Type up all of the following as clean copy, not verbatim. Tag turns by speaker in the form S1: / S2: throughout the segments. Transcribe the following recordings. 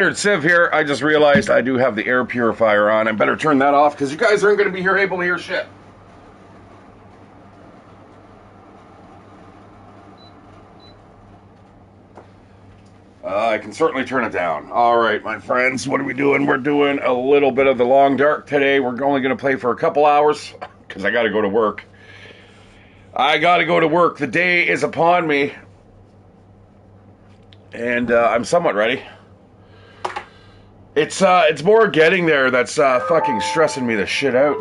S1: Civ here. I just realized I do have the air purifier on. I better turn that off because you guys aren't going to be able to hear shit. I can certainly turn it down. All right, my friends, what are we doing? We're doing a little bit of the Long Dark today. We're only going to play for a couple hours because I got to go to work. The day is upon me, and I'm somewhat ready. It's more getting there that's fucking stressing me the shit out.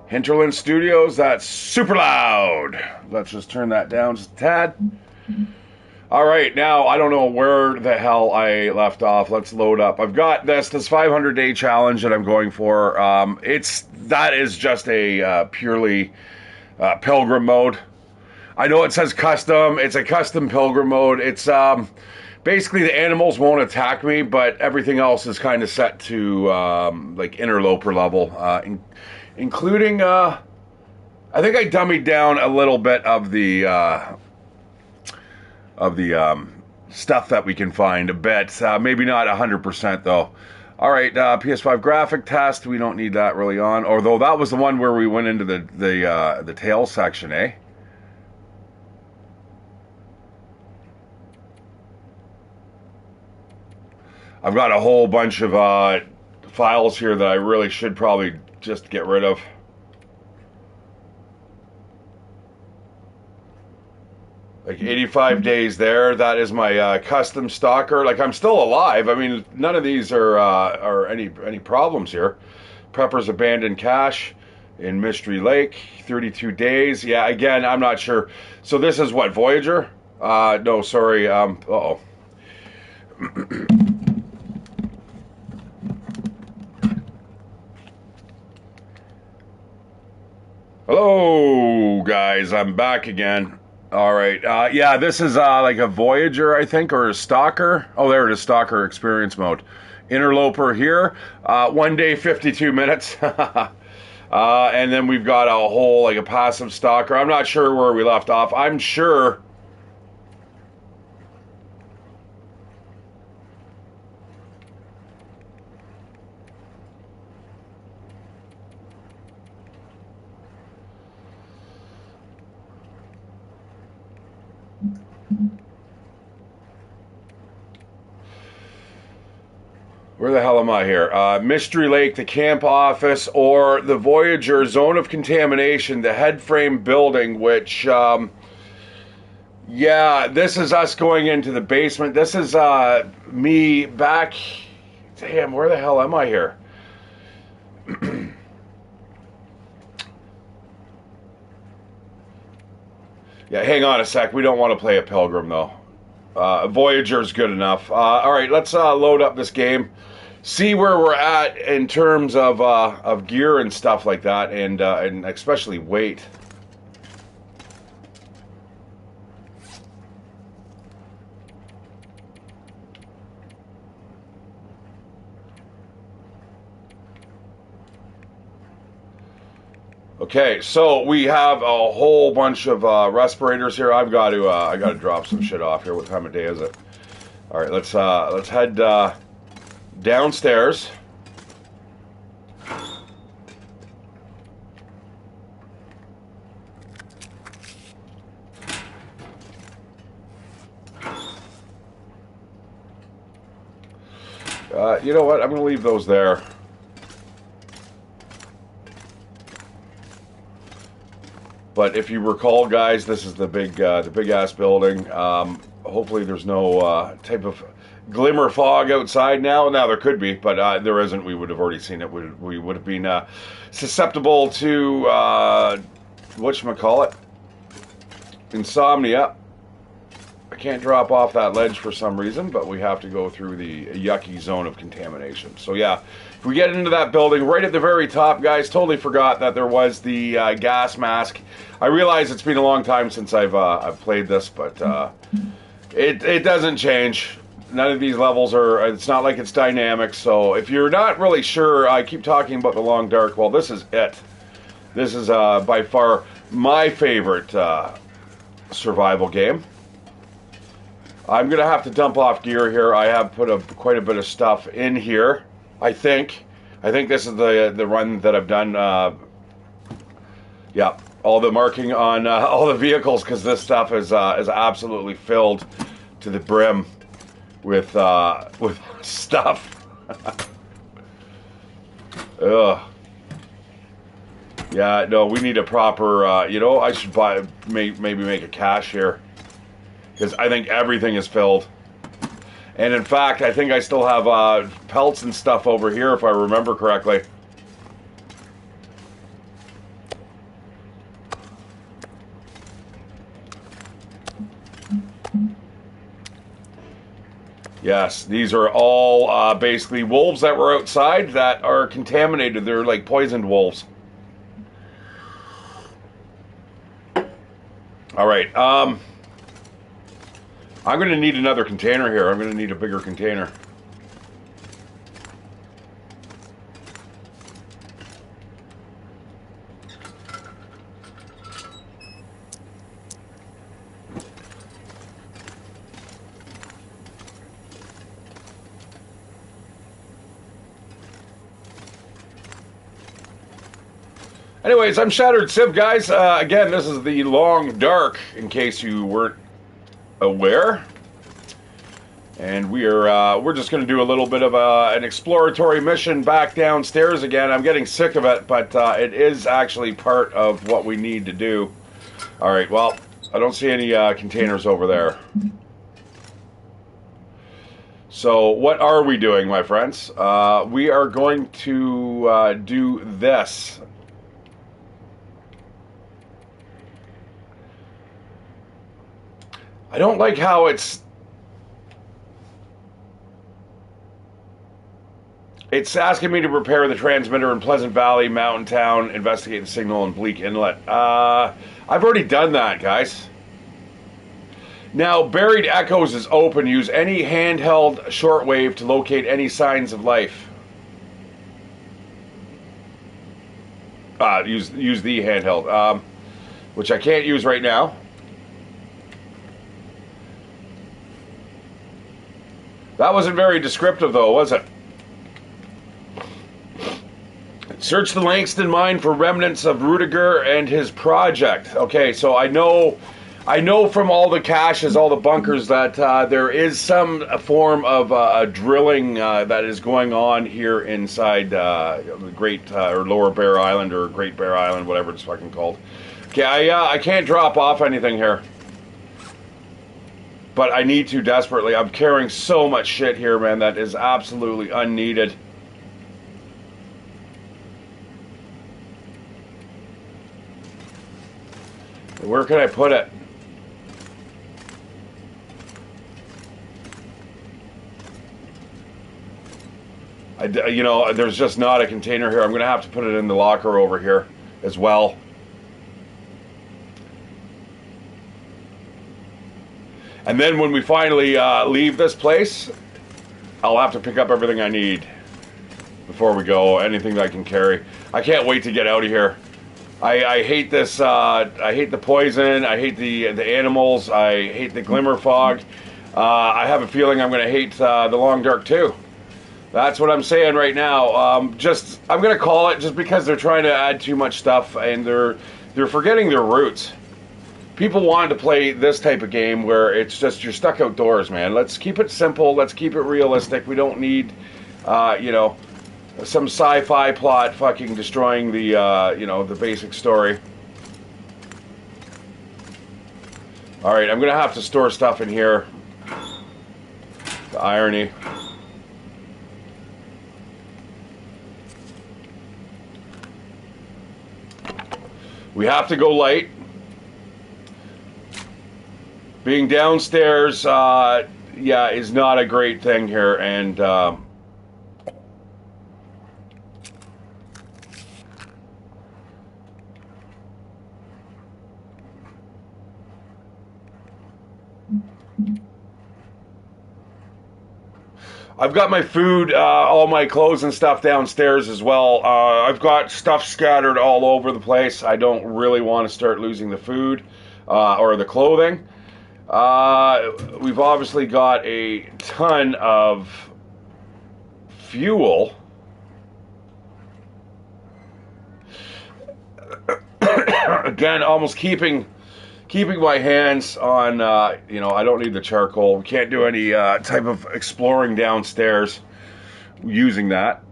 S1: Hinterland Studios, that's super loud. Let's just turn that down just a tad. All right, now I don't know where the hell I left off. Let's load up. I've got this 500-day challenge that I'm going for. That is just a purely pilgrim mode. I know it says custom. It's a custom pilgrim mode. It's basically the animals won't attack me, but everything else is kind of set to like interloper level, including I think I dummied down a little bit of the stuff that we can find a bit. Maybe not 100% though. All right, PS5 graphic test. We don't need that really on. Although that was the one where we went into the tail section, eh? I've got a whole bunch of files here that I really should probably just get rid of. Like 85 days there. That is my custom stalker. Like, I'm still alive. I mean, none of these are any problems here. Prepper's abandoned cache in Mystery Lake. 32 days. Yeah, again, I'm not sure. So this is what, Voyager? No, sorry. Uh-oh. Hello, guys. I'm back again. All right. Yeah, this is like a Voyager, I think, or a Stalker. Oh, there it is, Stalker experience mode. Interloper here. 1 day, 52 minutes. And then we've got a whole, like a passive Stalker. I'm not sure where we left off. I'm sure... Where the hell am I here? Mystery Lake, the camp office, or the Voyager zone of contamination, the head frame building, which, yeah, this is us going into the basement. This is me back. Damn, where the hell am I here? Yeah, hang on a sec. We don't want to play a Pilgrim, though. Voyager's good enough. All right, let's load up this game. See where we're at in terms of gear and stuff like that, and especially weight. Okay, so we have a whole bunch of respirators here. I got to drop some shit off here. What time of day is it? All right, let's head downstairs. You know what? I'm going to leave those there. But if you recall, guys, this is the big ass building. Hopefully, there's no type of glimmer fog outside now. Now there could be, but there isn't. We would have already seen it. We would have been susceptible to whatchamacallit? Insomnia. I can't drop off that ledge for some reason, but we have to go through the yucky zone of contamination. So yeah, if we get into that building, right at the very top, guys, totally forgot that there was the gas mask. I realize it's been a long time since I've played this, but it doesn't change. None of these levels are, it's not like it's dynamic, so if you're not really sure, I keep talking about the Long Dark, well, this is it. This is by far my favorite survival game. I'm going to have to dump off gear here. I have put quite a bit of stuff in here, I think. I think this is the run that I've done. Yeah, all the marking on all the vehicles, because this stuff is absolutely filled to the brim with stuff. Ugh. Yeah, no, we need a proper. I should maybe make a cache here, because I think everything is filled. And in fact, I think I still have pelts and stuff over here, if I remember correctly. Yes, these are all basically wolves that were outside that are contaminated. They're like poisoned wolves. All right. I'm going to need another container here. I'm going to need a bigger container. Anyways, I'm Shattered Civ, guys. Again, this is the Long Dark, in case you weren't aware. And we're just going to do a little bit of an exploratory mission back downstairs again. I'm getting sick of it, but it is actually part of what we need to do. All right, well, I don't see any containers over there. So what are we doing, my friends? We are going to do this. I don't like how it's asking me to repair the transmitter in Pleasant Valley, Mountain Town, investigate the signal in Bleak Inlet. I've already done that, guys. Now, Buried Echoes is open. Use any handheld shortwave to locate any signs of life. Use the handheld, which I can't use right now. That wasn't very descriptive, though, was it? Search the Langston mine for remnants of Rudiger and his project. Okay, so I know from all the caches, all the bunkers, that there is some form of drilling that is going on here inside the Great or Lower Bear Island, or Great Bear Island, whatever it's fucking called. Okay, I can't drop off anything here. But I need to desperately. I'm carrying so much shit here, man, that is absolutely unneeded. Where can I put it? There's just not a container here. I'm going to have to put it in the locker over here as well. And then when we finally leave this place, I'll have to pick up everything I need before we go. Anything that I can carry. I can't wait to get out of here. I hate this. I hate the poison. I hate the animals. I hate the glimmer fog. I have a feeling I'm going to hate the Long Dark too. That's what I'm saying right now. I'm going to call it, just because they're trying to add too much stuff and they're forgetting their roots. People wanted to play this type of game where it's just you're stuck outdoors, man. Let's keep it simple. Let's keep it realistic. We don't need, some sci-fi plot fucking destroying the, the basic story. All right, I'm gonna have to store stuff in here. The irony. We have to go light. Being downstairs, is not a great thing here, and I've got my food, all my clothes and stuff downstairs as well. I've got stuff scattered all over the place. I don't really want to start losing the food or the clothing. We've obviously got a ton of fuel. Again, almost keeping my hands on, you know, I don't need the charcoal. We can't do any type of exploring downstairs using that.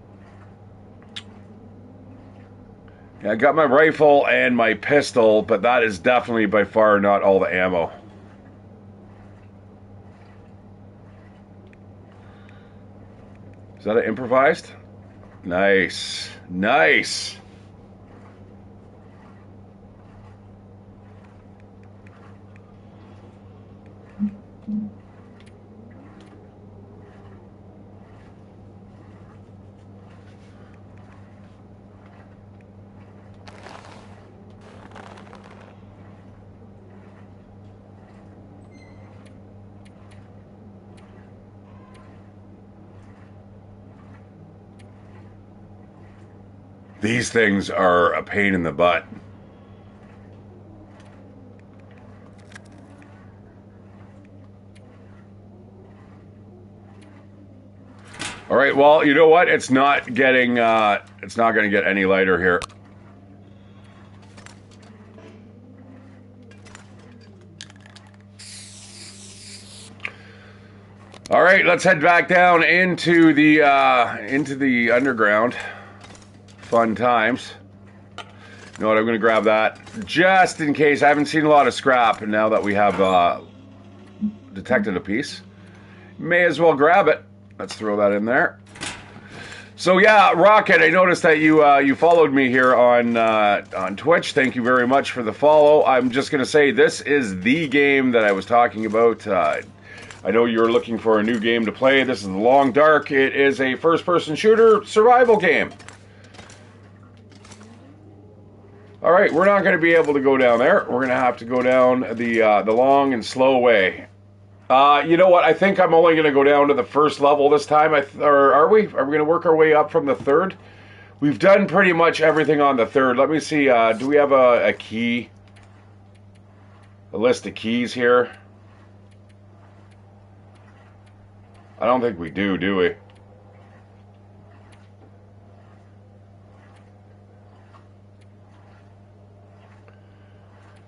S1: Yeah, I got my rifle and my pistol, but that is definitely by far not all the ammo. Is that an improvised? Nice. Nice. These things are a pain in the butt. All right, well, you know what? It's not going to get any lighter here. All right, let's head back down into the underground. Fun times. You know what? I'm going to grab that just in case. I haven't seen a lot of scrap, and now that we have detected a piece, may as well grab it. Let's throw that in there. So yeah, Rocket, I noticed that you followed me here on Twitch. Thank you very much for the follow. I'm just going to say this is the game that I was talking about. I know you're looking for a new game to play. This is The Long Dark. It is a first-person shooter survival game. All right, we're not going to be able to go down there. We're going to have to go down the long and slow way. You know what? I think I'm only going to go down to the first level this time. Or are we? Are we going to work our way up from the third? We've done pretty much everything on the third. Let me see. Do we have a key? A list of keys here? I don't think we do we?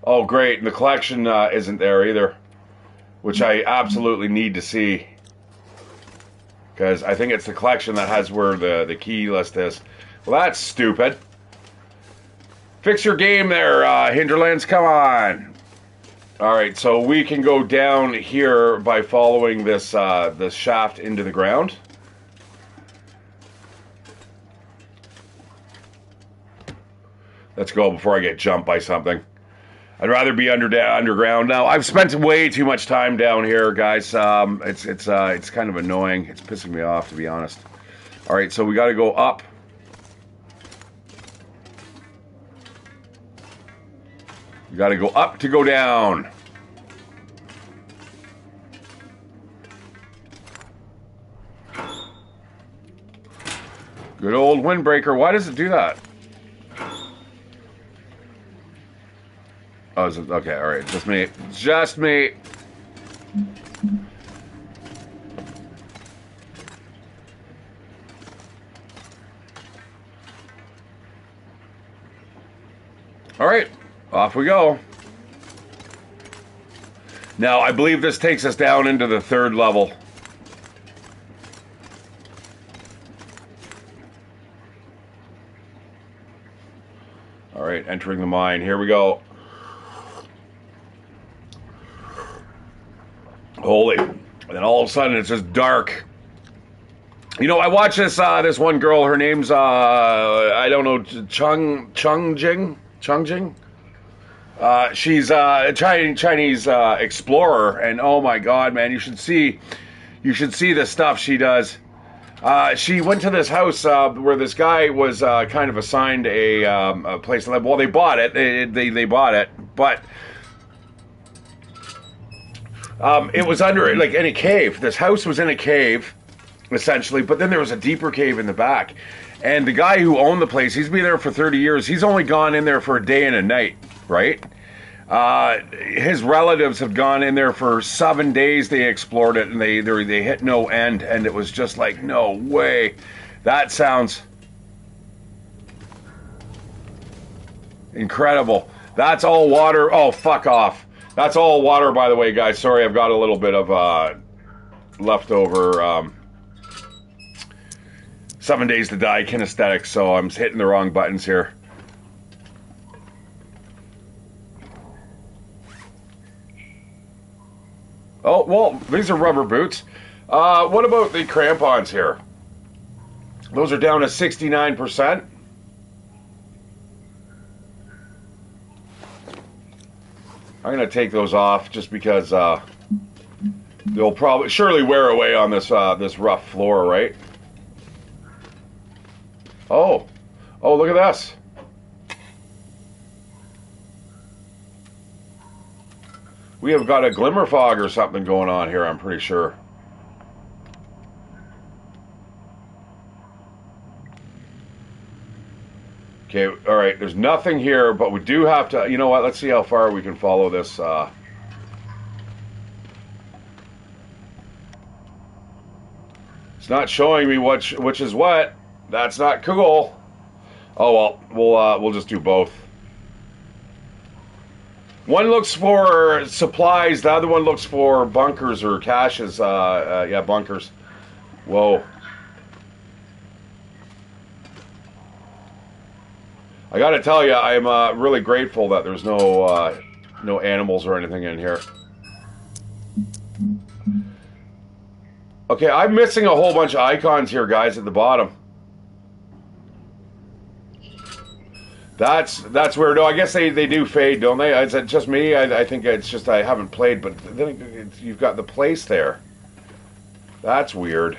S1: Oh, great. And the collection isn't there either, which I absolutely need to see. Because I think it's the collection that has where the key list is. Well, that's stupid. Fix your game there, Hinterlands. Come on. All right, so we can go down here by following this this shaft into the ground. Let's go before I get jumped by something. I'd rather be underground. Now, I've spent way too much time down here, guys. It's kind of annoying. It's pissing me off, to be honest. All right, so we got to go up. You got to go up to go down. Good old windbreaker. Why does it do that? Oh, is it? Okay, all right. Just me. Just me. All right. Off we go. Now, I believe this takes us down into the third level. All right, entering the mine. Here we go. Holy. And then all of a sudden it's just dark. You know, I watched this this one girl, her name's I don't know, Chongjing. She's a Chinese explorer, and oh my god, man, you should see the stuff she does. She went to this house where this guy was kind of assigned a place to live. Well, they bought it. They bought it, but it was under, like, in a cave. This house was in a cave, essentially, but then there was a deeper cave in the back. And the guy who owned the place, he's been there for 30 years. He's only gone in there for a day and a night, right? His relatives have gone in there for 7 days. They explored it and they hit no end, and it was just like, no way. That sounds incredible. That's all water. Oh, fuck off. That's all water, by the way, guys. Sorry, I've got a little bit of leftover 7 days to die kinesthetics, so I'm hitting the wrong buttons here. Oh, well, these are rubber boots. What about the crampons here? Those are down to 69%. I'm going to take those off just because they'll probably surely wear away on this this rough floor, right? Oh, look at this. We have got a glimmer fog or something going on here, I'm pretty sure. Okay, all right, there's nothing here, but we do have to, you know what, let's see how far we can follow this. It's not showing me which is what. That's not cool. Oh, well, we'll just do both. One looks for supplies, the other one looks for bunkers or caches. Yeah, bunkers. Whoa. I gotta tell you, I'm really grateful that there's no animals or anything in here. Okay, I'm missing a whole bunch of icons here, guys, at the bottom. That's weird. No, I guess they do fade, don't they? Is it just me? I think it's just I haven't played, but then you've got the place there. That's weird.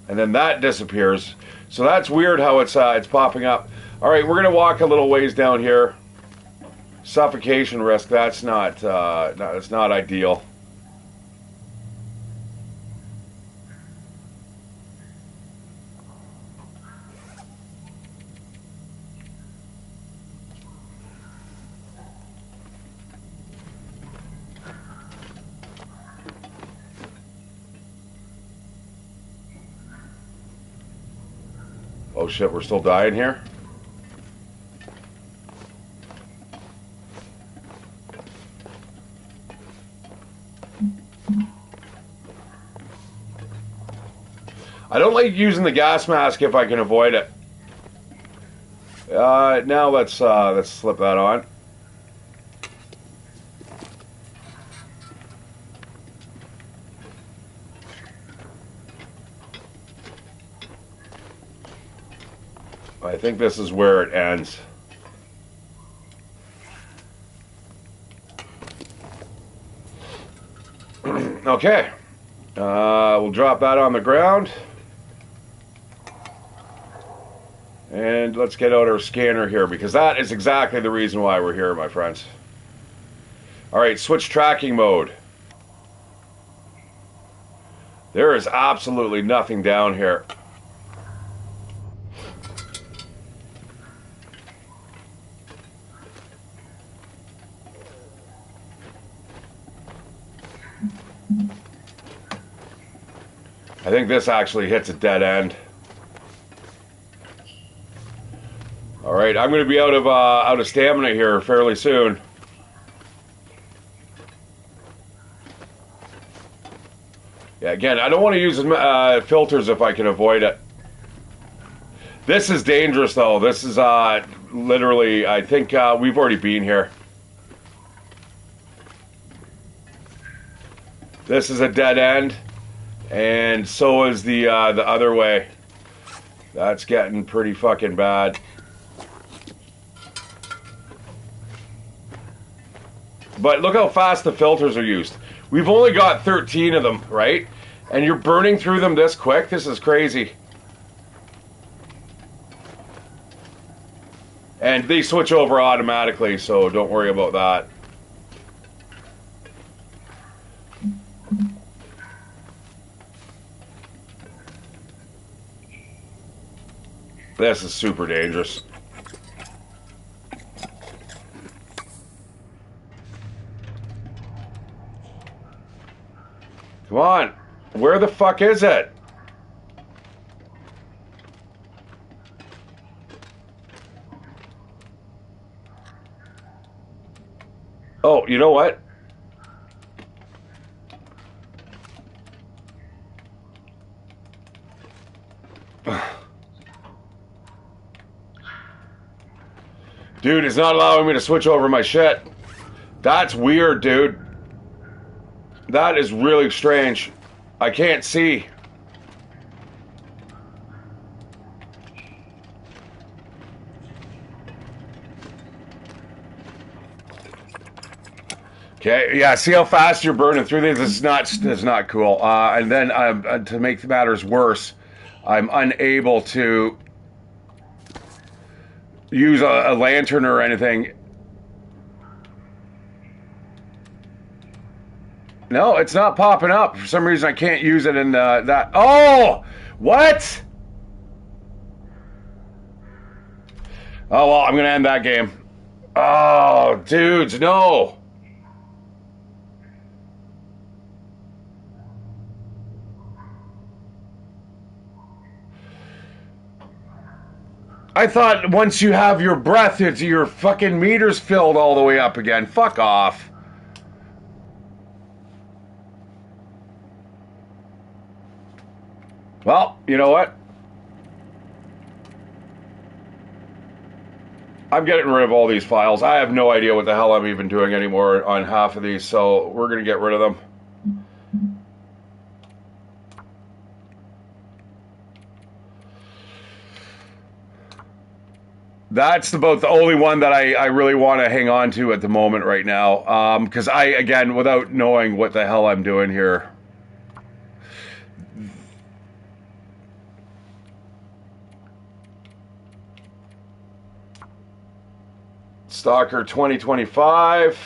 S1: And then that disappears. So that's weird how it's popping up. All right, we're gonna walk a little ways down here. Suffocation risk. That's not it's not ideal. Oh shit, we're still dying here? I don't like using the gas mask if I can avoid it. Now let's slip that on. I think this is where it ends. Okay. We'll drop that on the ground. And let's get out our scanner here, because that is exactly the reason why we're here, my friends. Alright, switch tracking mode. There is absolutely nothing down here. I think this actually hits a dead end. All right, I'm going to be out of stamina here fairly soon. Yeah, again, I don't want to use filters if I can avoid it. This is dangerous, though. This is literally, I think we've already been here. This is a dead end, and so is the other way. That's getting pretty fucking bad. But look how fast the filters are used. We've only got 13 of them, right? And you're burning through them this quick? This is crazy. And they switch over automatically, so don't worry about that. This is super dangerous. Come on. Where the fuck is it? Oh, you know what? Dude, it's not allowing me to switch over my shit. That's weird, dude. That is really strange. I can't see. Okay, yeah, see how fast you're burning through these? This is not cool. And then to make matters worse, I'm unable to use a lantern or anything. No, it's not popping up. For some reason, I can't use it in that. Oh! What? Oh, well, I'm going to end that game. Oh, dudes, no. I thought once you have your breath, it's your fucking meter's filled all the way up again. Fuck off. Well, you know what? I'm getting rid of all these files. I have no idea what the hell I'm even doing anymore on half of these, so we're going to get rid of them. That's about the only one that I really want to hang on to at the moment right now. Because again, without knowing what the hell I'm doing here. Stalker 2025.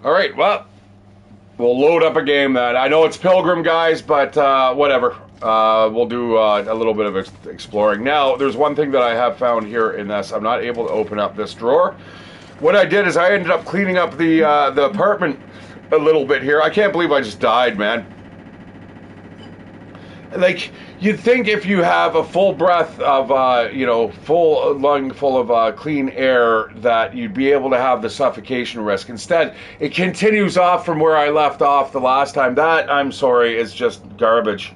S1: All right, well, we'll load up a game then. I know it's Pilgrim, guys, but whatever. We'll do a little bit of exploring. Now, there's one thing that I have found here in this. I'm not able to open up this drawer. What I did is I ended up cleaning up the apartment a little bit here. I can't believe I just died, man. Like, you'd think if you have a full breath of, full lung full of clean air, that you'd be able to have the suffocation risk. Instead, it continues off from where I left off the last time. That, I'm sorry, is just garbage.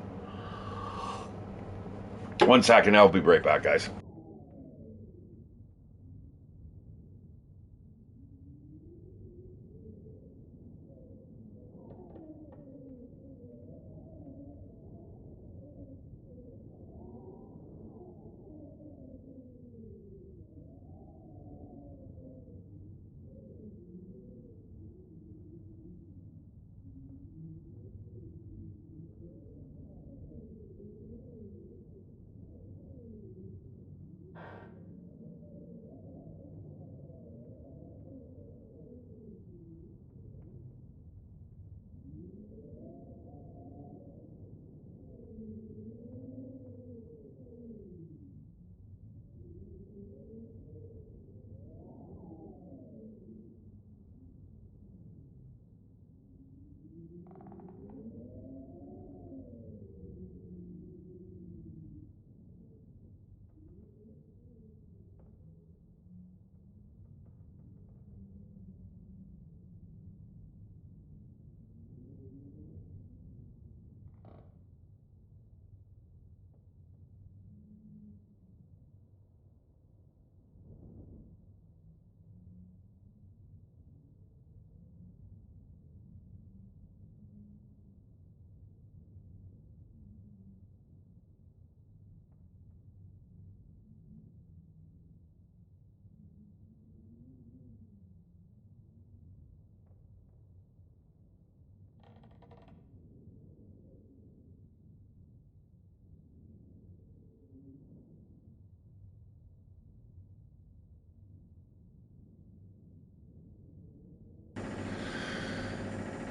S1: 1 second, I'll be right back, guys.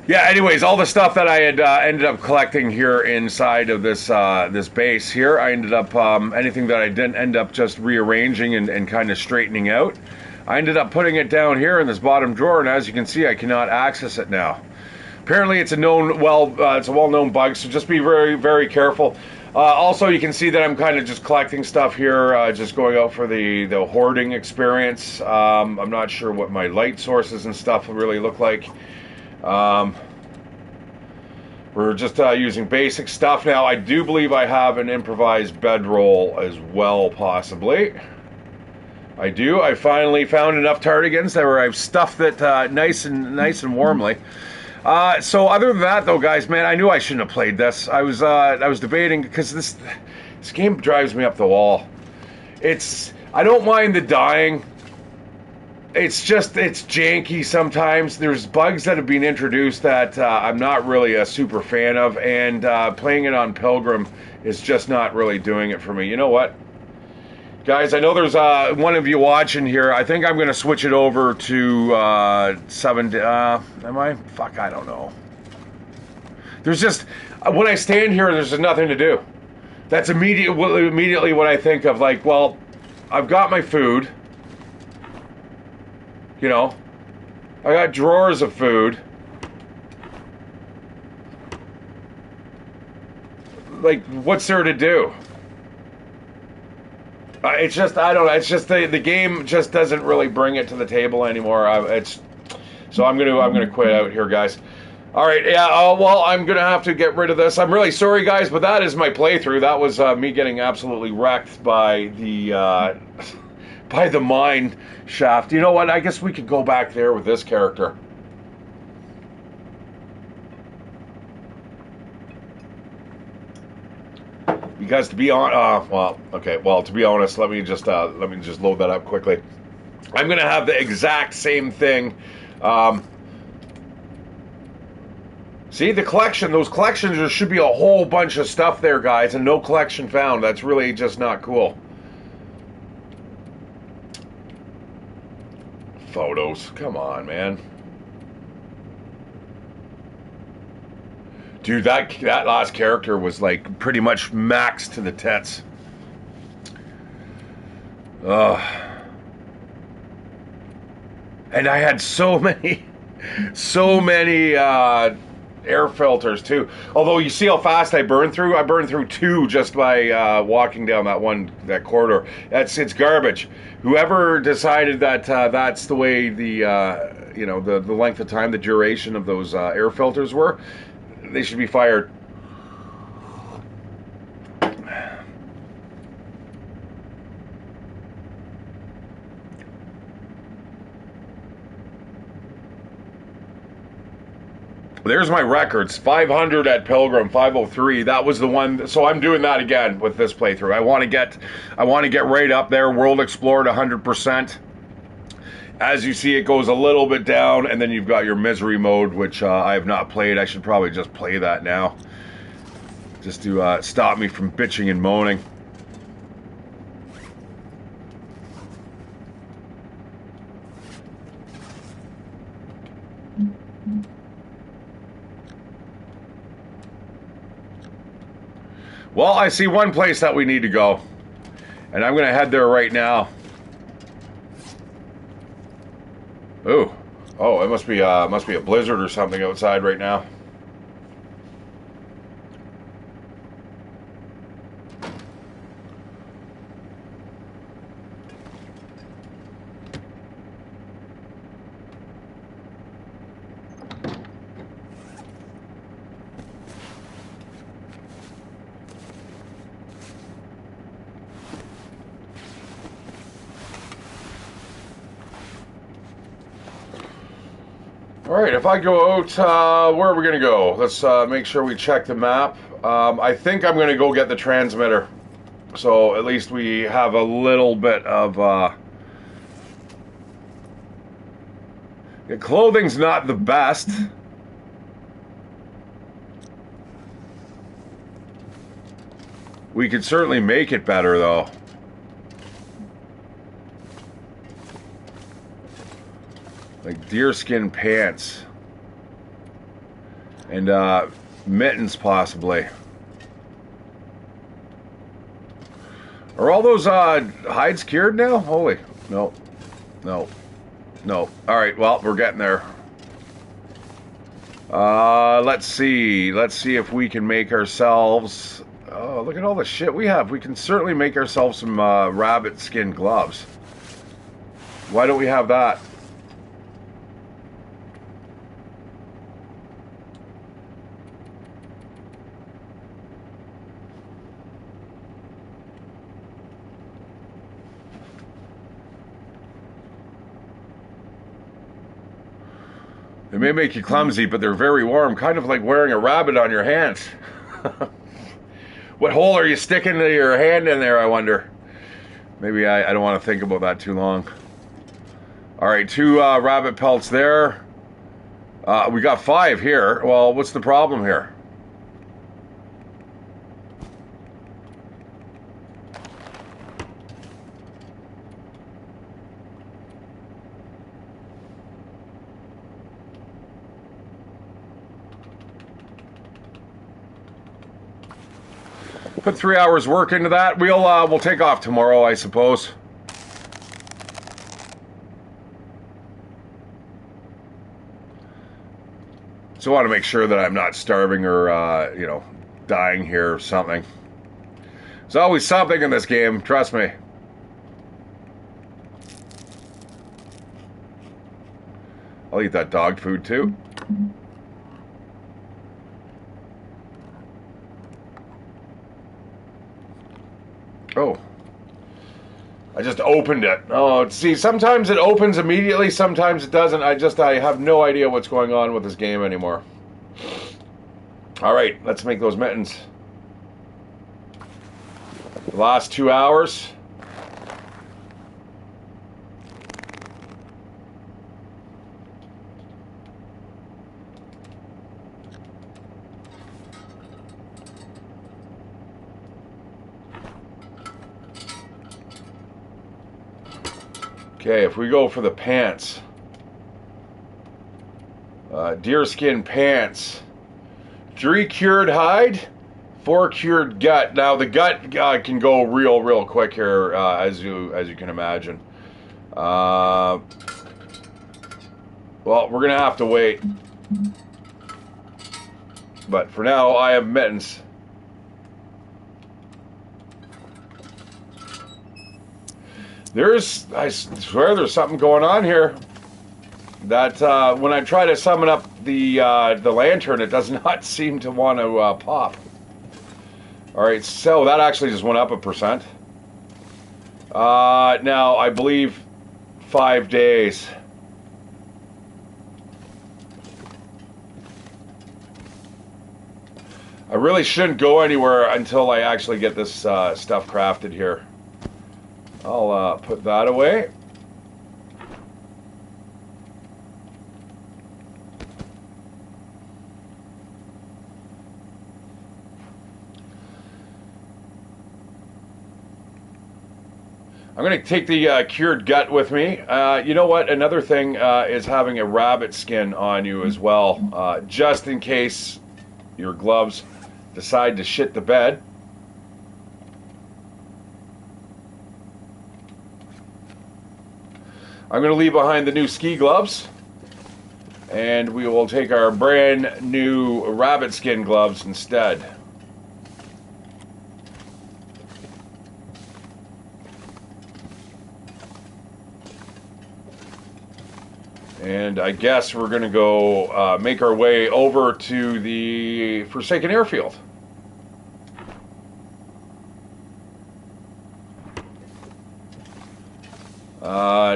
S1: Yeah, anyways, all the stuff that I had ended up collecting here inside of this this base here, I ended up, anything that I didn't end up just rearranging and kind of straightening out, I ended up putting it down here in this bottom drawer, and as you can see, I cannot access it now. Apparently it's a known, it's a well-known bug, so just be very, very careful. Also, you can see that I'm kind of just collecting stuff here, just going out for the hoarding experience. I'm not sure what my light sources and stuff will really look like. We're just using basic stuff now. I do believe I have an improvised bedroll as well, possibly. I do. I finally found enough tardigans that where I've stuffed it nice and warmly. So other than that, though, guys, man, I knew I shouldn't have played this. I was debating because this game drives me up the wall. I don't mind the dying. It's janky sometimes. There's bugs that have been introduced that I'm not really a super fan of, and playing it on Pilgrim is just not really doing it for me. You know what? Guys, I know there's one of you watching here. I think I'm going to switch it over to 7... am I? Fuck, I don't know. There's just... when I stand here, there's just nothing to do. That's immediately what I think of. Like, well, I've got my food. You know, I got drawers of food. Like, what's there to do? It's just, I don't know. It's just the game just doesn't really bring it to the table anymore. So I'm gonna quit out here, guys. All right, yeah. Well, I'm gonna have to get rid of this. I'm really sorry, guys, but that is my playthrough. That was me getting absolutely wrecked by the mine shaft. You know what? I guess we could go back there with this character. Because to be on, to be honest, let me just load that up quickly. I'm gonna have the exact same thing. See the collection? Those collections, there should be a whole bunch of stuff there, guys, and no collection found. That's really just not cool. Photos. Come on, man. Dude, that last character was like pretty much max to the tits. Ugh. And I had so many air filters too. Although you see how fast I burned through? I burned through 2 just by walking down that corridor. It's garbage. Whoever decided that that's the way the length of time, the duration of those air filters were, they should be fired. There's my records. 500 at Pilgrim, 503. That was the one. So I'm doing that again with this playthrough. I want to get right up there. World explored 100%. As you see, it goes a little bit down, and then you've got your misery mode, which I have not played. I should probably just play that now, just to stop me from bitching and moaning. Well, I see one place that we need to go, and I'm going to head there right now. Ooh. Oh, it must be a blizzard or something outside right now. Alright, if I go out, where are we going to go? Let's make sure we check the map. I think I'm going to go get the transmitter. So at least we have a little bit of... the clothing's not the best. We could certainly make it better, though. Like deerskin pants. And mittens, possibly. Are all those hides cured now? Holy. No. No. No. Alright, well, we're getting there. Let's see. Let's see if we can make ourselves... Oh, look at all the shit we have. We can certainly make ourselves some rabbit skin gloves. Why don't we have that? They may make you clumsy, but they're very warm. Kind of like wearing a rabbit on your hands. What hole are you sticking to your hand in there, I wonder? Maybe I don't want to think about that too long. Alright, 2 rabbit pelts there. We got 5 here. Well, what's the problem here? Put 3 hours work into that. We'll take off tomorrow, I suppose. So I want to make sure that I'm not starving or, you know, dying here or something. There's always something in this game, trust me. I'll eat that dog food too. Oh. I just opened it. Oh, see, sometimes it opens immediately, sometimes it doesn't. I have no idea what's going on with this game anymore. Alright, let's make those mittens. The last 2 hours. Okay, if we go for the pants, deerskin pants, 3 cured hide, 4 cured gut. Now the gut can go real quick here, as you can imagine. Well, we're gonna have to wait. But for now, I have mittens. I swear there's something going on here. That when I try to summon up the lantern, it does not seem to want to pop. Alright, so that actually just went up 1%. Now, I believe 5 days. I really shouldn't go anywhere until I actually get this stuff crafted here. I'll put that away. I'm going to take the cured gut with me. You know what? Another thing is having a rabbit skin on you as well, just in case your gloves decide to shit the bed. I'm going to leave behind the new ski gloves, and we will take our brand new rabbit skin gloves instead. And I guess we're going to go make our way over to the Forsaken Airfield.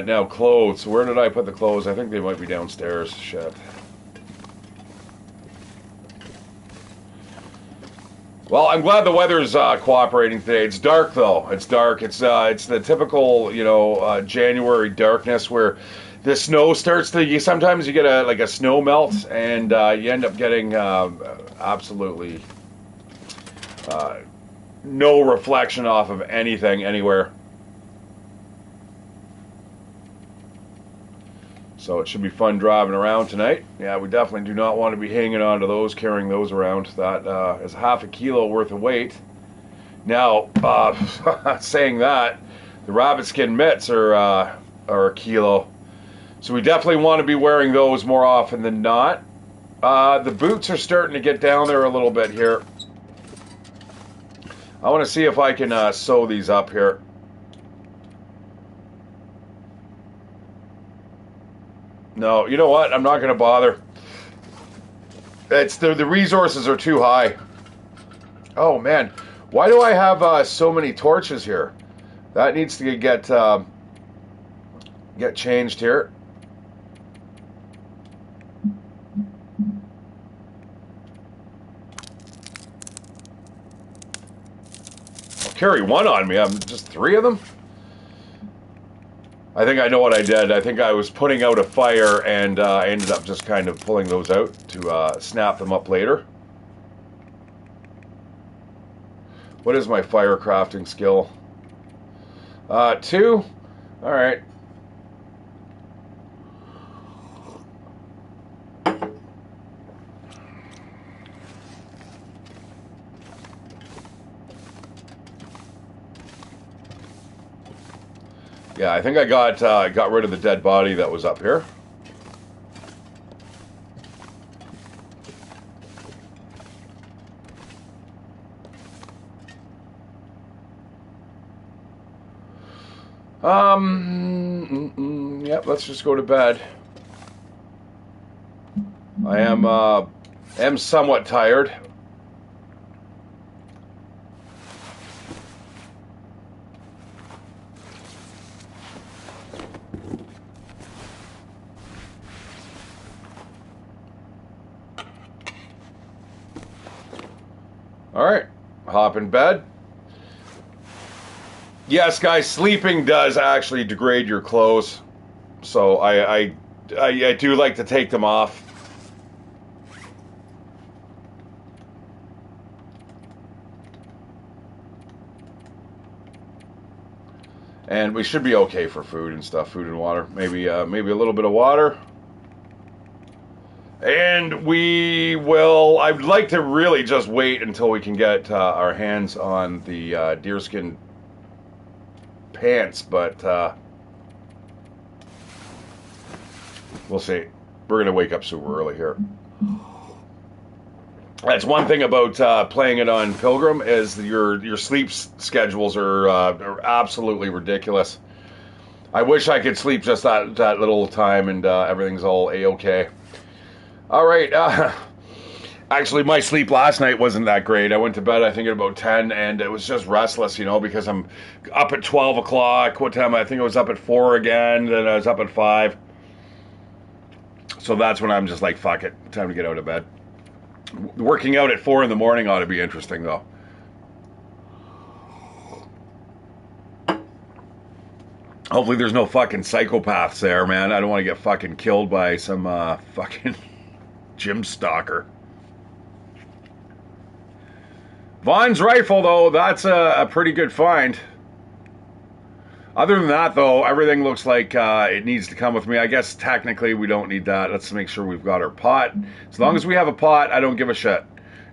S1: Now clothes. Where did I put the clothes? I think they might be downstairs. Shit. Well, I'm glad the weather's cooperating today. It's dark though. It's dark. It's the typical, you know, January darkness where the snow starts to. Sometimes you get a snow melt, and you end up getting absolutely no reflection off of anything anywhere. So it should be fun driving around tonight. Yeah, we definitely do not want to be hanging on to those, carrying those around. That is half a kilo worth of weight. Now, saying that, the rabbit skin mitts are a kilo. So we definitely want to be wearing those more often than not. The boots are starting to get down there a little bit here. I want to see if I can sew these up here. No, you know what? I'm not going to bother. It's the resources are too high. Oh man, why do I have so many torches here? That needs to get changed here. I'll carry one on me. I'm just 3 of them. I think I know what I did. I think I was putting out a fire and I ended up just kind of pulling those out to snap them up later. What is my fire crafting skill? 2? Alright. Yeah, I think I got rid of the dead body that was up here. Yep, let's just go to bed. I am somewhat tired. Alright, hop in bed. Yes, guys, sleeping does actually degrade your clothes. So I do like to take them off. And we should be okay for food and stuff, food and water. Maybe a little bit of water. And we will, I'd like to really just wait until we can get our hands on the deerskin pants, but we'll see. We're going to wake up super early here. That's one thing about playing it on Pilgrim is your sleep schedules are absolutely ridiculous. I wish I could sleep just that little time and everything's all A-okay. All right. Actually, my sleep last night wasn't that great. I went to bed, I think, at about 10, and it was just restless, you know, because I'm up at 12 o'clock. What time? I think I was up at 4 again, then I was up at 5. So that's when I'm just like, fuck it, time to get out of bed. Working out at 4 in the morning ought to be interesting, though. Hopefully there's no fucking psychopaths there, man. I don't want to get fucking killed by some fucking gym stalker. Vaughn's rifle, though, that's a pretty good find. Other than that, though, everything looks like it needs to come with me. I guess technically we don't need that. Let's make sure we've got our pot. As long as we have a pot, I don't give a shit.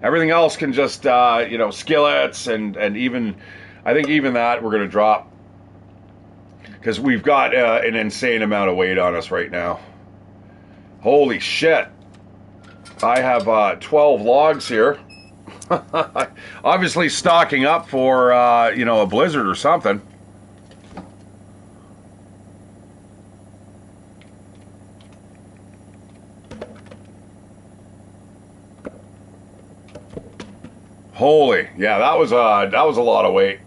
S1: Everything else can just, you know, skillets and even, I think even that we're going to drop. Because we've got an insane amount of weight on us right now. Holy shit. I have 12 logs here. Obviously stocking up for, you know, a blizzard or something. Holy, yeah, that was a lot of weight.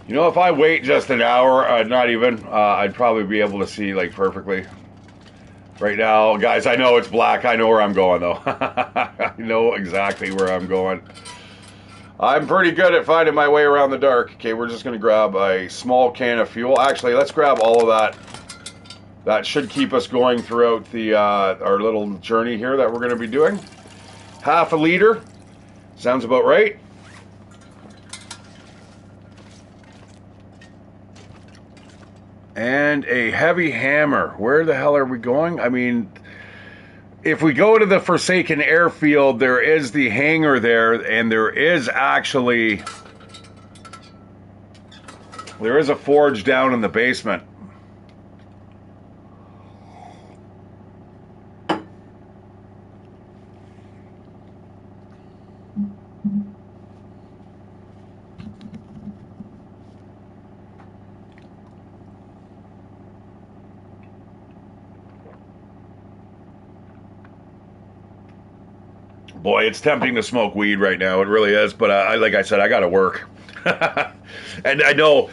S1: You know, if I wait just an hour, not even, I'd probably be able to see, like, perfectly. Right now, guys, I know it's black. I know where I'm going, though. I know exactly where I'm going. I'm pretty good at finding my way around the dark. Okay, we're just going to grab a small can of fuel. Actually, let's grab all of that. That should keep us going throughout the our little journey here that we're going to be doing. Half a liter. Sounds about right. And a heavy hammer. Where the hell are we going? I mean, if we go to the Forsaken Airfield, there is the hangar there, and there is actually... there is a forge down in the basement. Boy, it's tempting to smoke weed right now. It really is. But like I said, I got to work. And I know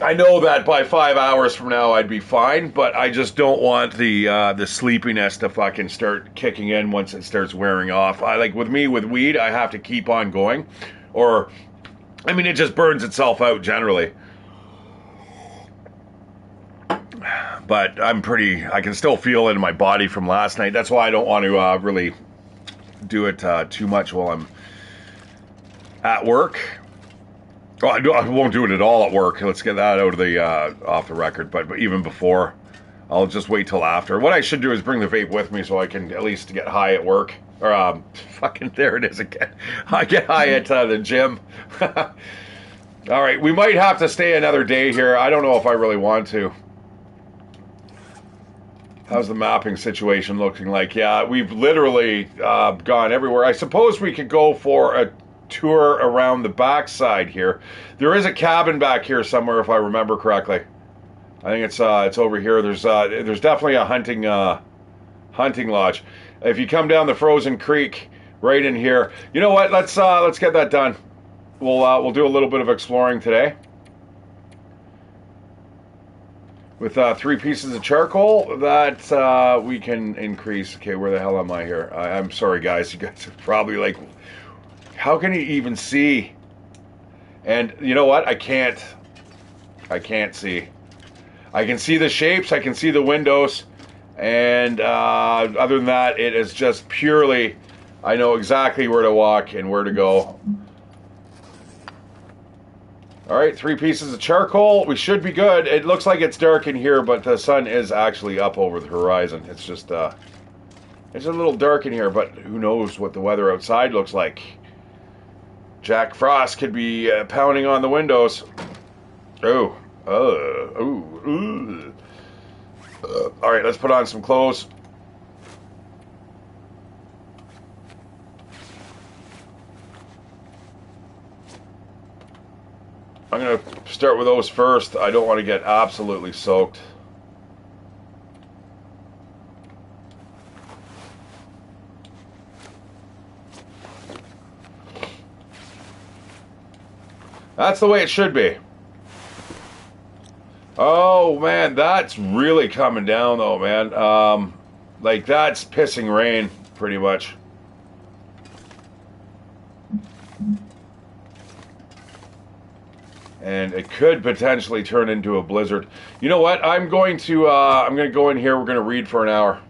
S1: that by 5 hours from now I'd be fine. But I just don't want the sleepiness to fucking start kicking in once it starts wearing off. With weed, I have to keep on going, or I mean, it just burns itself out generally. But I can still feel it in my body from last night. That's why I don't want to really do it too much while I'm at work. Well, I won't do it at all at work. Let's get that out of the off the record. But even before, I'll just wait till after. What I should do is bring the vape with me so I can at least get high at work. Or fucking there it is again. I get high at the gym. All right, we might have to stay another day here. I don't know if I really want to. How's the mapping situation looking like? Yeah, we've literally gone everywhere. I suppose we could go for a tour around the backside here. There is a cabin back here somewhere, if I remember correctly. I think it's over here. There's definitely a hunting lodge. If you come down the frozen creek, right in here. You know what? Let's get that done. We'll do a little bit of exploring today. With 3 pieces of charcoal, that we can increase. Okay, where the hell am I here? I'm sorry, guys. You guys are probably like, how can you even see? And you know what? I can't see. I can see the shapes. I can see the windows. And other than that, it is just purely, I know exactly where to walk and where to go. All right, 3 pieces of charcoal. We should be good. It looks like it's dark in here, but the sun is actually up over the horizon. It's just, it's a little dark in here, but who knows what the weather outside looks like. Jack Frost could be pounding on the windows. Oh, ooh. All right, let's put on some clothes. I'm going to start with those first. I don't want to get absolutely soaked. That's the way it should be. Oh, man, that's really coming down, though, man. Like, that's pissing rain, pretty much. And it could potentially turn into a blizzard. You know what? I'm going to go in here. We're going to read for an hour.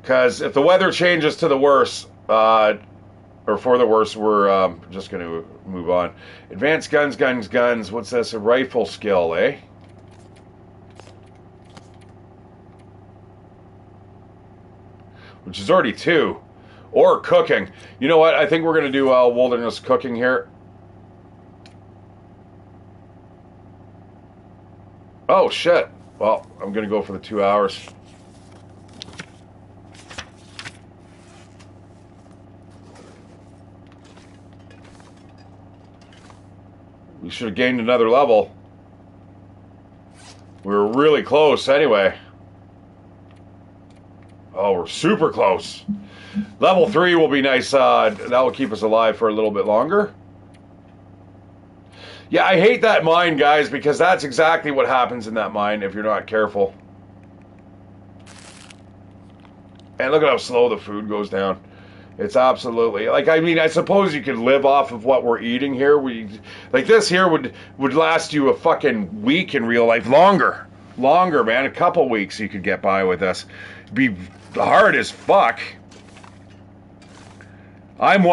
S1: Because if the weather changes to the worse, or for the worse, we're just going to move on. Advanced guns. What's this? A rifle skill, eh? Which is already 2. Or cooking. You know what? I think we're going to do wilderness cooking here. Oh, shit. Well, I'm going to go for the 2 hours. We should have gained another level. We were really close anyway. Oh, we're super close. Level 3 will be nice. That will keep us alive for a little bit longer. Yeah, I hate that mine, guys, because that's exactly what happens in that mine if you're not careful. And look at how slow the food goes down. It's absolutely, like, I mean, I suppose you could live off of what we're eating here. Like this here would last you a fucking week in real life. Longer, man. A couple weeks you could get by with this. It'd be hard as fuck. I'm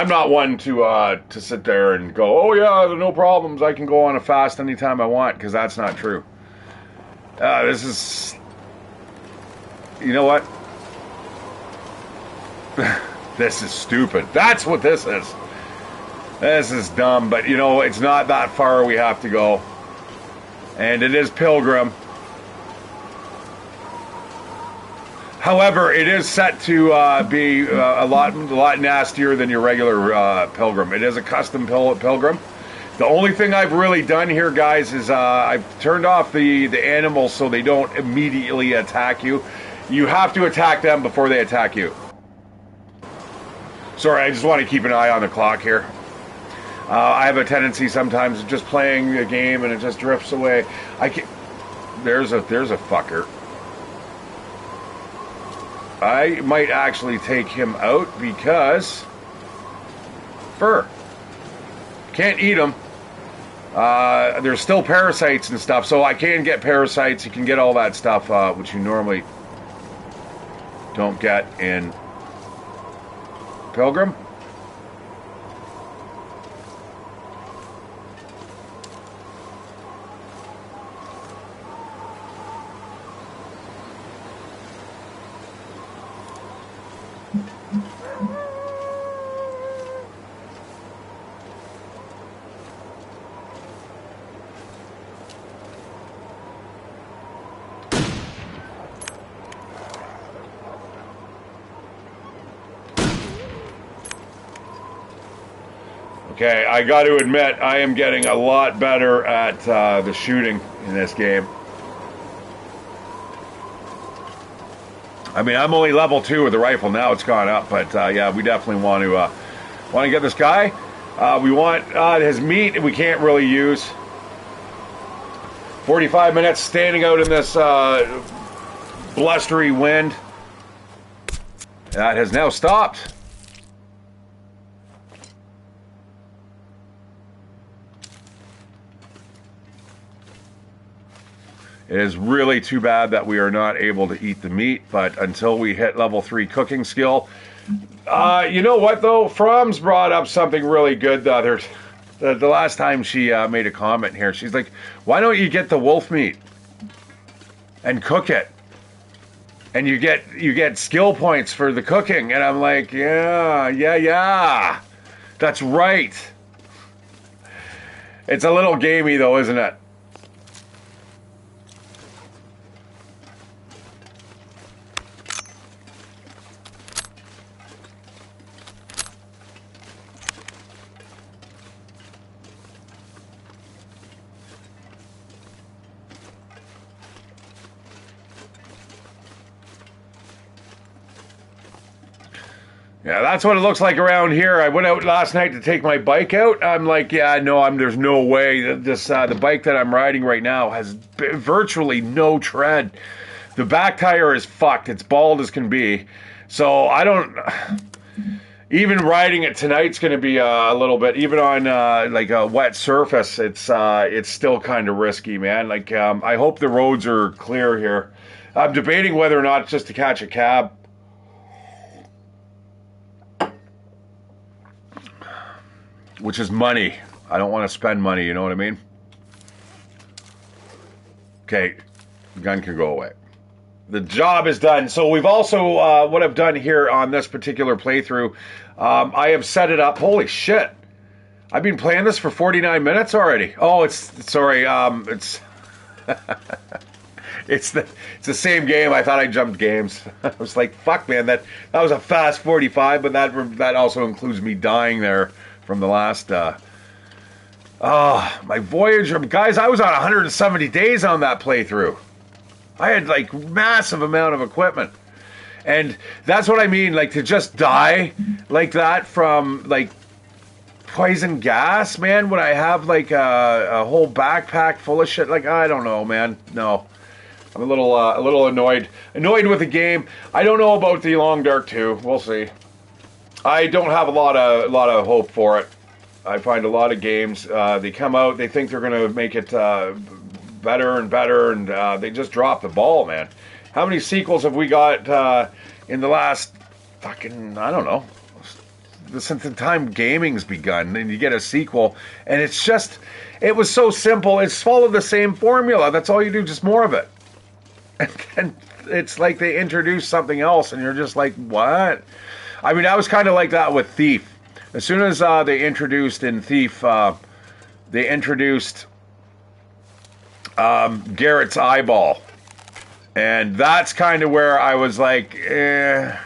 S1: not one to sit there and go, oh yeah, no problems. I can go on a fast anytime I want, because that's not true. This is, you know what? This is stupid. That's what this is. This is dumb, but you know, it's not that far we have to go. And it is Pilgrim. However, it is set to be a lot nastier than your regular Pilgrim. It is a custom Pilgrim. The only thing I've really done here, guys, is I've turned off the animals so they don't immediately attack you. You have to attack them before they attack you. Sorry, I just want to keep an eye on the clock here. I have a tendency sometimes of just playing a game and it just drifts away. There's a fucker. I might actually take him out because fur. Can't eat them. There's still parasites and stuff, so I can get parasites. You can get all that stuff, which you normally don't get in Pilgrim. Okay, I got to admit, I am getting a lot better at the shooting in this game. I mean, I'm only level 2 with the rifle now; it's gone up. But yeah, we definitely want to get this guy. We want his meat. We can't really use. 45 minutes standing out in this blustery wind. That has now stopped. It is really too bad that we are not able to eat the meat, but until we hit level 3 cooking skill. You know what, though? From's brought up something really good the last time she made a comment here. She's like, why don't you get the wolf meat and cook it? And you get skill points for the cooking. And I'm like, yeah. That's right. It's a little gamey, though, isn't it? Yeah, that's what it looks like around here. I went out last night to take my bike out. I'm like, yeah, no, there's no way. The bike that I'm riding right now has virtually no tread. The back tire is fucked. It's bald as can be. So I don't. Even riding it tonight's going to be a little bit. Even on like a wet surface, it's still kind of risky, man. Like I hope the roads are clear here. I'm debating whether or not just to catch a cab. Which is money. I don't want to spend money, you know what I mean? Okay, the gun can go away. The job is done. So we've also, what I've done here on this particular playthrough, I have set it up. Holy shit. I've been playing this for 49 minutes already. Oh, it's it's the same game. I thought I jumped games. I was like, fuck, man, that was a fast 45, but that also includes me dying there from the last my Voyager. Guys, I was on 170 days on that playthrough. I had like massive amount of equipment. And that's what I mean, like to just die like that from like poison gas, man? Would I have like a whole backpack full of shit? Like, I don't know, man. No. I'm a little annoyed with the game. I don't know about the Long Dark 2. We'll see. I don't have a lot of hope for it. I find a lot of games, they come out, they think they're going to make it better and better, and they just drop the ball, man. How many sequels have we got in the last fucking, I don't know, since the time gaming's begun, and you get a sequel, and it's just, it was so simple. It's followed the same formula. That's all you do, just more of it. And it's like they introduced something else, and you're just like, what? I mean, I was kind of like that with Thief. As soon as they introduced in Thief, they introduced Garrett's eyeball. And that's kind of where I was like, I'm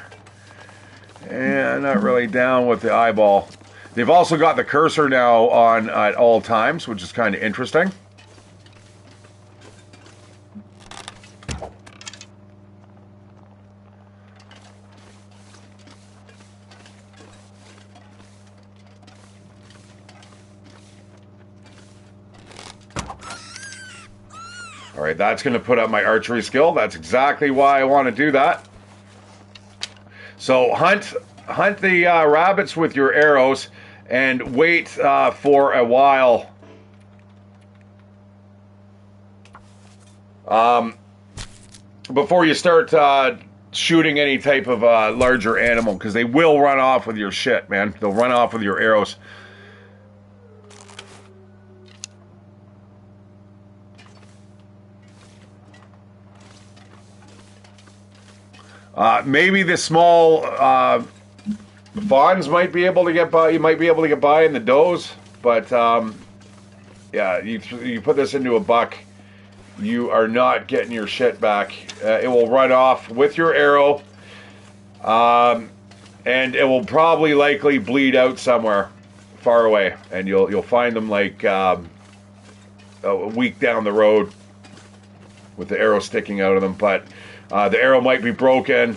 S1: not really down with the eyeball. They've also got the cursor now on at all times, which is kind of interesting. All right, that's going to put up my archery skill. That's exactly why I want to do that. So hunt the rabbits with your arrows and wait for a while. Before you start shooting any type of larger animal, because they will run off with your shit, man. They'll run off with your arrows. Maybe the small fawns might be able to get by. You might be able to get by in the does, but yeah, you put this into a buck, you are not getting your shit back. It will run off with your arrow, and it will probably likely bleed out somewhere far away, and you'll find them like a week down the road with the arrow sticking out of them, but. The arrow might be broken.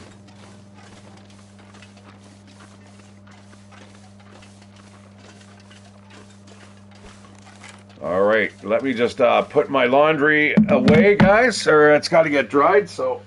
S1: All right, let me just put my laundry away, guys, or it's got to get dried, so.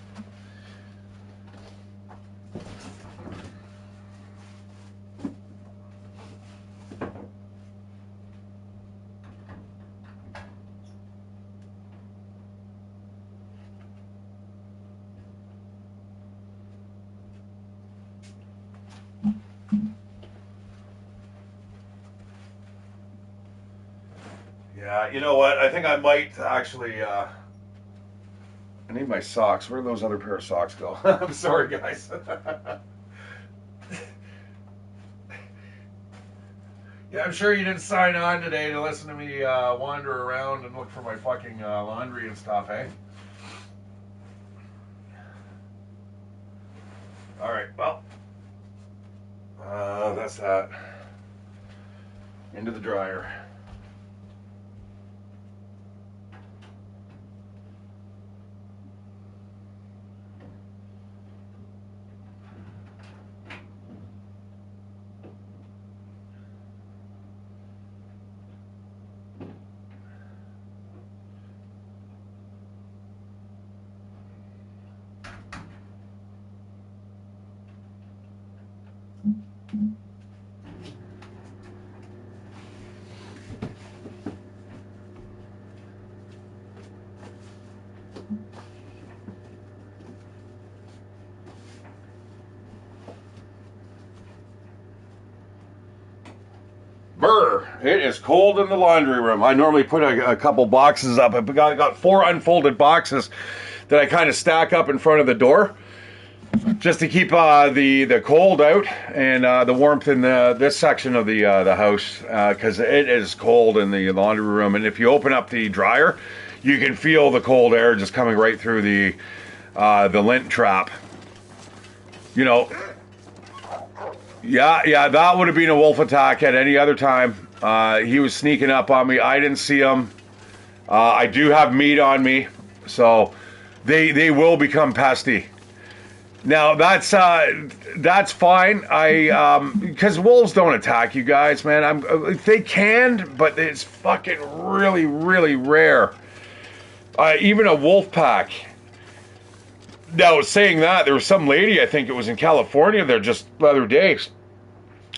S1: Yeah, you know what? I think I might actually. I need my socks. Where do those other pair of socks go? I'm sorry, guys. Yeah, I'm sure you didn't sign on today to listen to me wander around and look for my fucking laundry and stuff, eh? All right, well, that's that. Into the dryer. Brr, it is cold in the laundry room. I normally put a couple boxes up. I've got 4 unfolded boxes that I kind of stack up in front of the door just to keep the cold out and the warmth in this section of the house, because it is cold in the laundry room. And if you open up the dryer, you can feel the cold air just coming right through the lint trap. You know. Yeah, that would have been a wolf attack at any other time. He was sneaking up on me. I didn't see him. I do have meat on me, so they will become pesty. Now that's fine. Because wolves don't attack you guys, man. They can, but it's fucking really, really rare. Even a wolf pack. Now, saying that, there was some lady, I think it was in California, there just the other day.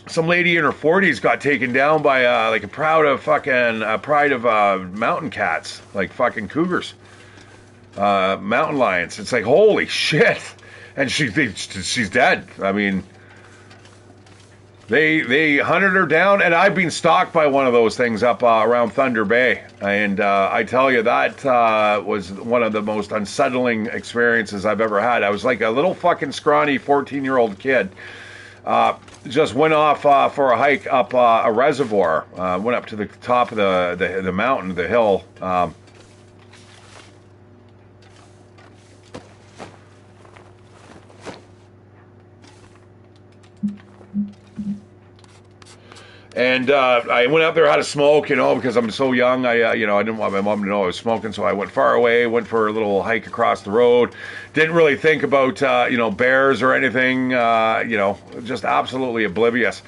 S1: Some lady in her 40s got taken down by like a pride of mountain cats, like fucking cougars, mountain lions. It's like, holy shit. And she's dead. I mean, they hunted her down, and I've been stalked by one of those things up around Thunder Bay. And I tell you, that was one of the most unsettling experiences I've ever had. I was like a little fucking scrawny 14-year-old kid. Just went off for a hike up a reservoir. Went up to the top of the mountain, the hill. And I went up there, had a smoke, because I'm so young. I didn't want my mom to know I was smoking, so I went far away, went for a little hike across the road. Didn't really think about, bears or anything, just absolutely oblivious.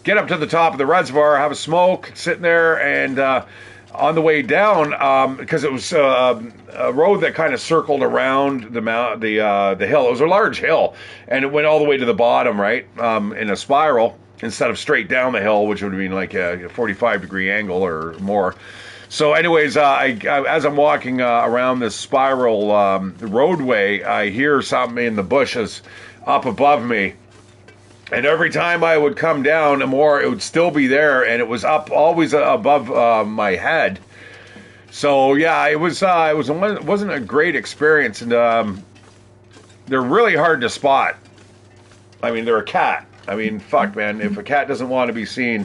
S1: Get up to the top of the reservoir, have a smoke, sitting there, and on the way down, because it was a road that kind of circled around the hill. It was a large hill, and it went all the way to the bottom, right, in a spiral, instead of straight down the hill, which would have been like a 45-degree angle or more. So anyways, as I'm walking around this spiral roadway, I hear something in the bushes up above me. And every time I would come down more, it would still be there, and it was up always above my head. So yeah, it wasn't a great experience, and they're really hard to spot. I mean, they're a cat. I mean, fuck, man. If a cat doesn't want to be seen,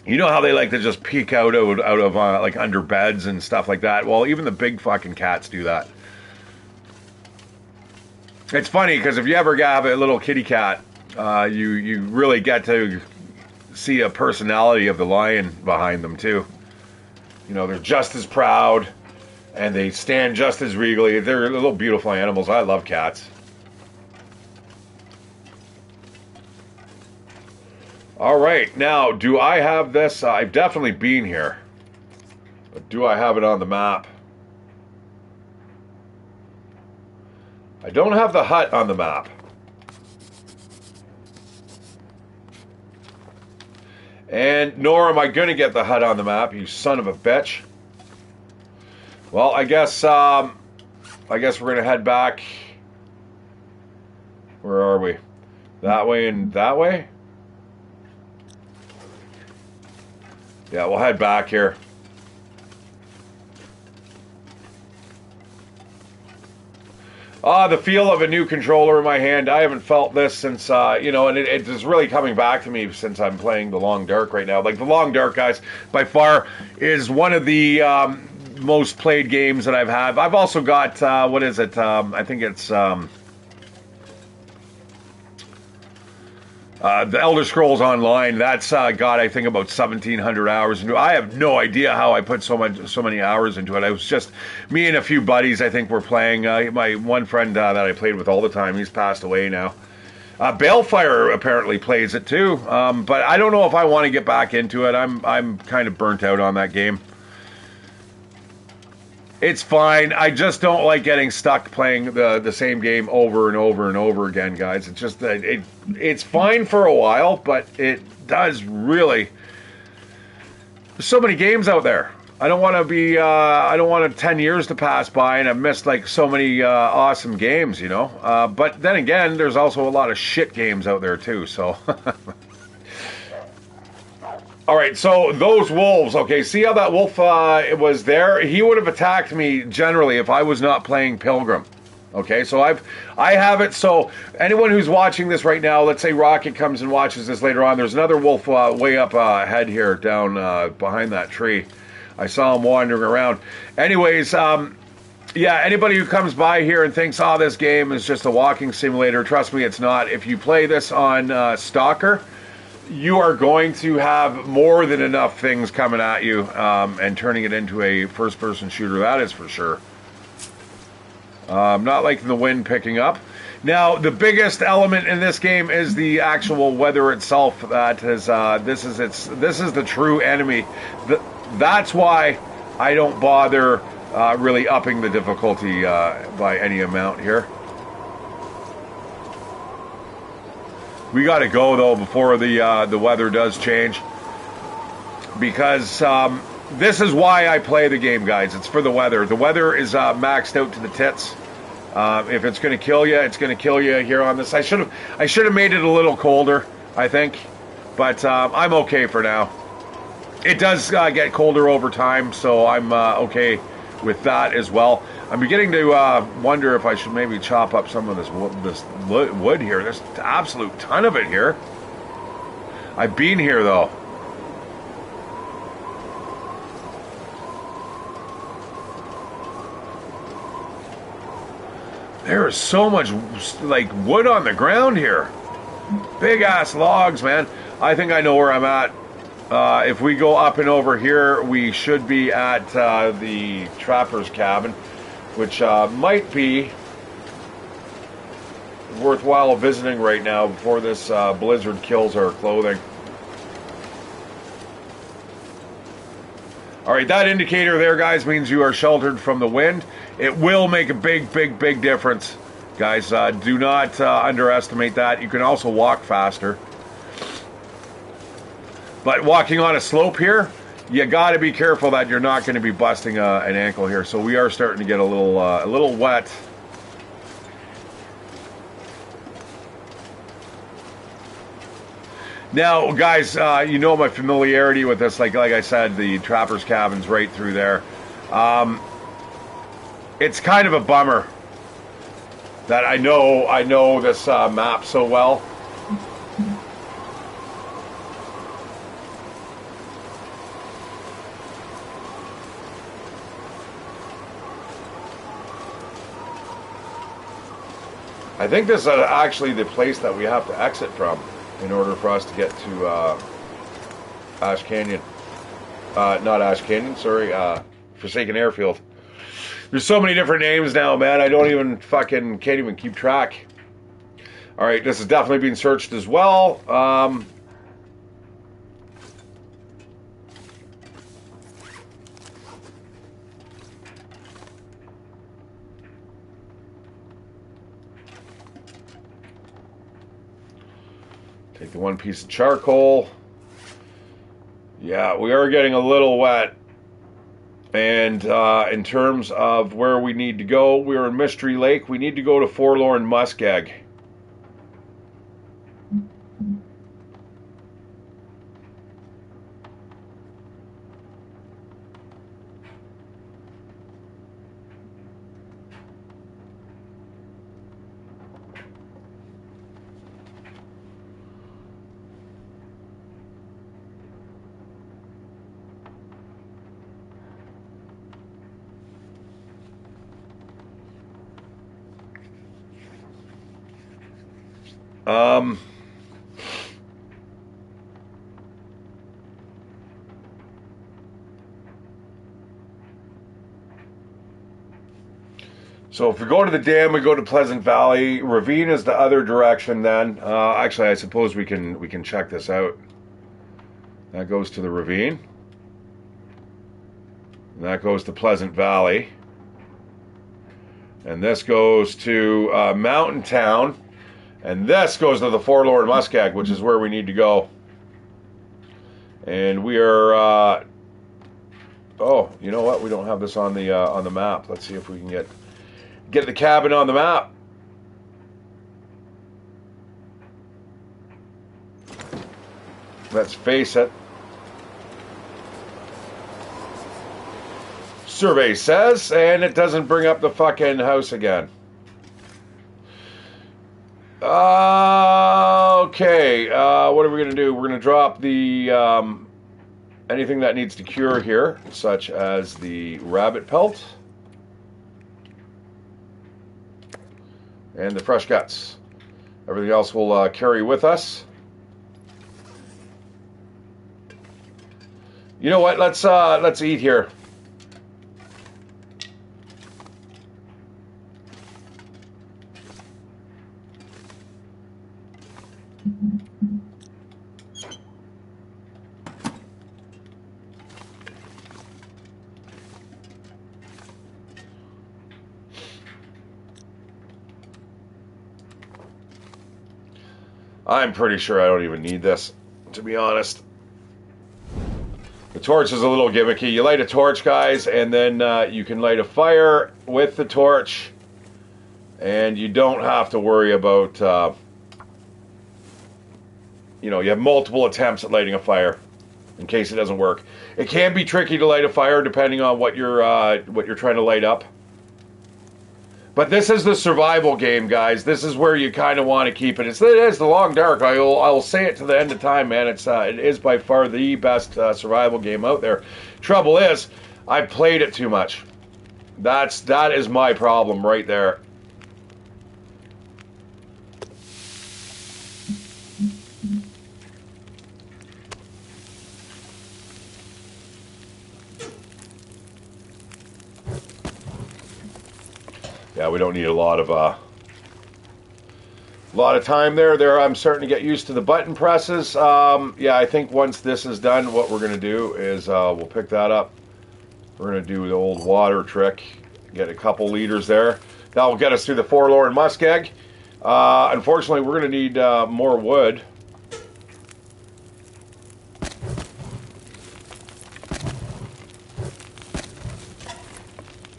S1: you know how they like to just peek out of like under beds and stuff like that. Well, even the big fucking cats do that. It's funny because if you ever have a little kitty cat, you really get to see a personality of the lion behind them too. They're just as proud, and they stand just as regally. They're little beautiful animals. I love cats. All right, now, do I have this? I've definitely been here. But do I have it on the map? I don't have the hut on the map. And nor am I going to get the hut on the map, you son of a bitch. Well, I guess we're going to head back. Where are we? That way and that way? Yeah, we'll head back here. The feel of a new controller in my hand. I haven't felt this since, and it is really coming back to me since I'm playing The Long Dark right now. Like, The Long Dark, guys, by far is one of the most played games that I've had. I've also got, what is it? I think it's... The Elder Scrolls Online, that's got, I think, about 1,700 hours into it. I have no idea how I put so many hours into it. I was just, me and a few buddies, I think, were playing. My one friend that I played with all the time, he's passed away now. Balefire apparently plays it too, but I don't know if I want to get back into it. I'm kind of burnt out on that game. It's fine. I just don't like getting stuck playing the same game over and over and over again, guys. It's just that it's fine for a while, but it does really. There's so many games out there. I don't want to be. I don't want 10 years to pass by and I've missed like so many awesome games, But then again, there's also a lot of shit games out there too. So. All right, so those wolves, okay, see how that wolf was there? He would have attacked me generally if I was not playing Pilgrim. Okay, so I have it, so anyone who's watching this right now, let's say Rocket comes and watches this later on, there's another wolf way up ahead here, down behind that tree. I saw him wandering around. Anyways, yeah, anybody who comes by here and thinks, oh, this game is just a walking simulator, trust me, it's not. If you play this on Stalker, you are going to have more than enough things coming at you and turning it into a first-person shooter. That is for sure. I'm not liking the wind picking up. Now, the biggest element in this game is the actual weather itself. That is, this is the true enemy. That's why I don't bother really upping the difficulty by any amount here. We got to go though before the weather does change, because this is why I play the game, guys. It's for the weather. The weather is maxed out to the tits. If it's going to kill you, it's going to kill you here on this. I should have made it a little colder, I think, but I'm okay for now. It does get colder over time, so I'm okay with that as well. I'm beginning to wonder if I should maybe chop up some of this wood here. There's an absolute ton of it here. I've been here though. There is so much like wood on the ground here. Big ass logs, man. I think I know where I'm at. If we go up and over here, we should be at the trapper's cabin, which might be worthwhile visiting right now before this blizzard kills our clothing. All right, that indicator there, guys, means you are sheltered from the wind. It will make a big, big, big difference, guys. Do not underestimate that. You can also walk faster. But walking on a slope here, you got to be careful that you're not going to be busting an ankle here. So we are starting to get a little wet. Now, guys, you know my familiarity with this. Like I said, the trapper's cabin's right through there. It's kind of a bummer that I know this map so well. I think this is actually the place that we have to exit from in order for us to get to Ash Canyon. Not Ash Canyon, sorry, Forsaken Airfield. There's so many different names now, man. I don't even can't even keep track. All right, this is definitely being searched as well. Take the one piece of charcoal. Yeah, we are getting a little wet. And in terms of where we need to go, we're in Mystery Lake. We need to go to Forlorn Muskeg. So if we go to the dam, we go to Pleasant Valley. Ravine is the other direction then. Actually, I suppose we can check this out. That goes to the ravine. And that goes to Pleasant Valley. And this goes to Mountain Town. And this goes to the Forlorn Muskeg, which is where we need to go. And we are... oh, you know what? We don't have this on the map. Let's see if we can get the cabin on the map. Let's face it. Survey says, and it doesn't bring up the fucking house again. Okay, what are we going to do? We're going to drop the anything that needs to cure here, such as the rabbit pelt and the fresh guts. Everything else will carry with us. You know what? Let's eat here. I'm pretty sure I don't even need this, to be honest. The torch is a little gimmicky. You light a torch, guys, and then you can light a fire with the torch, and you don't have to worry about, you know, you have multiple attempts at lighting a fire in case it doesn't work. It can be tricky to light a fire depending on what you're trying to light up. But this is the survival game, guys. This is where you kind of want to keep it. It is the long dark. I will say it to the end of time, man. It is by far the best survival game out there. Trouble is, I've played it too much. That is my problem right there. Yeah, we don't need a lot of time there. I'm starting to get used to the button presses. Yeah, I think once this is done, what we're going to do is we'll pick that up. We're going to do the old water trick. Get a couple liters there. That will get us through the Forlorn Muskeg. Unfortunately, we're going to need more wood.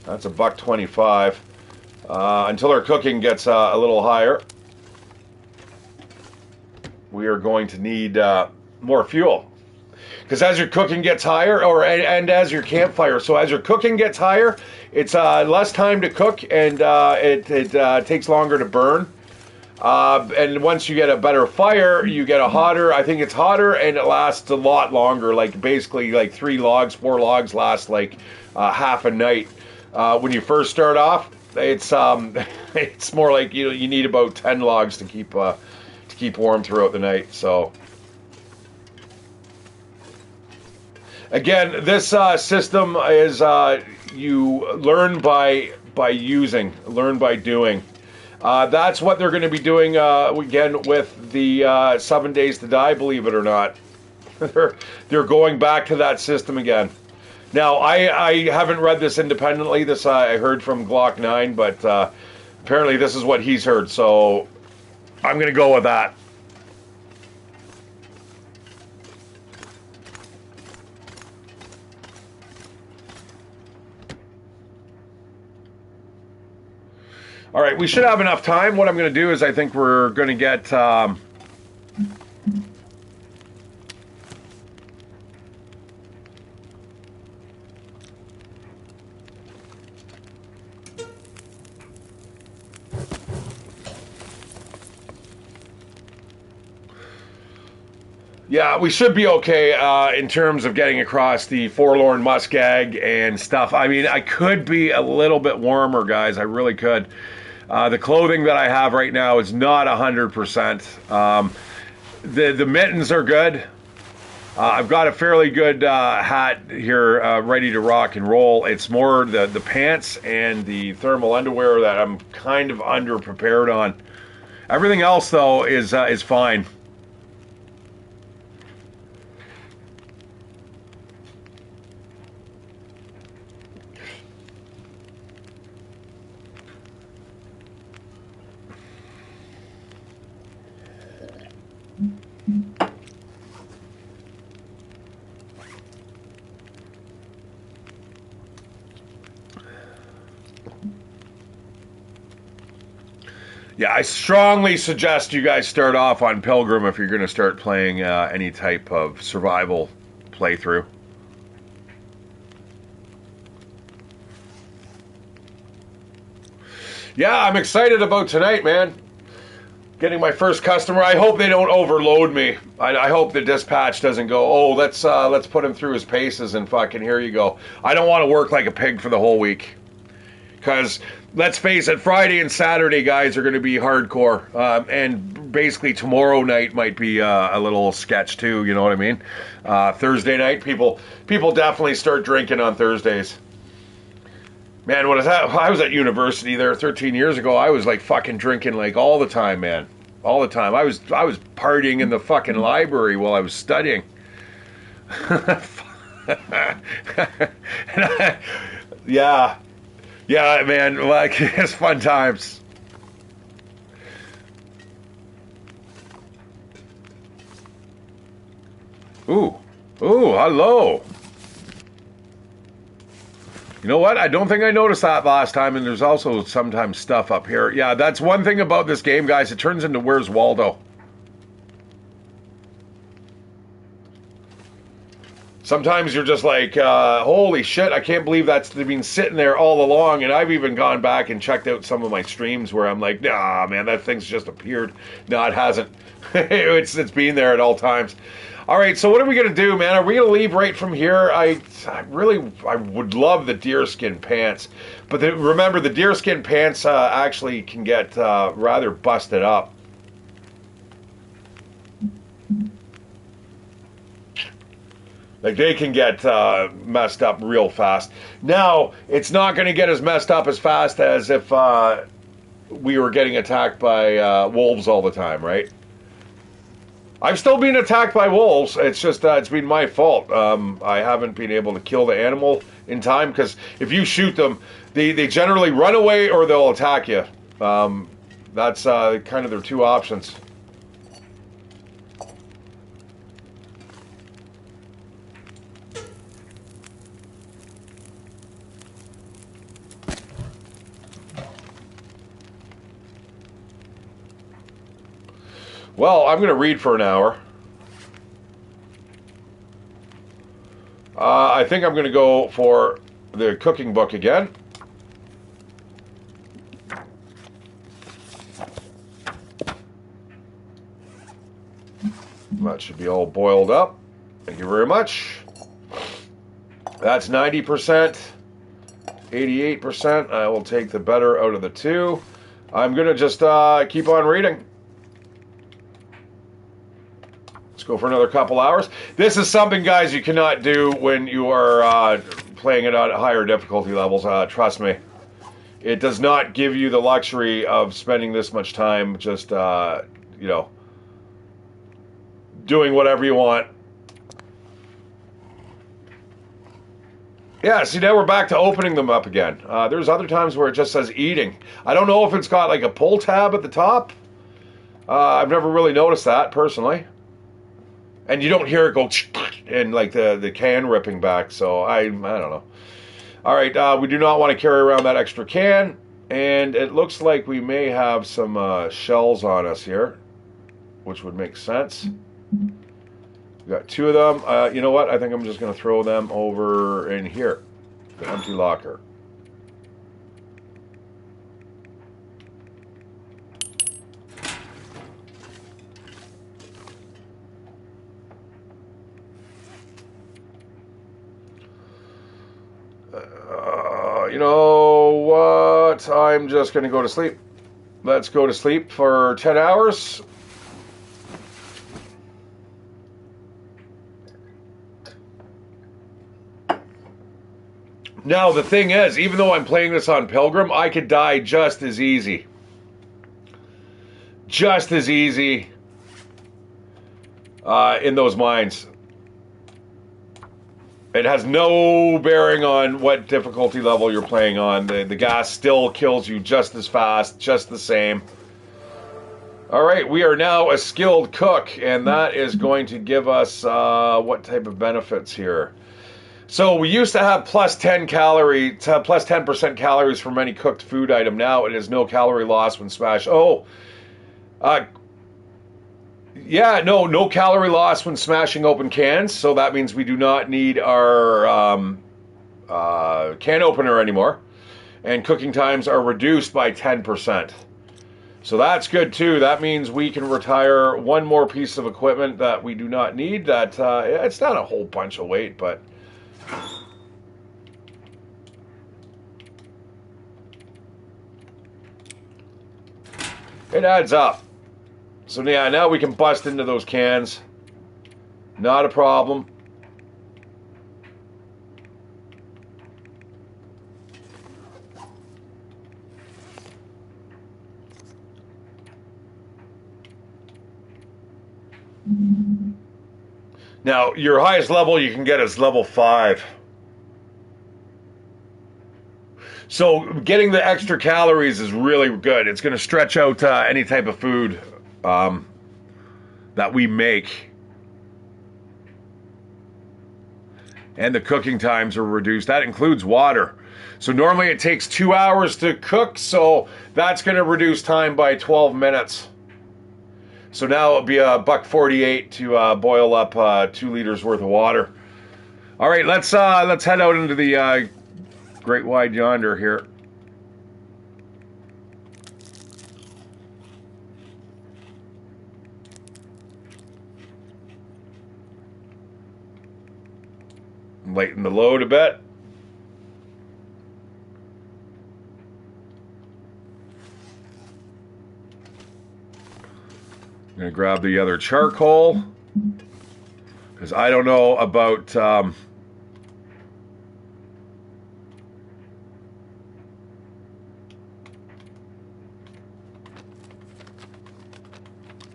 S1: That's $1.25. Until our cooking gets a little higher, we are going to need more fuel. Because as your cooking gets higher, and as your campfire, so as your cooking gets higher, it's less time to cook, and it takes longer to burn. And once you get a better fire, you get a hotter. I think it's hotter, and it lasts a lot longer. Like basically, like 4 logs last like half a night. When you first start off, it's more like you need about 10 logs to keep warm throughout the night. So again, this system is you learn by using, learn by doing. That's what they're going to be doing again with the 7 Days to Die. Believe it or not, they're going back to that system again. Now, I haven't read this independently. This I heard from Glock 9, but apparently this is what he's heard, so I'm going to go with that. All right, we should have enough time. What I'm going to do is I think we're going to get... Yeah, we should be okay in terms of getting across the Forlorn Muskeg and stuff. I mean, I could be a little bit warmer, guys. I really could. The clothing that I have right now is not 100%. The mittens are good. I've got a fairly good hat here ready to rock and roll. It's more the pants and the thermal underwear that I'm kind of under-prepared on. Everything else, though, is fine. Yeah, I strongly suggest you guys start off on Pilgrim if you're going to start playing any type of survival playthrough. Yeah, I'm excited about tonight, man. Getting my first customer. I hope they don't overload me. I hope the dispatch doesn't go, oh, let's put him through his paces and fucking here you go. I don't want to work like a pig for the whole week. Because, let's face it, Friday and Saturday, guys, are going to be hardcore. And basically tomorrow night might be a little sketch, too, you know what I mean? Thursday night, people definitely start drinking on Thursdays. Man, when I was at university there 13 years ago, I was like fucking drinking like all the time, man. All the time. I was partying in the fucking library while I was studying. Yeah. Yeah, man, like, it's fun times. Ooh. Ooh, hello. You know what? I don't think I noticed that last time, and there's also sometimes stuff up here. Yeah, that's one thing about this game, guys. It turns into Where's Waldo. Sometimes you're just like, holy shit, I can't believe that's been sitting there all along. And I've even gone back and checked out some of my streams where I'm like, nah, man, that thing's just appeared. No, it hasn't. It's been there at all times. All right, so what are we going to do, man? Are we going to leave right from here? I would love the deerskin pants. But remember, the deerskin pants actually can get rather busted up. Like, they can get messed up real fast. Now, it's not going to get as messed up as fast as if we were getting attacked by wolves all the time, right? I've still been attacked by wolves. It's just it's been my fault. I haven't been able to kill the animal in time, because if you shoot them, they generally run away or they'll attack you. That's kind of their two options. Well, I'm going to read for an hour. I think I'm going to go for the cooking book again. That should be all boiled up. Thank you very much. That's 90%, 88%. I will take the better out of the two. I'm going to just keep on reading. Go for another couple hours. This is something, guys, you cannot do when you are playing it at higher difficulty levels. Trust me. It does not give you the luxury of spending this much time just, you know, doing whatever you want. Yeah, see, now we're back to opening them up again. There's other times where it just says eating. I don't know if it's got like a pull tab at the top. I've never really noticed that, personally. And you don't hear it go and like the can ripping back, so I don't know. All right, we do not want to carry around that extra can, and it looks like we may have some shells on us here, which would make sense. We got two of them. You know what? I think I'm just going to throw them over in here, the empty locker. You know what? I'm just going to go to sleep. Let's go to sleep for 10 hours. Now, the thing is, even though I'm playing this on Pilgrim, I could die just as easy. Just as easy in those mines. It has no bearing on what difficulty level you're playing on. The gas still kills you just as fast, just the same. All right, we are now a skilled cook, and that is going to give us what type of benefits here? So we used to have plus 10 calorie, plus 10% calories from any cooked food item. Now it is no calorie loss when smashed. Yeah, no calorie loss when smashing open cans, so that means we do not need our can opener anymore. And cooking times are reduced by 10%. So that's good too. That means we can retire one more piece of equipment that we do not need. That it's not a whole bunch of weight, but it adds up. So yeah, now we can bust into those cans. Not a problem. Now, your highest level you can get is level 5. So getting the extra calories is really good. It's going to stretch out any type of food that we make. And the cooking times are reduced. That includes water. So normally it takes 2 hours to cook, so that's going to reduce time by 12 minutes. So now it'll be $1.48 to boil up 2 liters worth of water. All right, let's head out into the Great Wide Yonder here. Lighten the load a bit. I'm going to grab the other charcoal because I don't know about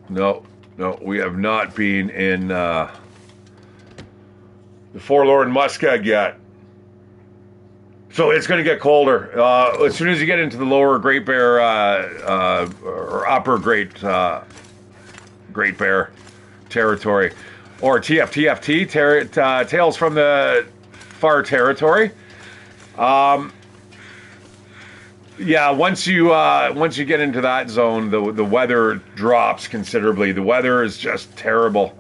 S1: no, we have not been in the Forlorn Muskeg yet. So it's going to get colder. As soon as you get into the lower Great Bear or upper Great Bear territory, or TFT, Tales from the Far Territory. Yeah, once you get into that zone, the weather drops considerably. The weather is just terrible.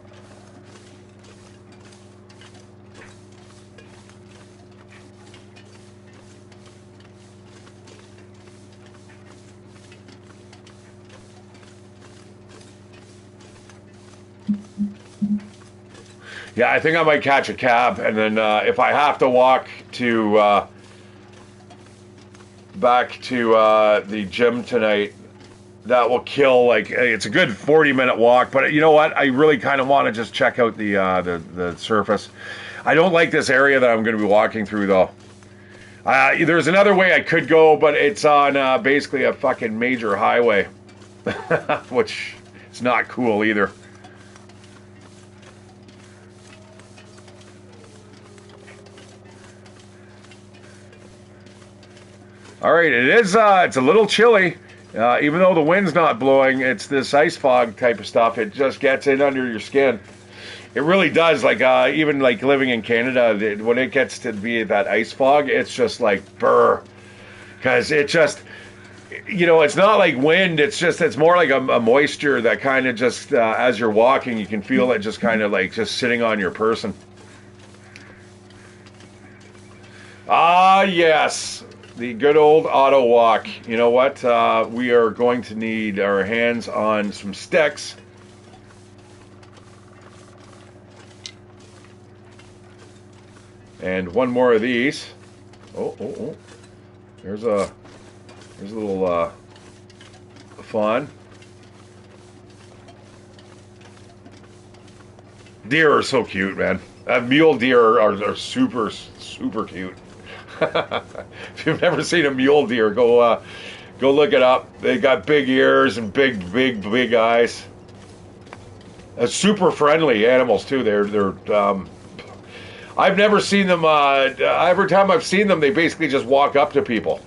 S1: Yeah, I think I might catch a cab, and then if I have to walk to back to the gym tonight, that will kill. Like, it's a good 40-minute walk. But you know what? I really kind of want to just check out the surface. I don't like this area that I'm going to be walking through, though. There's another way I could go, but it's on basically a fucking major highway, which is not cool either. All right, it's a little chilly, even though the wind's not blowing. It's this ice fog type of stuff. It just gets in under your skin. It really does. Like even like living in Canada, when it gets to be that ice fog, it's just like burr, because it just, it's not like wind. It's more like a moisture that kind of just as you're walking, you can feel it just kind of like just sitting on your person. Ah, yes. The good old auto walk. You know what? We are going to need our hands on some sticks. And one more of these. Oh. There's a little fawn. Deer are so cute, man. Mule deer are super, super cute. If you've never seen a mule deer, go look it up. They got big ears and big eyes. Super friendly animals too. They're I've never seen them. Every time I've seen them, they basically just walk up to people.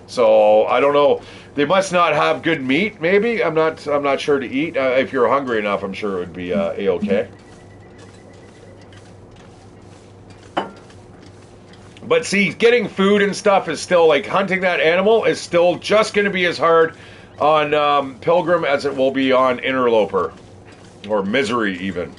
S1: So I don't know. They must not have good meat. Maybe I'm not sure to eat. If you're hungry enough, I'm sure it would be a-okay. But see, getting food and stuff is still, like, hunting that animal is still just going to be as hard on Pilgrim as it will be on Interloper. Or Misery, even.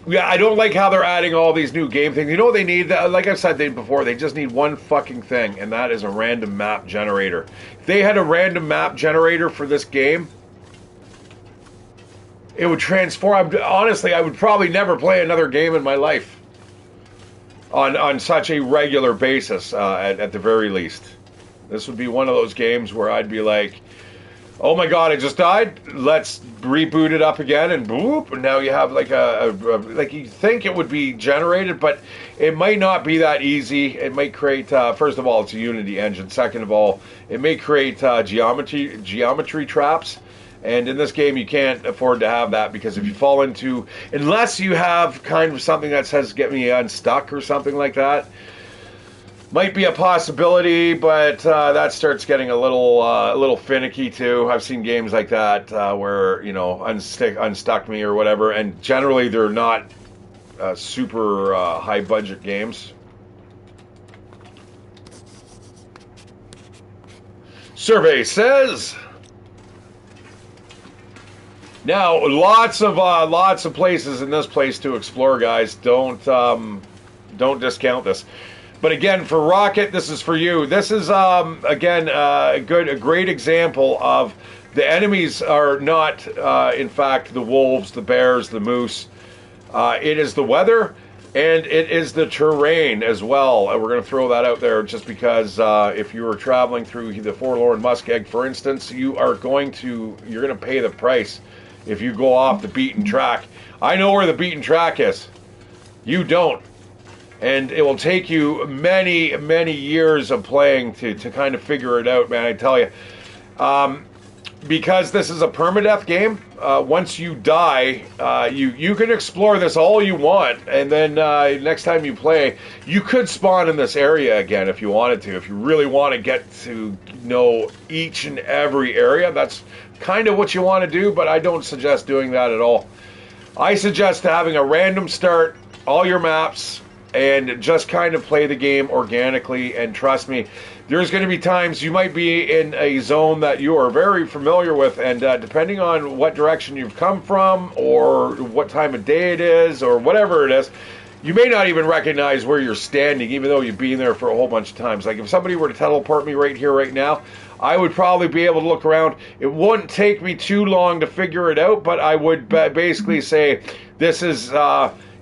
S1: Yeah, I don't like how they're adding all these new game things. You know what they need? Like I've said before, they just need one fucking thing, and that is a random map generator. If they had a random map generator for this game, it would transform. Honestly, I would probably never play another game in my life. On such a regular basis, at the very least. This would be one of those games where I'd be like, oh my god, I just died, let's reboot it up again, and boop, and now you have like like you think it would be generated, but it might not be that easy. It might create, first of all, it's a Unity engine. Second of all, it may create geometry traps. And in this game, you can't afford to have that, because if you fall into, unless you have kind of something that says "get me unstuck" or something like that, might be a possibility, but that starts getting a little finicky too. I've seen games like that where unstuck me or whatever, and generally they're not super high budget games. Survey says. Now, lots of places in this place to explore, guys. Don't discount this. But again, for Rocket, this is for you. This is again a great example of the enemies are not, in fact, the wolves, the bears, the moose. It is the weather, and it is the terrain as well. We're going to throw that out there just because if you were traveling through the Forlorn Muskeg, for instance, you're going to pay the price if you go off the beaten track. I know where the beaten track is. You don't. And it will take you many, many years of playing to kind of figure it out, man, I tell you. Because this is a permadeath game, once you die, you can explore this all you want, and then next time you play, you could spawn in this area again if you wanted to. If you really want to get to know each and every area, that's kind of what you want to do, but I don't suggest doing that at all. I suggest having a random start, all your maps, and just kind of play the game organically, and trust me, there's going to be times you might be in a zone that you are very familiar with, and depending on what direction you've come from, or what time of day it is, or whatever it is, you may not even recognize where you're standing, even though you've been there for a whole bunch of times. Like if somebody were to teleport me right here, right now, I would probably be able to look around. It wouldn't take me too long to figure it out, but I would basically say this is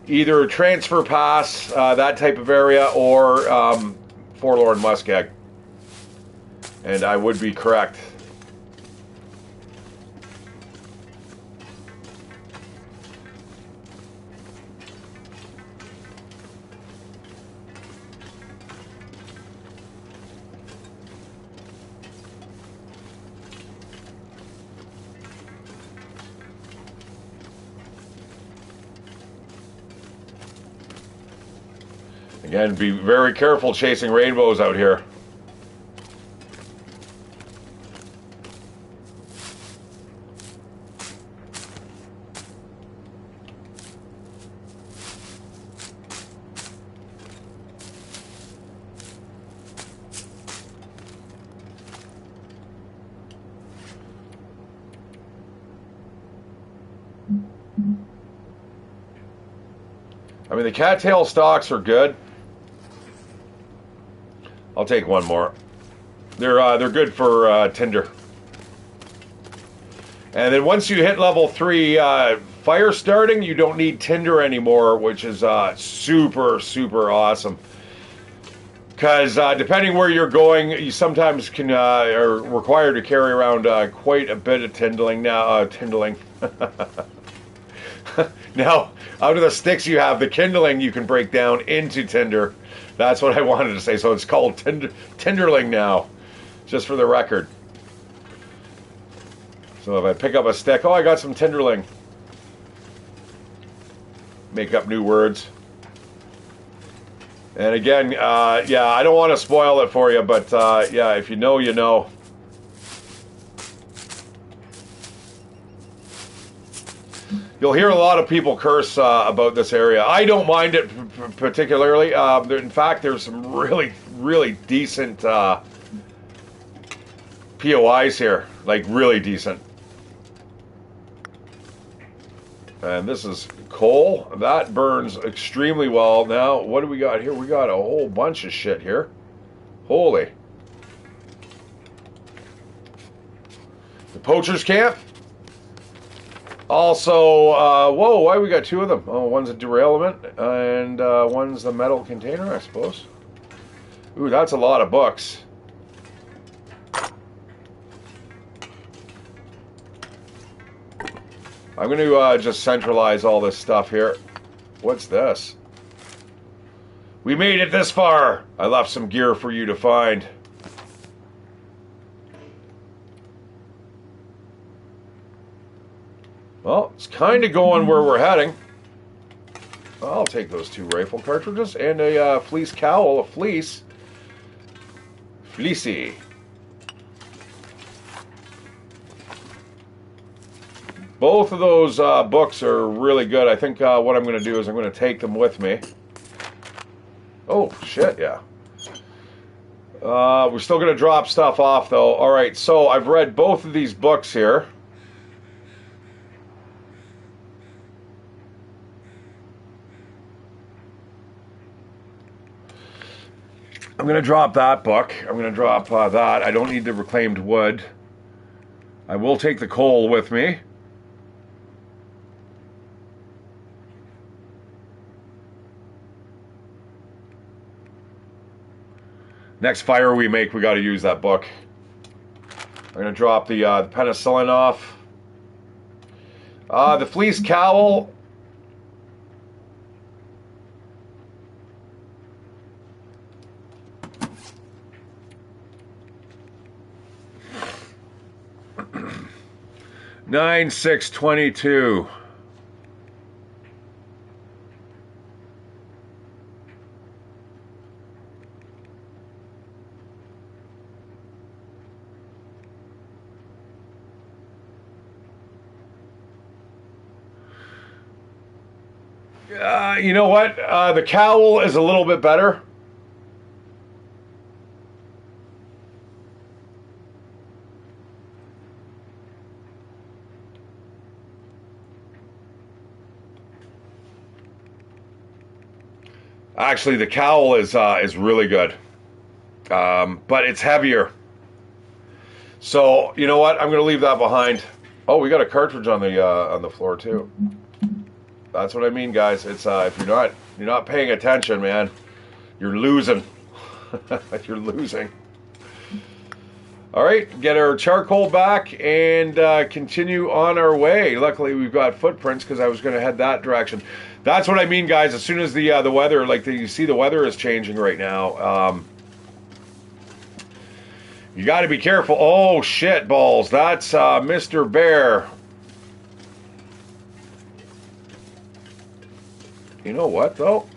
S1: either Transfer Pass, that type of area, or Forlorn Muskeg. And I would be correct. Again, be very careful chasing rainbows out here. I mean, the cattail stalks are good. I'll take one more. They're good for tinder. And then once you hit level 3, fire starting, you don't need tinder anymore, which is super, super awesome. Because depending where you're going, you sometimes are required to carry around quite a bit of kindling now. Now, out of the sticks you have, the kindling you can break down into tinder. That's what I wanted to say. So it's called tinderling now, just for the record. So if I pick up a stick, oh, I got some tinderling. Make up new words. And again, yeah, I don't want to spoil it for you, but yeah, if you know, you know. You'll hear a lot of people curse about this area. I don't mind it particularly. In fact, there's some really, really decent POIs here. Like, really decent. And this is coal. That burns extremely well. Now, what do we got here? We got a whole bunch of shit here. Holy. The poacher's camp. Also, whoa, why we got 2 of them? Oh, one's a derailment, and one's the metal container, I suppose. Ooh, that's a lot of books. I'm going to just centralize all this stuff here. What's this? We made it this far. I left some gear for you to find. Well, it's kind of going where we're heading. I'll take those 2 rifle cartridges and a fleece cowl, a fleece. Fleecy. Both of those books are really good. I think what I'm going to do is I'm going to take them with me. Oh, shit, yeah. We're still going to drop stuff off, though. All right, so I've read both of these books here. I'm going to drop that book. I'm going to drop that. I don't need the reclaimed wood. I will take the coal with me. Next fire we make, we got to use that book. I'm going to drop the penicillin off. The fleece cowl. $9,622. You know what? The cowl is a little bit better. Actually, the cowl is really good, but it's heavier. So you know what? I'm going to leave that behind. Oh, we got a cartridge on the floor too. That's what I mean, guys. It's if you're not paying attention, man, you're losing. You're losing. All right, get our charcoal back and continue on our way. Luckily, we've got footprints because I was going to head that direction. That's what I mean, guys. As soon as the weather, you see, the weather is changing right now. You got to be careful. Oh shit balls! That's Mr. Bear. You know what though?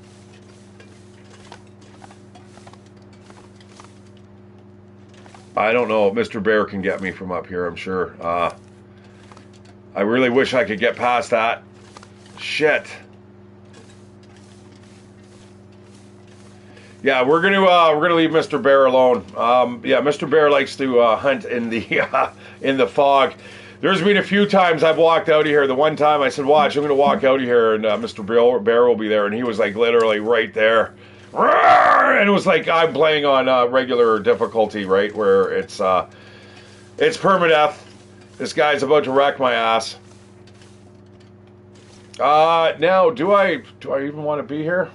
S1: I don't know. Mr. Bear can get me from up here, I'm sure. I really wish I could get past that. Shit. Yeah, we're gonna leave Mr. Bear alone. Yeah, Mr. Bear likes to hunt in the fog. There's been a few times I've walked out of here. The one time I said, "Watch, I'm gonna walk out of here," and Mr. Bear will be there, and he was like literally right there. And it was like I'm playing on regular difficulty, right, where it's permadeath. This guy's about to wreck my ass. Now, do I even want to be here?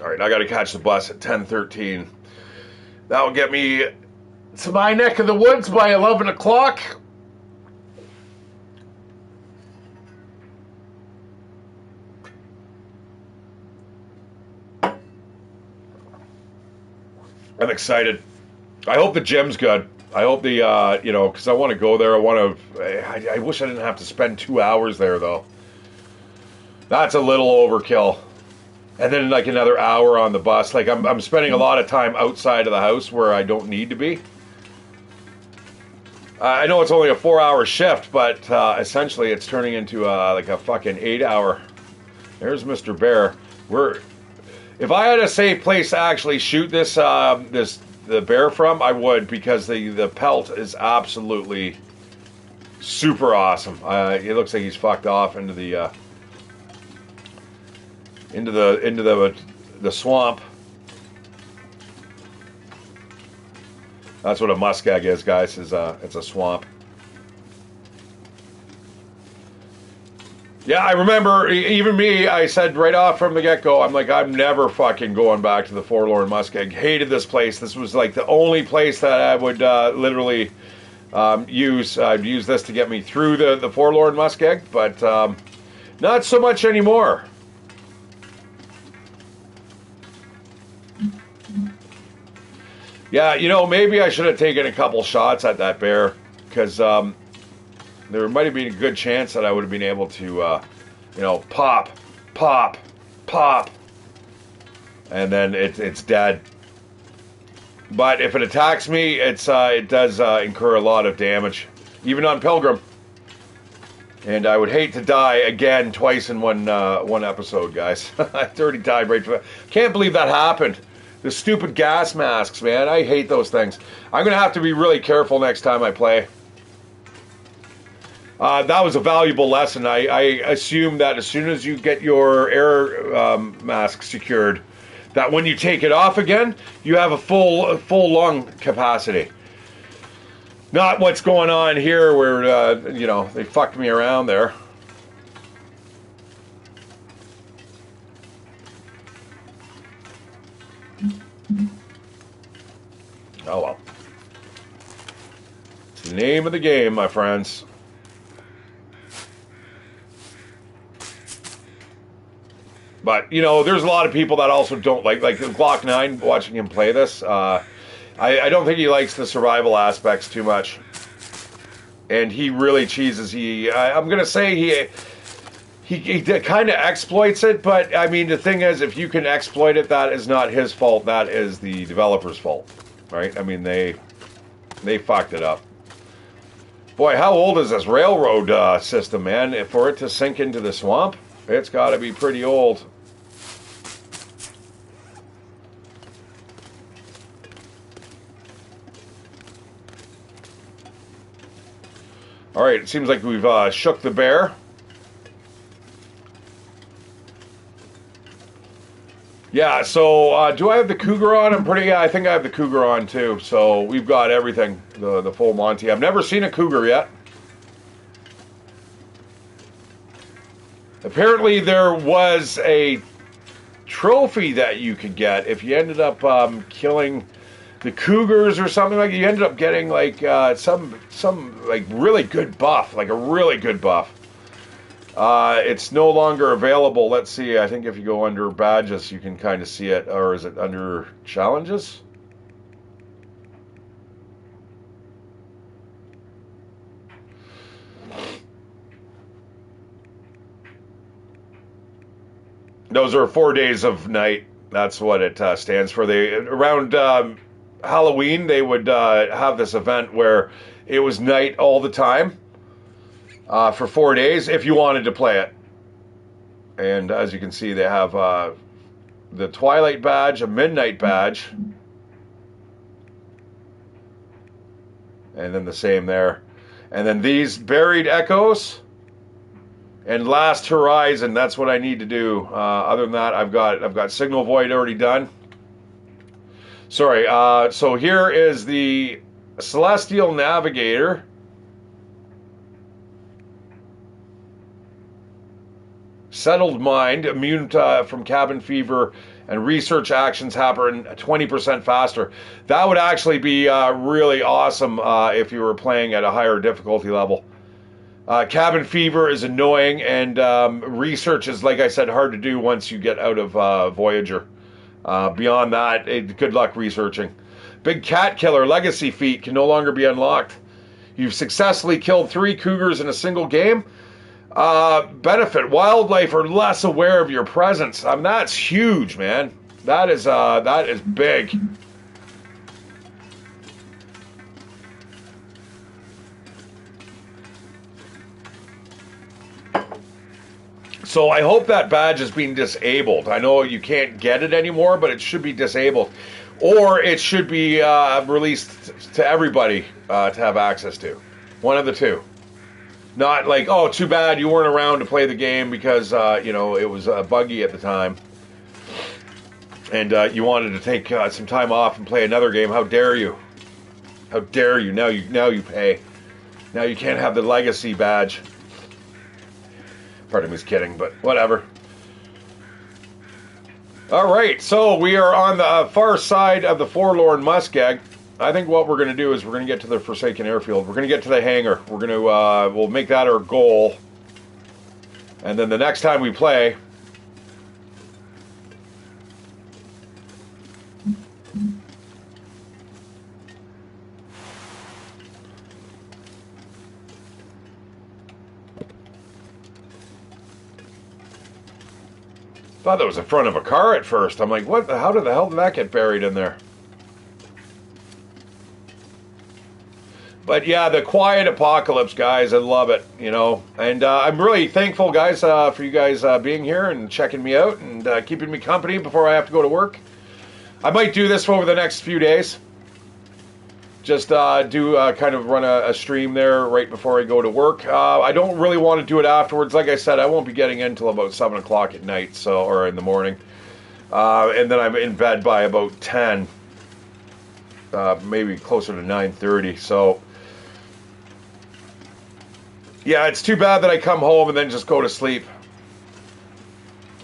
S1: All right, I got to catch the bus at 10:13. That will get me to my neck of the woods by 11 o'clock. I'm excited. I hope the gym's good. I hope the, because I want to go there. I wish I didn't have to spend 2 hours there, though. That's a little overkill. And then like another hour on the bus. Like I'm spending a lot of time outside of the house where I don't need to be. I know it's only a 4-hour shift, but essentially it's turning into like a fucking 8-hour. There's Mr. Bear. If I had a safe place to actually shoot the bear from, I would, because the pelt is absolutely super awesome. It looks like he's fucked off into the swamp. That's what a muskeg is, guys. It's a swamp. Yeah, I remember, even me, I said right off from the get-go, I'm like, I'm never fucking going back to the Forlorn Muskeg. Hated this place. This was like the only place that I would literally use. I'd use this to get me through the Forlorn Muskeg, but not so much anymore. Yeah, maybe I should have taken a couple shots at that bear, because there might have been a good chance that I would have been able to, pop, pop, pop. and then it's dead. But if it attacks me, it does incur a lot of damage, even on Pilgrim. And I would hate to die again twice in one episode, guys. I already died right before. Can't believe that happened. The stupid gas masks, man. I hate those things. I'm going to have to be really careful next time I play. That was a valuable lesson. I assume that as soon as you get your air mask secured, that when you take it off again, you have a full lung capacity. Not what's going on here where, they fucked me around there. Oh well. It's the name of the game, my friends. But, there's a lot of people that also don't like Glock 9, watching him play this. I don't think he likes the survival aspects too much. And he really cheeses. I'm going to say he kind of exploits it, but, I mean, the thing is, if you can exploit it, that is not his fault. That is the developer's fault, right? I mean, they fucked it up. Boy, how old is this railroad system, man? For it to sink into the swamp, it's got to be pretty old. All right, it seems like we've shook the bear. Yeah, so do I have the Cougar on? I think I have the Cougar on too. So we've got everything, the full Monty. I've never seen a Cougar yet. Apparently there was a trophy that you could get if you ended up killing the Cougars or something like that. You ended up getting like some like really good buff, like a really good buff. It's no longer available. Let's see. I think if you go under badges, you can kind of see it. Or is it under challenges? Those are 4 days of night. That's what it stands for. Around Halloween, they would have this event where it was night all the time for 4 days if you wanted to play it. And as you can see, they have the Twilight badge, a Midnight badge, and then the same there. And then these Buried Echoes and Last Horizon. That's what I need to do. Other than that, I've got Signal Void already done. Sorry, so here is the Celestial Navigator. Settled Mind, immune from cabin fever, and research actions happen 20% faster. That would actually be really awesome if you were playing at a higher difficulty level. Cabin fever is annoying, and research is, like I said, hard to do once you get out of Voyager. Beyond that, good luck researching. Big Cat Killer Legacy feat can no longer be unlocked. You've successfully killed 3 Cougars in a single game. Benefit. Wildlife are less aware of your presence. I mean, that's huge, man. That is big. So I hope that badge is being disabled. I know you can't get it anymore, but it should be disabled. Or it should be released to everybody to have access to. One of the two. Not like, oh, too bad you weren't around to play the game because, it was buggy at the time. And you wanted to take some time off and play another game. How dare you? How dare you? Now you pay. Now you can't have the legacy badge. Part of me was kidding, but whatever. All right, so we are on the far side of the Forlorn Muskeg. I think what we're going to do is we're going to get to the Forsaken Airfield. We're going to get to the hangar. We're going to we'll make that our goal, and then the next time we play, Thought that was the front of a car at first. I'm like, what? How did the hell did that get buried in there? But yeah, the quiet apocalypse, guys. I love it, you know. And I'm really thankful, guys, for you guys being here and checking me out and keeping me company before I have to go to work. I might do this over the next few days. Just kind of run a stream there right before I go to work. I don't really want to do it afterwards. Like I said, I won't be getting in until about 7 o'clock at night, or in the morning. And then I'm in bed by about 10, maybe closer to 9:30. So, yeah, it's too bad that I come home and then just go to sleep.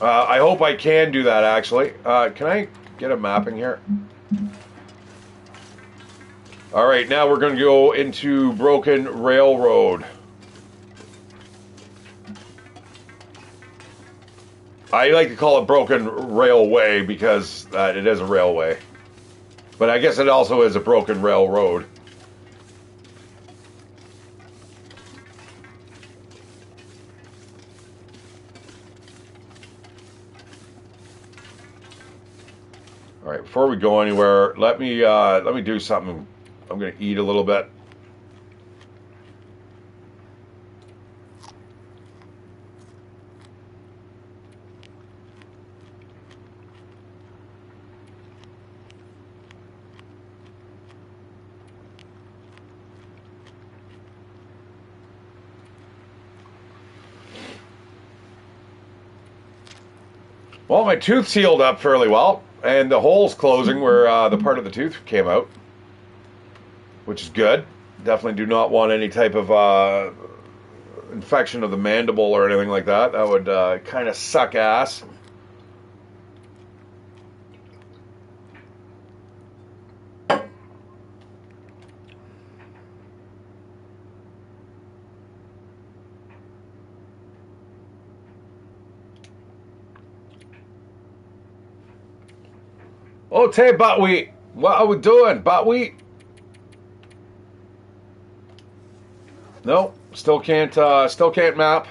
S1: I hope I can do that, actually. Can I get a mapping here? All right, now we're going to go into Broken Railroad. I like to call it Broken Railway because it is a railway. But I guess it also is a broken railroad. All right, before we go anywhere, let me do something. I'm going to eat a little bit. Well, my tooth's healed up fairly well, and the hole's closing where the part of the tooth came out, which is good. Definitely do not want any type of infection of the mandible or anything like that. That would kind of suck ass. Oh, hey, Buttwheat. What are we doing, Buttwheat? No, still can't map.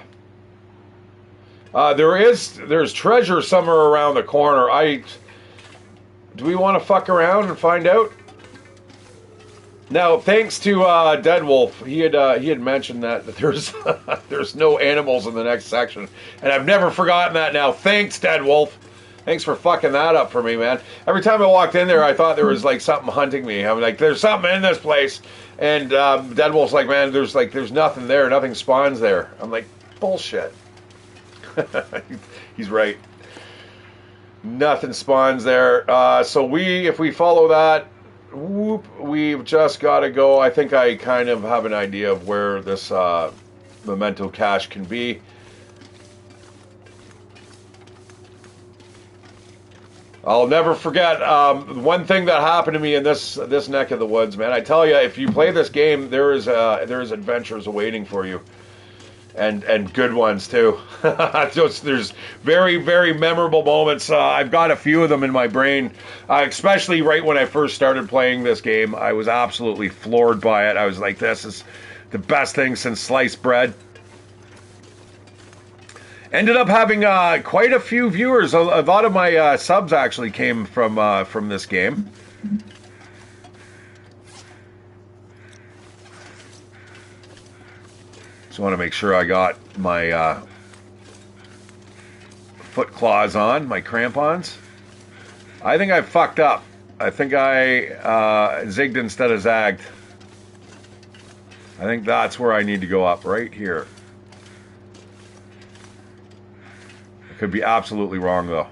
S1: There's treasure somewhere around the corner. Do we want to fuck around and find out? Now, thanks to Deadwolf, he had mentioned that there's there's no animals in the next section, and I've never forgotten that. Now, thanks, Deadwolf. Thanks for fucking that up for me, man. Every time I walked in there, I thought there was like something hunting me. I'm like, there's something in this place, and Deadwolf's like, man, there's nothing there. Nothing spawns there. I'm like, bullshit. He's right. Nothing spawns there. So if we follow that, we've just got to go. I think I kind of have an idea of where this memento cache can be. I'll never forget one thing that happened to me in this neck of the woods, man. I tell you, if you play this game, there is adventures awaiting for you, and good ones too. There's very, very memorable moments. I've got a few of them in my brain, especially right when I first started playing this game. I was absolutely floored by it. I was like, this is the best thing since sliced bread. Ended up having quite a few viewers. A lot of my subs actually came from this game. Just want to make sure I got my foot claws on, my crampons. I think I fucked up. I think I zigged instead of zagged. I think that's where I need to go up, right here. Could be absolutely wrong, though.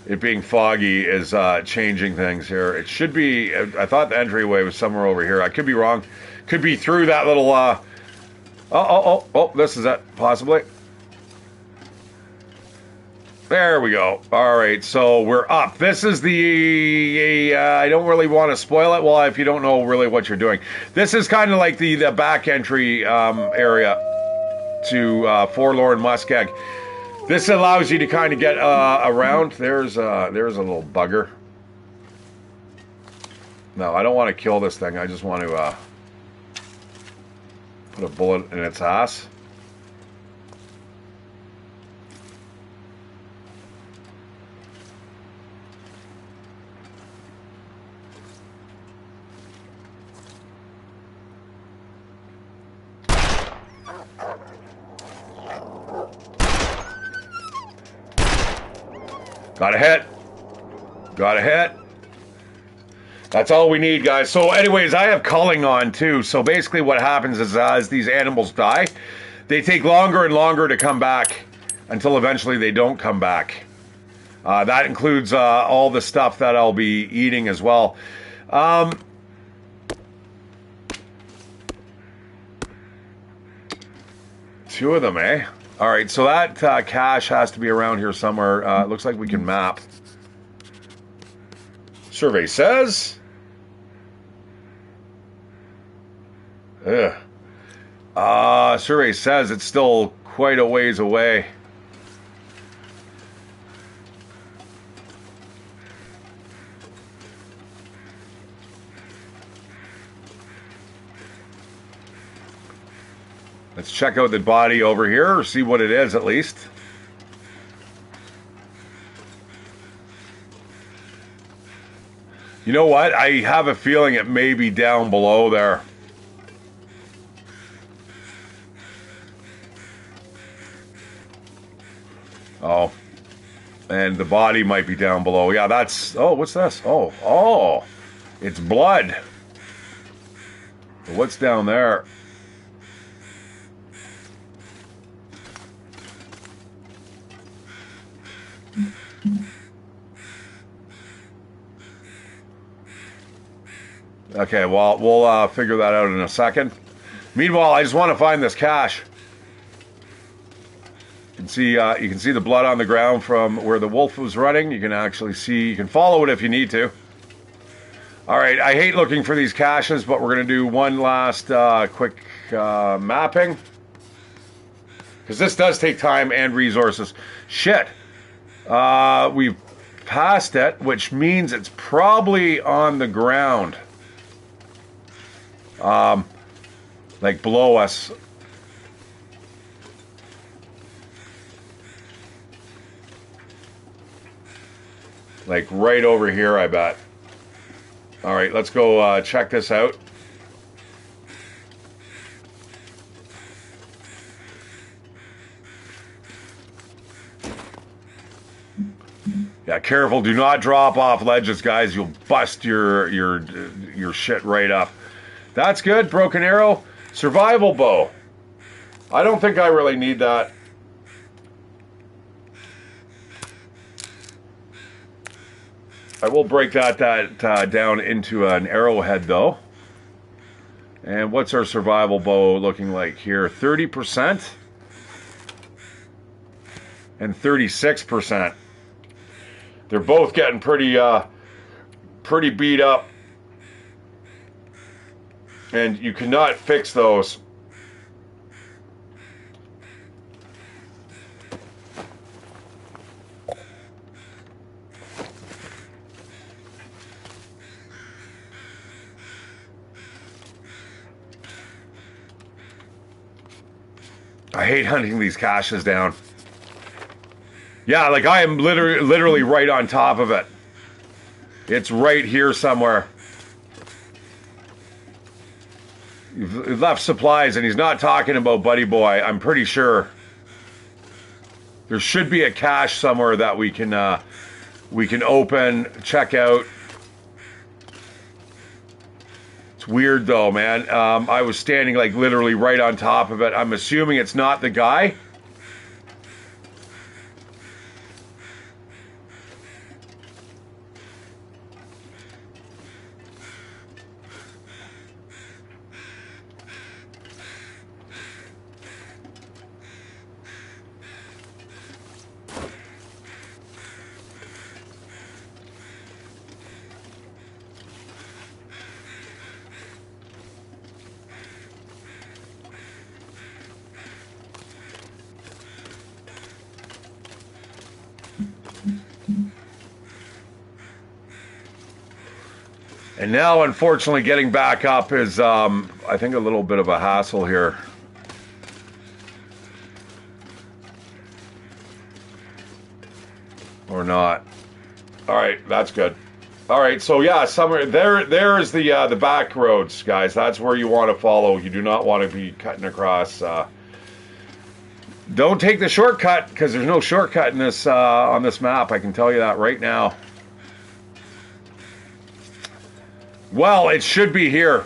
S1: It being foggy is changing things here. It should be... I thought the entryway was somewhere over here. I could be wrong. Could be through that little... Oh, this is it, possibly. There we go. All right, so we're up. This is the... I don't really want to spoil it. Well, if you don't know really what you're doing. This is kind of like the back entry area to Forlorn Muskeg. This allows you to kind of get around. There's a little bugger. No, I don't want to kill this thing. I just want to put a bullet in its ass. Got a hit. Got a hit. That's all we need, guys. So anyways, I have culling on too. So basically what happens is as these animals die, they take longer and longer to come back until eventually they don't come back. That includes all the stuff that I'll be eating as well. Two of them, eh? All right, so that cache has to be around here somewhere. It looks like we can map. Survey says... survey says it's still quite a ways away. Let's check out the body over here, or see what it is at least. You know what? I have a feeling it may be down below there. Oh. And the body might be down below. Yeah, that's... Oh, what's this? Oh. It's blood. What's down there? Okay, well, we'll figure that out in a second. Meanwhile, I just want to find this cache. You can see the blood on the ground from where the wolf was running. You can actually see, you can follow it if you need to. All right, I hate looking for these caches, but we're going to do one last quick mapping. Because this does take time and resources. Shit. We've passed it, which means it's probably on the ground. Like below us. Like right over here, I bet. All right, let's go check this out. Yeah, careful. Do not drop off ledges, guys. You'll bust your shit right up. That's good. Broken arrow. Survival bow. I don't think I really need that. I will break that down into an arrowhead, though. And what's our survival bow looking like here? 30% and 36%. They're both getting pretty beat up. And you cannot fix those. I hate hunting these caches down. Yeah, like I am literally right on top of it. It's right here somewhere. You've left supplies, and he's not talking about Buddy Boy. I'm pretty sure there should be a cache somewhere that we can open, check out. It's weird though, man. I was standing like literally right on top of it. I'm assuming it's not the guy. And now, unfortunately, getting back up is, I think, a little bit of a hassle here. Or not. All right, that's good. All right, so yeah, somewhere there is the back roads, guys. That's where you want to follow. You do not want to be cutting across Don't take the shortcut, because there's no shortcut in this on this map. I can tell you that right now. Well, it should be here.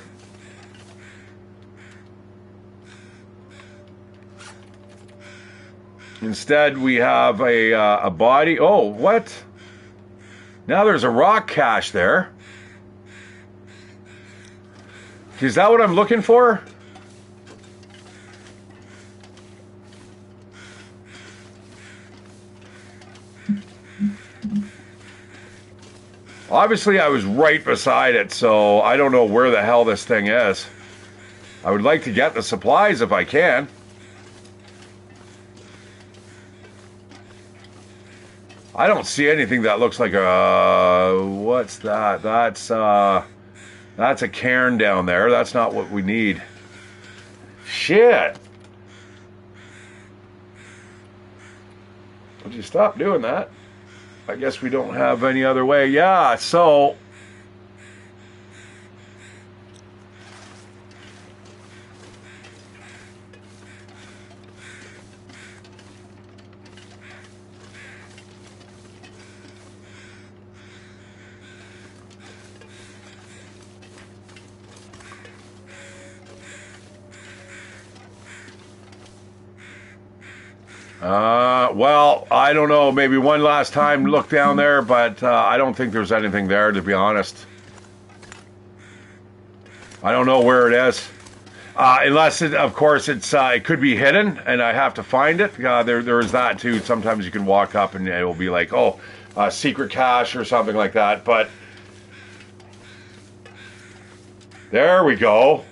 S1: Instead, we have a body. Oh, what? Now there's a rock cache there. Is that what I'm looking for? Obviously, I was right beside it, so I don't know where the hell this thing is. I would like to get the supplies if I can. I don't see anything that looks like a... What's that? That's a cairn down there. That's not what we need. Shit. Would you stop doing that? I guess we don't have any other way. Yeah, so... well, I don't know. Maybe one last time look down there, but I don't think there's anything there, to be honest. I don't know where it is. Unless, of course, it could be hidden, and I have to find it. There is that, too. Sometimes you can walk up, and it will be like, oh, secret cache or something like that. But there we go.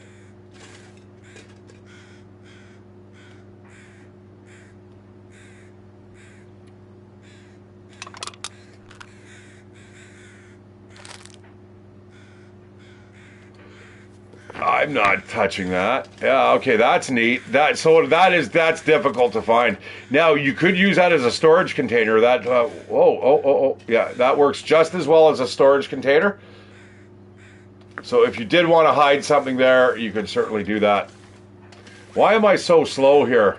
S1: I'm not touching that. Yeah, okay, that's neat. That's difficult to find. Now you could use that as a storage container. That yeah, that works just as well as a storage container. So if you did want to hide something there, you could certainly do that. Why am I so slow here?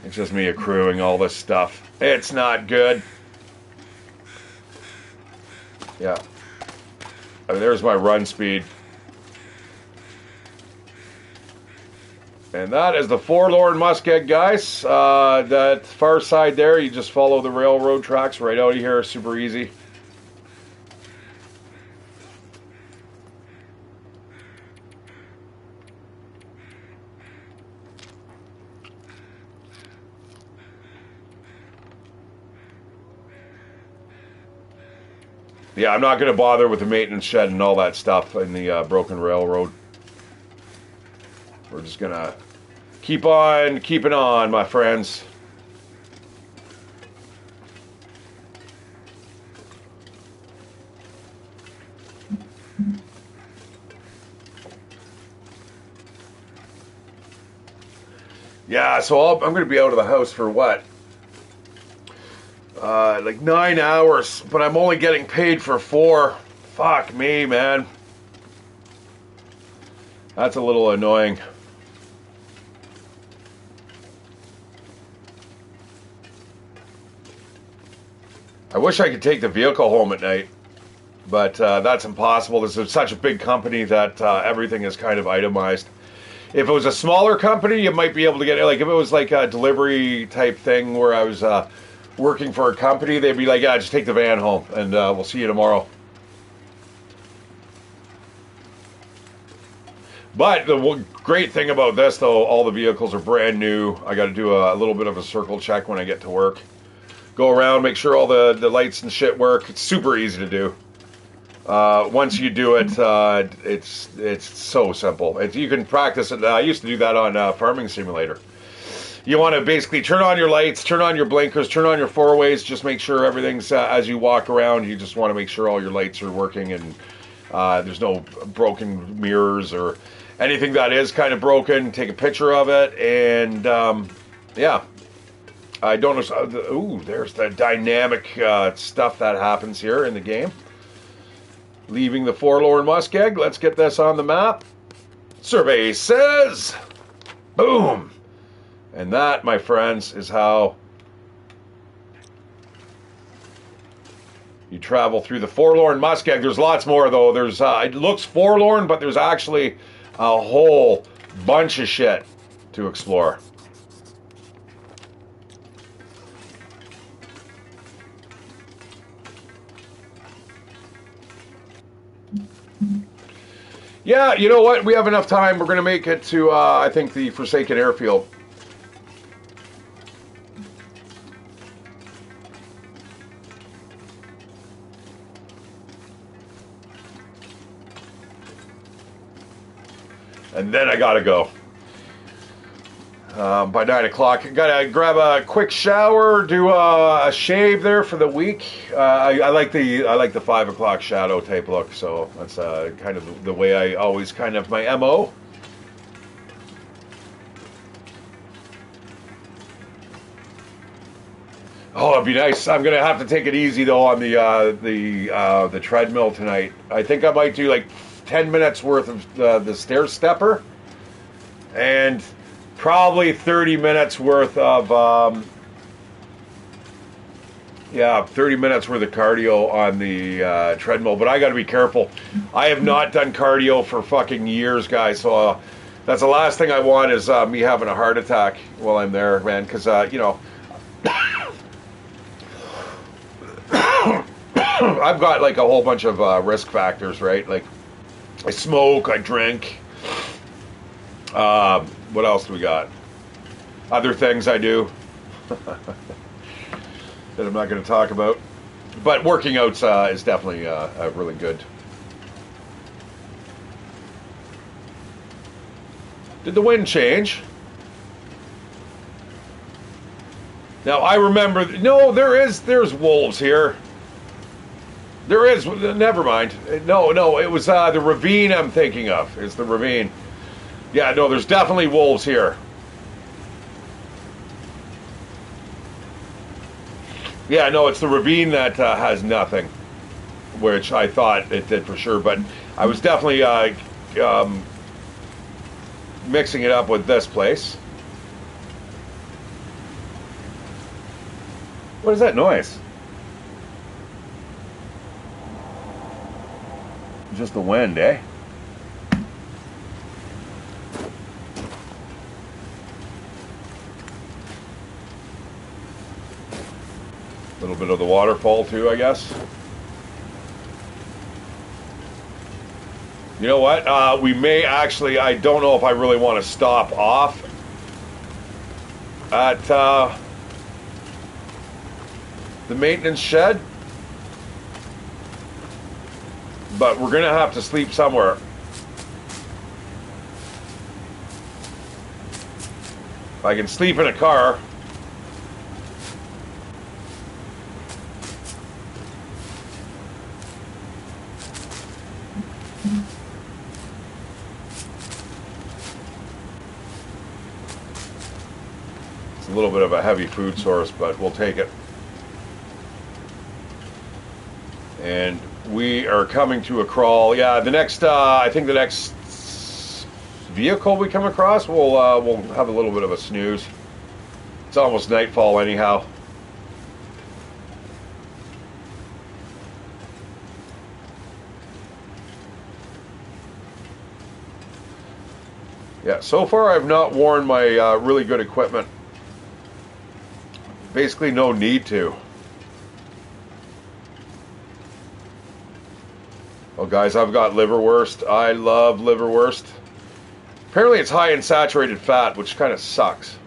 S1: It's just me accruing all this stuff. It's not good. Yeah. I mean, there's my run speed. And that is the Forlorn Muskeg, guys. That far side there, you just follow the railroad tracks right out of here. Super easy. Yeah, I'm not going to bother with the maintenance shed and all that stuff in the broken railroad. We're just going to keep on keeping on, my friends. Yeah, so I'm going to be out of the house for what? Like 9 hours, but I'm only getting paid for 4. Fuck me, man. That's a little annoying. I wish I could take the vehicle home at night, but that's impossible. This is such a big company that everything is kind of itemized. If it was a smaller company, you might be able to get it. Like if it was like a delivery type thing where I was working for a company, they'd be like, yeah, just take the van home and we'll see you tomorrow. But the great thing about this, though, all the vehicles are brand new. I got to do a little bit of a circle check when I get to work. Go around, make sure all the lights and shit work. It's super easy to do. Once you do it, it's so simple. You can practice it. I used to do that on Farming Simulator. You want to basically turn on your lights, turn on your blinkers, turn on your four-ways, just make sure everything's, as you walk around, you just want to make sure all your lights are working and there's no broken mirrors or anything that is kind of broken. Take a picture of it and, yeah. I don't know. Ooh, there's the dynamic stuff that happens here in the game. Leaving the Forlorn Muskeg. Let's get this on the map. Survey says, boom. And that, my friends, is how you travel through the Forlorn Muskeg. There's lots more, though. There's it looks forlorn, but there's actually a whole bunch of shit to explore. Yeah, you know what? We have enough time. We're going to make it to, I think, the Forsaken Airfield. And then I got to go. By 9 o'clock. Got to grab a quick shower, do a shave there for the week. I like the 5 o'clock shadow type look, so that's kind of the way I always kind of my MO. Oh, it'd be nice. I'm gonna have to take it easy though on the treadmill tonight. I think I might do like 10 minutes worth of the stair stepper, and probably 30 minutes worth of 30 minutes worth of cardio on the treadmill. But I got to be careful. I have not done cardio for fucking years, guys. So that's the last thing I want is me having a heart attack while I'm there, man. Because you know, I've got like a whole bunch of risk factors, right? Like I smoke, I drink. What else do we got? Other things I do that I'm not going to talk about. But working out is definitely really good. Did the wind change? Now I remember. No, there's wolves here. There is. Never mind. No. It was the ravine I'm thinking of. It's the ravine. Yeah, no, there's definitely wolves here. Yeah, no, it's the ravine that has nothing, which I thought it did for sure, but I was definitely mixing it up with this place. What is that noise? Just the wind, eh? A little bit of the waterfall too, I guess. You know what? We may actually, I don't know if I really want to stop off at the maintenance shed. But we're going to have to sleep somewhere. If I can sleep in a car. It's a little bit of a heavy food source, but we'll take it. And we are coming to a crawl. Yeah, the next, I think the next vehicle we come across, we'll have a little bit of a snooze. It's almost nightfall anyhow. Yeah, so far I've not worn my really good equipment. Basically no need to. Oh, guys, I've got liverwurst. I love liverwurst. Apparently it's high in saturated fat, which kind of sucks.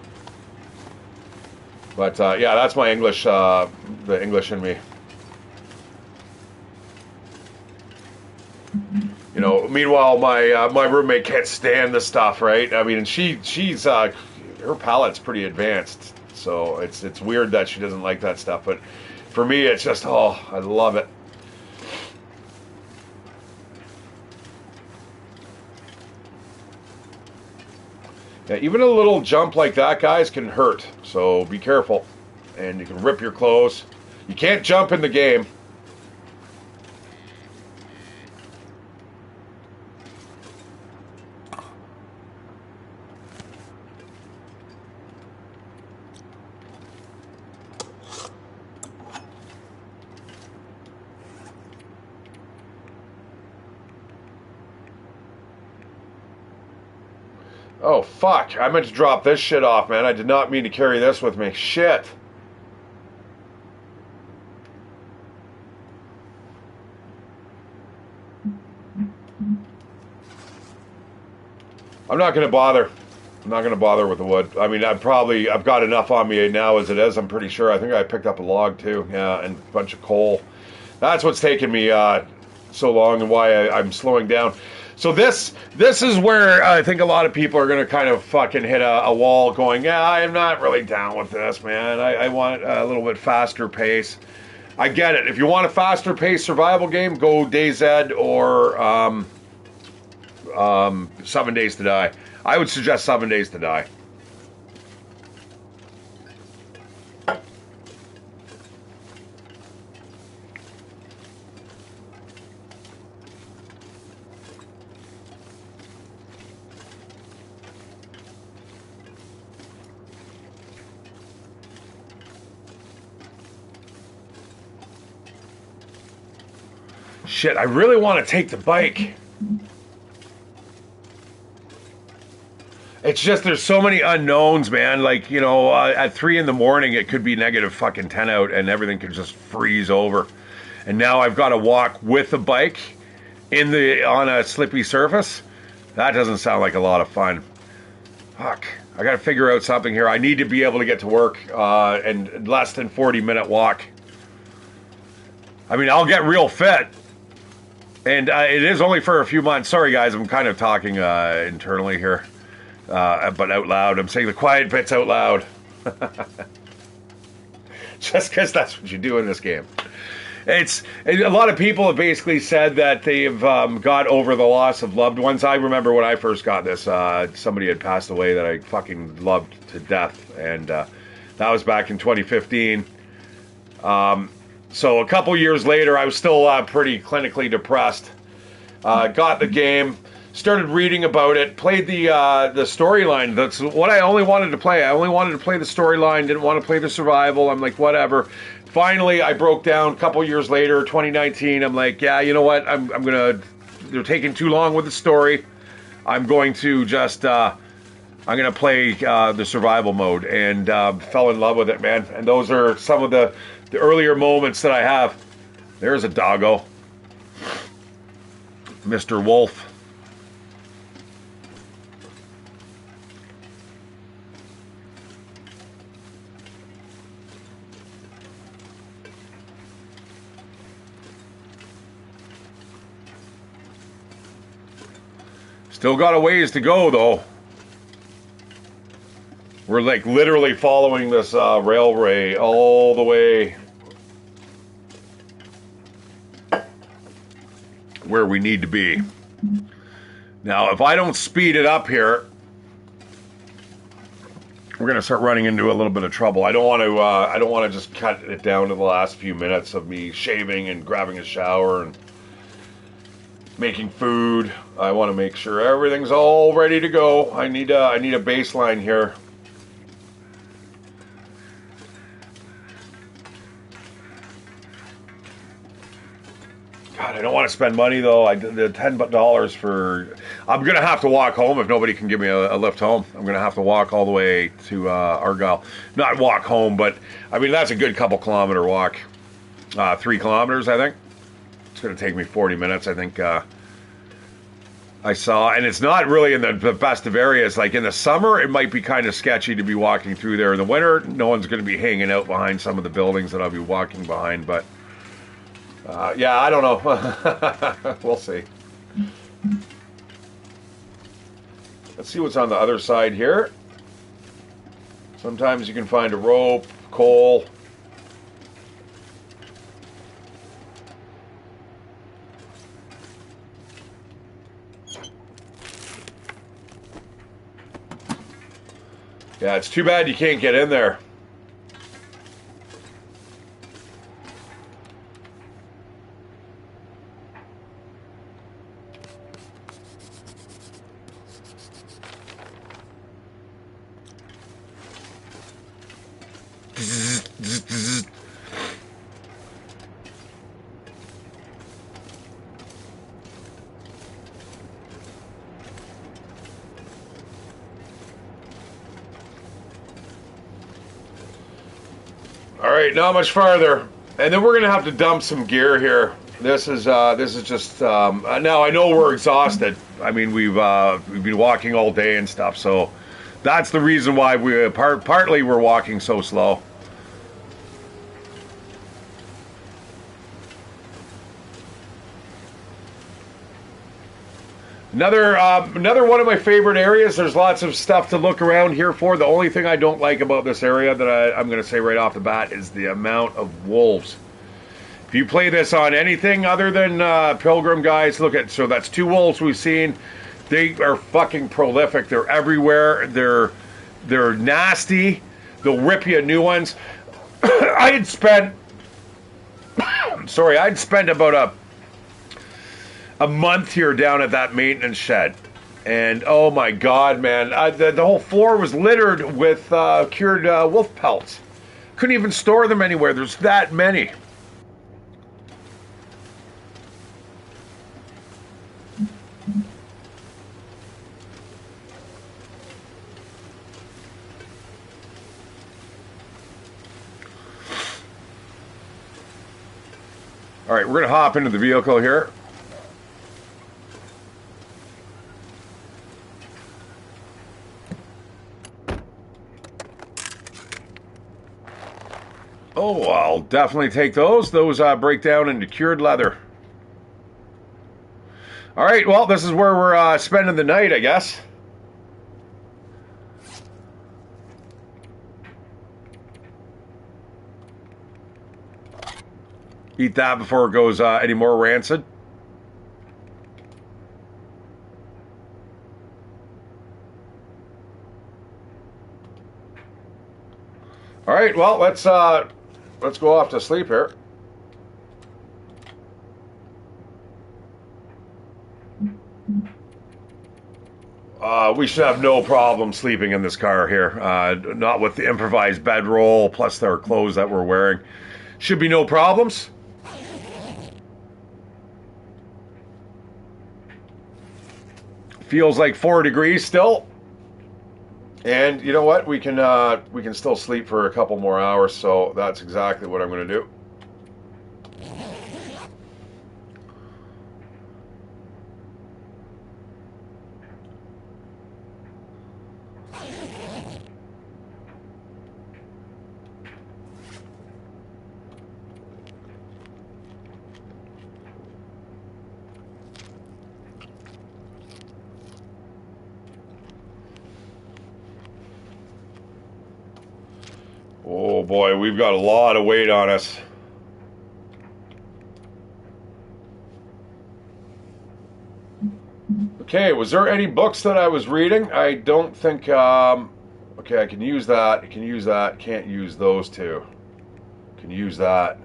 S1: But, yeah, that's my English, the English in me. You know, meanwhile, my roommate can't stand the stuff, right? I mean, she's her palate's pretty advanced, so it's weird that she doesn't like that stuff. But for me, it's just, oh, I love it. Yeah, even a little jump like that, guys, can hurt. So be careful. and you can rip your clothes. You can't jump in the game. Oh, fuck. I meant to drop this shit off, man. I did not mean to carry this with me. Shit. I'm not going to bother. I'm not going to bother with the wood. I mean, I've got enough on me now as it is, I'm pretty sure. I think I picked up a log, too. Yeah, and a bunch of coal. That's what's taken me so long and why I'm slowing down. So this is where I think a lot of people are going to kind of fucking hit a wall going, yeah, I'm not really down with this, man. I want a little bit faster pace. I get it. If you want a faster pace survival game, go DayZ or 7 Days to Die. I would suggest 7 Days to Die. Shit, I really want to take the bike. It's just there's so many unknowns, man. Like, you know, at 3 in the morning it could be negative fucking 10 out and everything could just freeze over. And now I've got to walk with a bike on a slippy surface. That doesn't sound like a lot of fun. Fuck. I got to figure out something here. I need to be able to get to work in less than 40-minute walk. I mean, I'll get real fit. And it is only for a few months. Sorry, guys, I'm kind of talking internally here. But out loud. I'm saying the quiet bits out loud. Just because that's what you do in this game. A lot of people have basically said that they've got over the loss of loved ones. I remember when I first got this, somebody had passed away that I fucking loved to death. And that was back in 2015. So a couple years later, I was still pretty clinically depressed. Got the game. Started reading about it, played the storyline. That's what I only wanted to play. I only wanted to play the storyline, didn't want to play the survival. I'm like, whatever. Finally, I broke down a couple years later, 2019. I'm like, yeah, you know what? They're taking too long with the story. I'm going to just, I'm going to play the survival mode. And fell in love with it, man. And those are some of the earlier moments that I have. There's a doggo. Mr. Wolf. Still got a ways to go, though. We're like literally following this railway all the way where we need to be. Now, if I don't speed it up here, we're gonna start running into a little bit of trouble. I don't want to. I don't want to just cut it down to the last few minutes of me shaving and grabbing a shower and making food. I want to make sure everything's all ready to go. I need a baseline here. God, I don't want to spend money though. The $10 for. I'm gonna have to walk home if nobody can give me a lift home. I'm gonna have to walk all the way to Argyle. Not walk home, but I mean that's a good couple kilometer walk. 3 kilometers, I think. It's going to take me 40 minutes, I think. I saw, and it's not really in the best of areas. Like in the summer, it might be kind of sketchy to be walking through there. In the winter, no one's going to be hanging out behind some of the buildings that I'll be walking behind. But yeah, I don't know. We'll see. Let's see what's on the other side here. Sometimes you can find a rope, coal. Yeah, it's too bad you can't get in there. All right, not much farther, and then we're gonna have to dump some gear here. This is just now I know we're exhausted. I mean we've been walking all day and stuff, so that's the reason why we partly we're walking so slow. Another one of my favorite areas. There's lots of stuff to look around here for. The only thing I don't like about this area that I'm going to say right off the bat is the amount of wolves. If you play this on anything other than Pilgrim, guys, look at, so that's 2 wolves we've seen. They are fucking prolific. They're everywhere. They're nasty. They'll rip you new ones. I'd spent about a month here down at that maintenance shed, and oh my god, man, the whole floor was littered with cured wolf pelts. Couldn't even store them anywhere. There's that many. All right, we're gonna hop into the vehicle here. Oh, I'll definitely take those. Those break down into cured leather. All right, well, this is where we're spending the night, I guess. Eat that before it goes any more rancid. All right, well, let's go off to sleep here. We should have no problem sleeping in this car here. Not with the improvised bedroll plus our clothes that we're wearing. Should be no problems. Feels like 4 degrees still. And you know what? We can still sleep for a couple more hours, so that's exactly what I'm going to do. Oh boy, we've got a lot of weight on us. Okay, was there any books that I was reading? I don't think, okay, I can use that, I can use that, can't use those two. Can use that.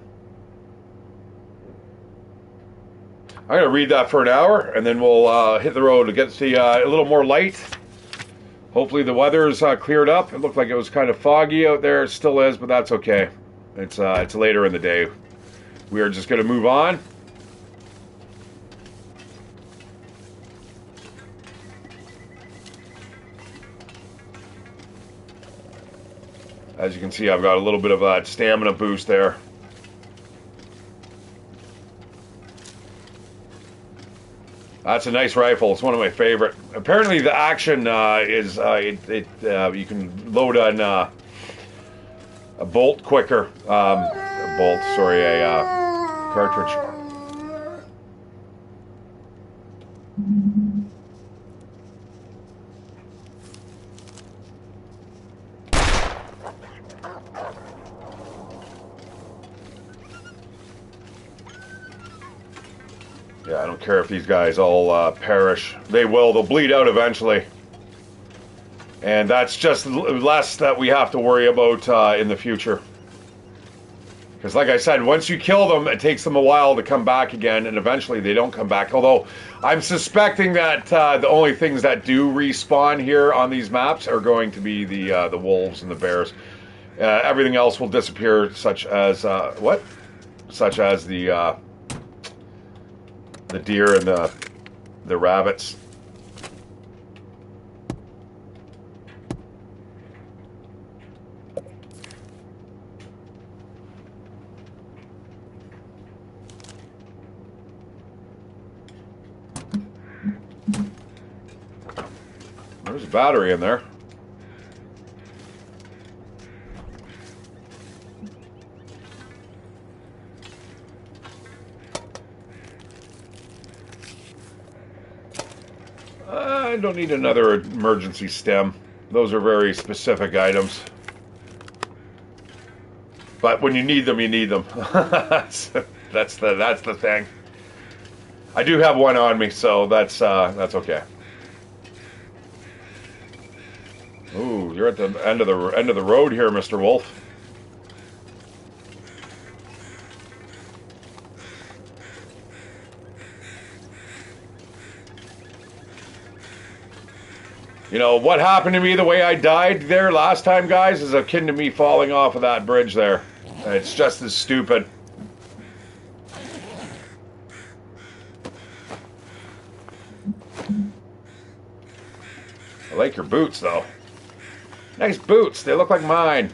S1: I'm going to read that for an hour, and then we'll hit the road to get the, a little more light. Hopefully the weather's cleared up. It looked like it was kind of foggy out there. It still is, but that's okay. It's later in the day. We are just going to move on. As you can see, I've got a little bit of that stamina boost there. That's a nice rifle. It's one of my favorite. Apparently, the action is you can load on a bolt quicker. A bolt, sorry, a cartridge. Yeah, I don't care if these guys all perish. They will. They'll bleed out eventually. And that's just less that we have to worry about in the future. Because like I said, once you kill them, it takes them a while to come back again, and eventually they don't come back. Although, I'm suspecting that the only things that do respawn here on these maps are going to be the wolves and the bears. Everything else will disappear, such as, what? Such as the deer and the rabbits. There's a battery in there. I don't need another emergency stem. Those are very specific items. But when you need them, you need them. that's the thing. I do have one on me, so that's okay. Ooh, you're at the end of the road here, Mr. Wolf. You know, what happened to me the way I died there last time, guys, is akin to me falling off of that bridge there. It's just as stupid. I like your boots, though. Nice boots. They look like mine.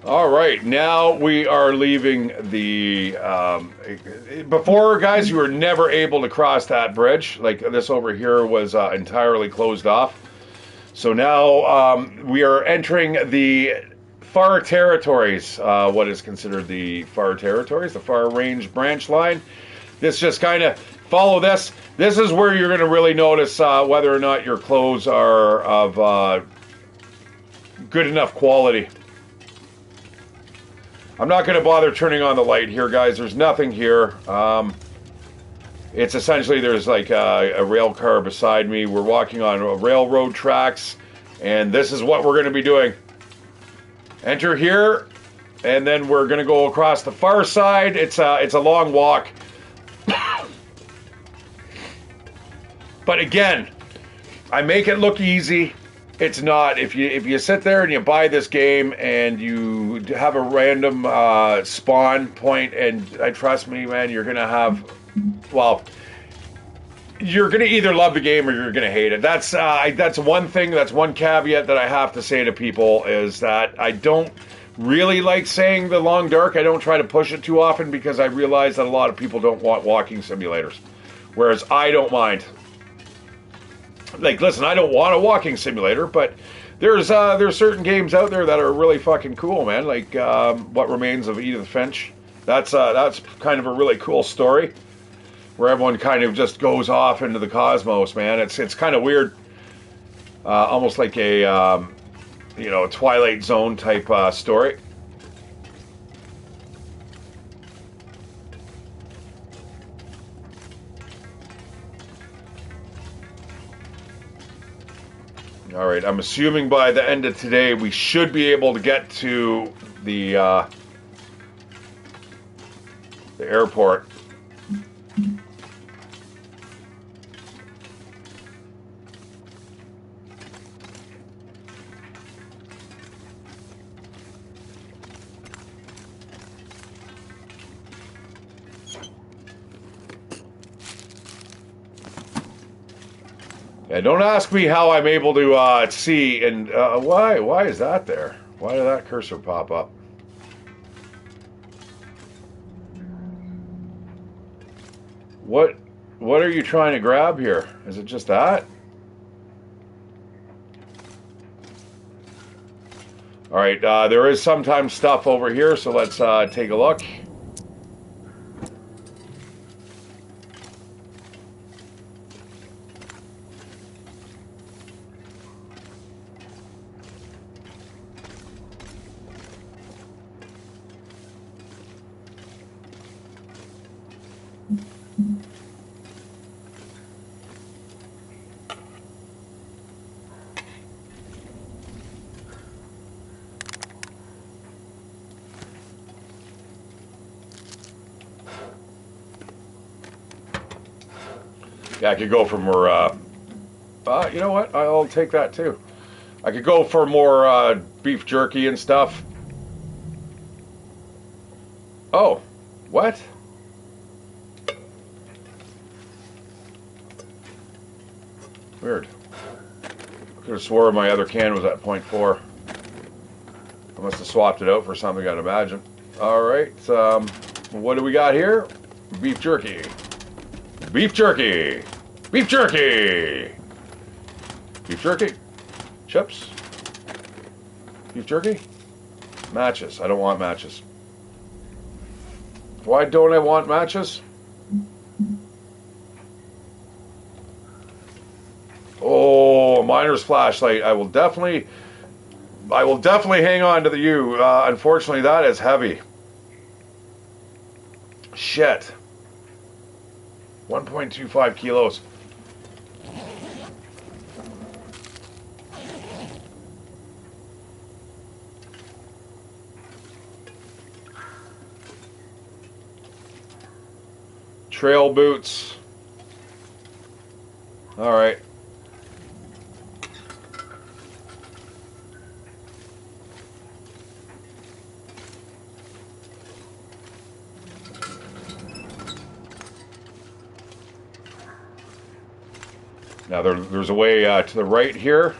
S1: All right, now we are leaving the. Before, guys, you were never able to cross that bridge. Like this over here was entirely closed off. So now we are entering the far territories. What is considered the far territories, the far range branch line. This just kind of follow this. This is where you're going to really notice whether or not your clothes are of good enough quality. I'm not going to bother turning on the light here, guys. There's nothing here. It's essentially, there's like a rail car beside me. We're walking on railroad tracks, and this is what we're going to be doing. Enter here, and then we're going to go across the far side. It's a long walk. But again, I make it look easy. It's not. If you sit there and you buy this game and you have a random spawn point, and trust me, man, you're gonna have, well, you're gonna either love the game or you're gonna hate it. That's one thing. That's one caveat that I have to say to people is that I don't really like saying the long dark. I don't try to push it too often because I realize that a lot of people don't want walking simulators, whereas I don't mind. Like, listen, I don't want a walking simulator, but there's certain games out there that are really fucking cool, man. Like What Remains of Edith Finch. That's kind of a really cool story, where everyone kind of just goes off into the cosmos, man. It's kind of weird, almost like a Twilight Zone type story. All right, I'm assuming by the end of today we should be able to get to the airport. Yeah, don't ask me how I'm able to see, and why is that there? Why did that cursor pop up? What are you trying to grab here? Is it just that? All right, there is sometimes stuff over here, so let's take a look. Yeah, I could go for more, you know what? I'll take that too. I could go for more beef jerky and stuff. Oh, what? Weird. I could have swore my other can was at 0.4. I must have swapped it out for something, I'd imagine. Alright, what do we got here? Beef jerky. Beef jerky! Beef jerky! Beef jerky. Chips. Beef jerky. Matches. I don't want matches. Why don't I want matches? Oh, miner's flashlight. I will definitely hang on to the U. Unfortunately, that is heavy. Shit. 1.25 kilos. Trail boots. All right. Now there's a way to the right here.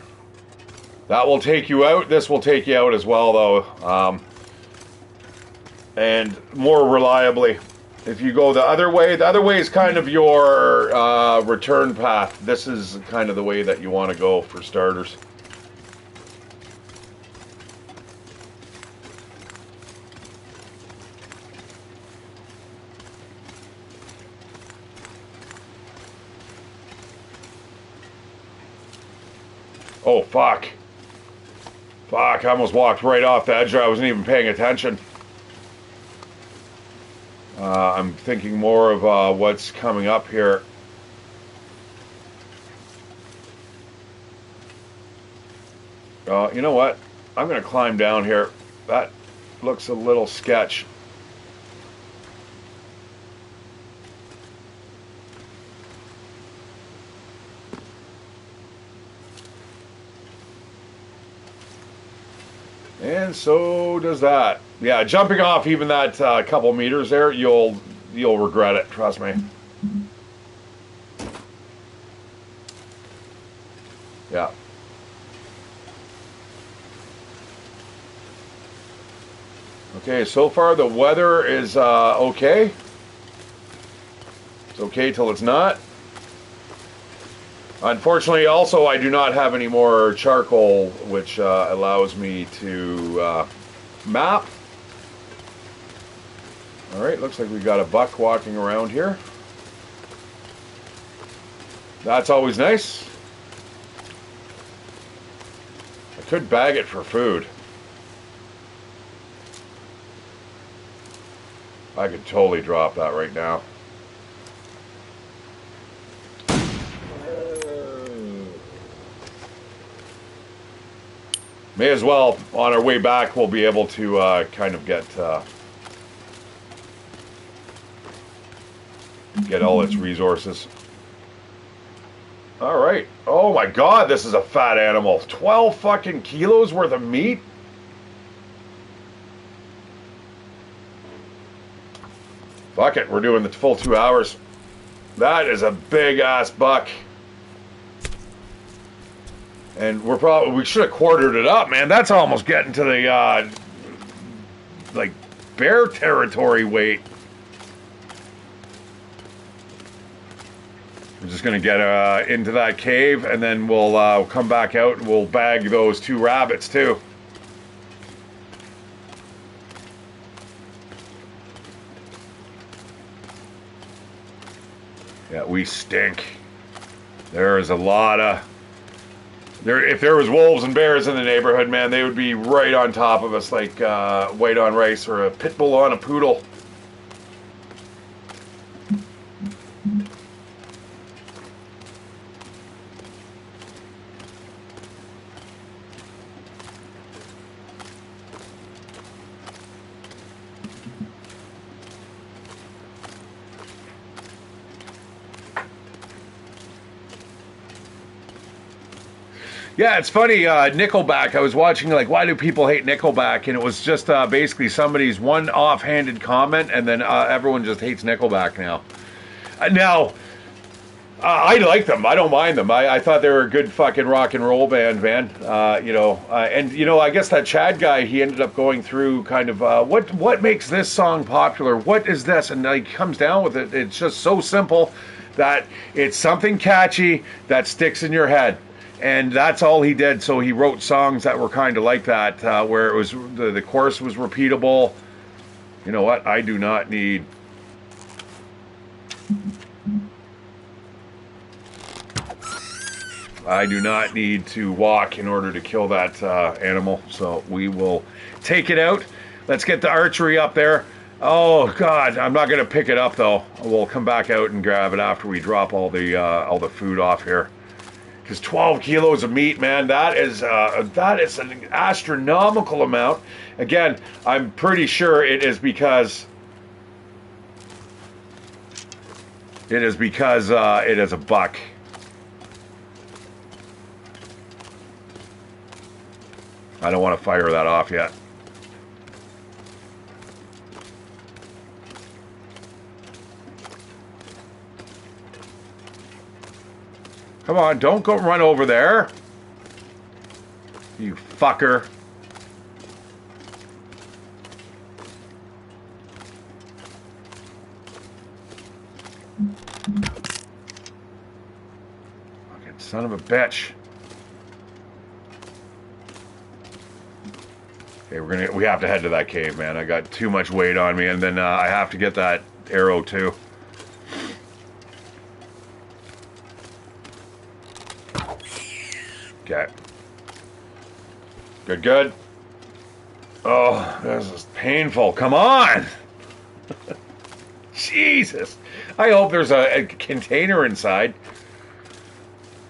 S1: That will take you out. This will take you out as well, though. And more reliably. If you go the other way is kind of your return path. This is kind of the way that you want to go for starters. Oh, fuck. Fuck, I almost walked right off the edge. I wasn't even paying attention. I'm thinking more of what's coming up here. You know what? I'm going to climb down here. That looks a little sketch. And so does that. Yeah, jumping off even that couple meters there, you'll regret it. Trust me. Yeah. Okay, so far the weather is okay. It's okay till it's not. Unfortunately, also, I do not have any more charcoal, which allows me to map. All right, looks like we got a buck walking around here. That's always nice. I could bag it for food. I could totally drop that right now. May as well, on our way back, we'll be able to kind of get all its resources. All right. Oh my God, this is a fat animal. 12 fucking kilos worth of meat? Fuck it, we're doing the full 2 hours. That is a big ass buck. And we should have quartered it up, man. That's almost getting to the like bear territory weight. We're just gonna get into that cave, and then we'll come back out and we'll bag those 2 rabbits too. Yeah, we stink. There is a lot of... If there was wolves and bears in the neighborhood, man, they would be right on top of us like white on rice or a pit bull on a poodle. Yeah, it's funny. Nickelback. I was watching like, why do people hate Nickelback? And it was just basically somebody's one offhanded comment, and then everyone just hates Nickelback now. Now, I like them. I don't mind them. I thought they were a good fucking rock and roll band, man. And I guess that Chad guy, he ended up going through kind of what makes this song popular. What is this? And he comes down with it. It's just so simple that it's something catchy that sticks in your head. And that's all he did. So he wrote songs that were kind of like that, where it was the chorus was repeatable. You know what? I do not need. I do not need to walk in order to kill that animal. So we will take it out. Let's get the archery up there. Oh God, I'm not going to pick it up though. We'll come back out and grab it after we drop all the food off here. Because 12 kilos of meat, man, that is an astronomical amount. Again, I'm pretty sure it is because it is a buck. I don't want to fire that off yet. Come on, don't go run over there. You fucker. Fucking son of a bitch. Okay, we have to head to that cave, man. I got too much weight on me, and then I have to get that arrow too. Okay. Good. Oh, this is painful. Come on! Jesus! I hope there's a container inside.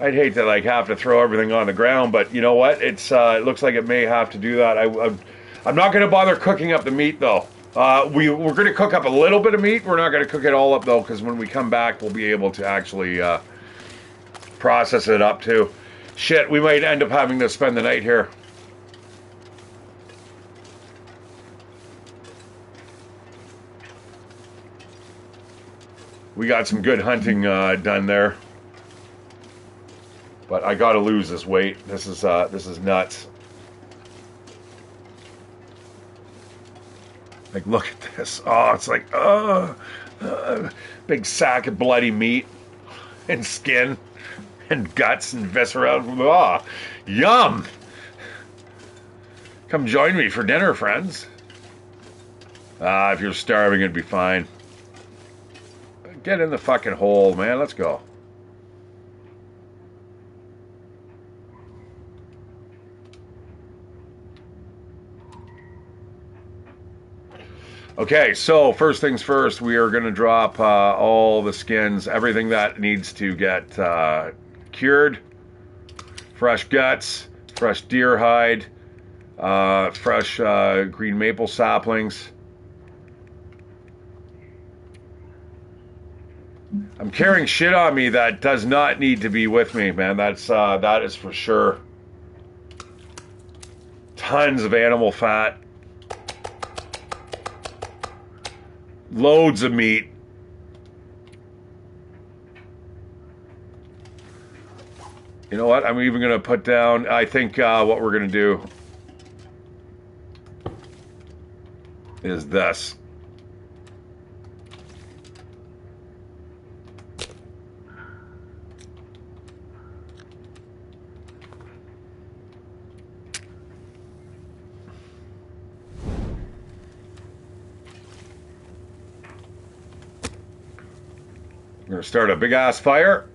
S1: I'd hate to have to throw everything on the ground, but you know what? It looks like it may have to do that. I'm not going to bother cooking up the meat though. We're going to cook up a little bit of meat. We're not going to cook it all up though, because when we come back, we'll be able to actually process it up too. Shit, we might end up having to spend the night here. We got some good hunting done there. But I gotta lose this weight. This is nuts. Like, look at this. Oh, it's like, big sack of bloody meat and skin. And guts and viscera. Oh, yum! Come join me for dinner, friends. If you're starving, it'd be fine. Get in the fucking hole, man. Let's go. Okay, so first things first, we are going to drop all the skins, everything that needs to get cured. Fresh guts, fresh deer hide, fresh green maple saplings. I'm carrying shit on me that does not need to be with me, man. That is for sure. Tons of animal fat. Loads of meat. You know what? I'm even going to put down, I think what we're going to do is this. I'm going to start a big ass fire.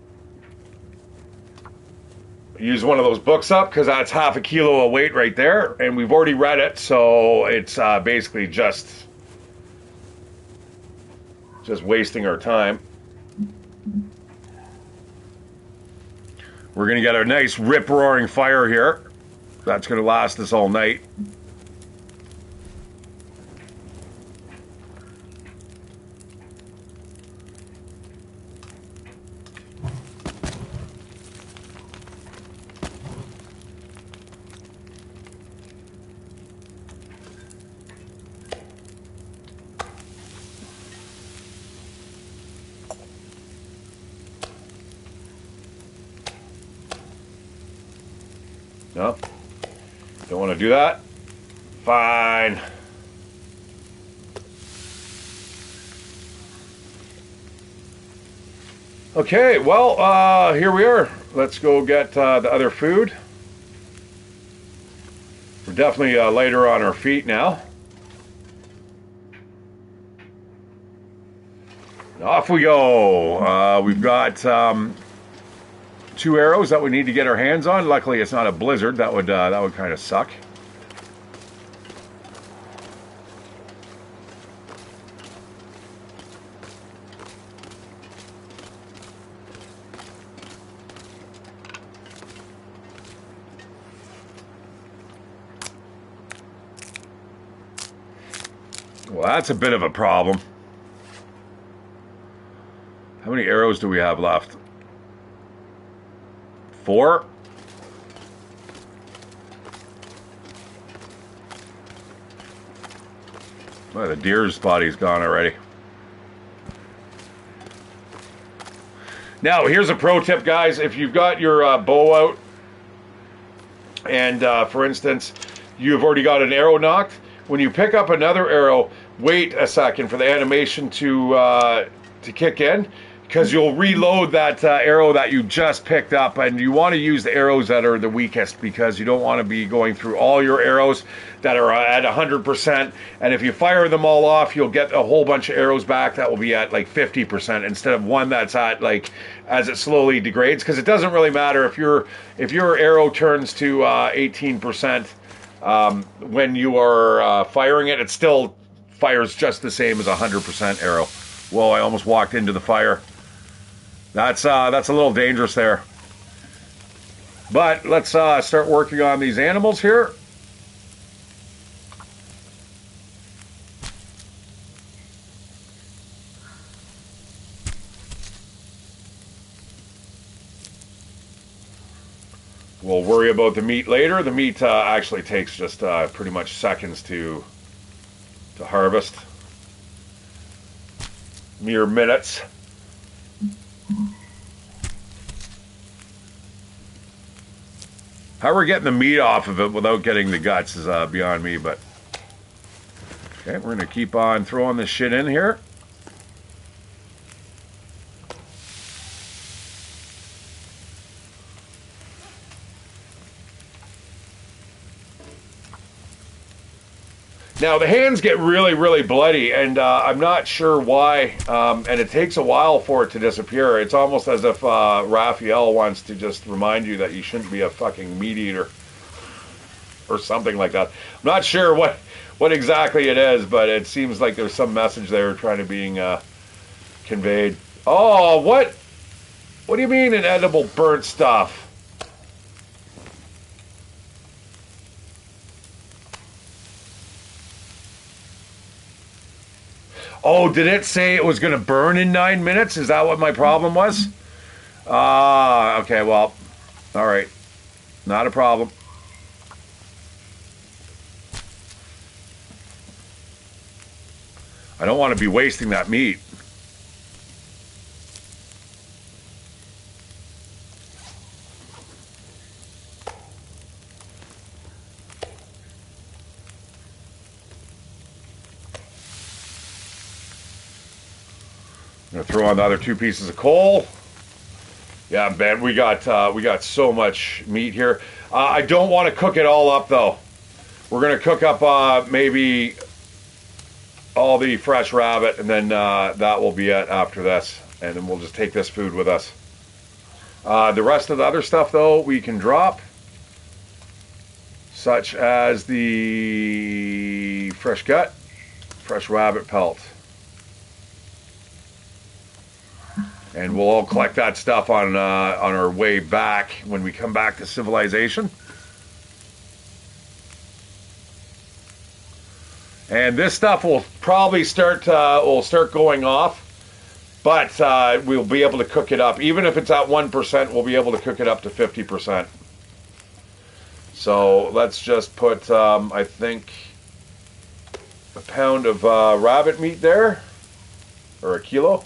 S1: Use one of those books up because that's half a kilo of weight right there, and we've already read it, so it's basically just wasting our time. We're going to get a nice rip-roaring fire here. That's going to last us all night. No? Don't want to do that? Fine. Okay, well, here we are. Let's go get the other food. We're definitely lighter on our feet now. Off we go. We've got 2 arrows that we need to get our hands on. Luckily, it's not a blizzard. That would kind of suck. Well, that's a bit of a problem. How many arrows do we have left? 4? Oh, the deer's body's gone already. Now, here's a pro tip, guys. If you've got your bow out, and for instance, you've already got an arrow knocked, when you pick up another arrow, wait a second for the animation to kick in, because you'll reload that arrow that you just picked up, and you want to use the arrows that are the weakest, because you don't want to be going through all your arrows that are at 100%, and if you fire them all off, you'll get a whole bunch of arrows back that will be at like 50% instead of one that's at like, as it slowly degrades, because it doesn't really matter if your arrow turns to 18% when you are firing it, it still fires just the same as a 100% arrow. Whoa, I almost walked into the fire. That's a little dangerous there. But let's start working on these animals here. We'll worry about the meat later. The meat actually takes just pretty much seconds to harvest. Mere minutes. How we're getting the meat off of it without getting the guts is beyond me, but okay, we're gonna keep on throwing this shit in here. Now the hands get really, really bloody, and I'm not sure why, and it takes a while for it to disappear. It's almost as if Raphael wants to just remind you that you shouldn't be a fucking meat eater or something like that. I'm not sure what exactly it is, but it seems like there's some message there trying to being conveyed. Oh, what do you mean inedible burnt stuff? Oh, did it say it was going to burn in 9 minutes? Is that what my problem was? Okay, well, all right. Not a problem. I don't want to be wasting that meat. I'm gonna throw on the other 2 pieces of coal. Yeah, Ben, we got so much meat here. I don't want to cook it all up though. We're gonna cook up maybe all the fresh rabbit, and then that will be it after this, and then we'll just take this food with us. The rest of the other stuff though we can drop, such as the fresh gut, fresh rabbit pelt. And we'll all collect that stuff on our way back when we come back to civilization. And this stuff will probably start going off, but we'll be able to cook it up. Even if it's at 1%, we'll be able to cook it up to 50%. So let's just put, I think, a pound of rabbit meat there, or a kilo.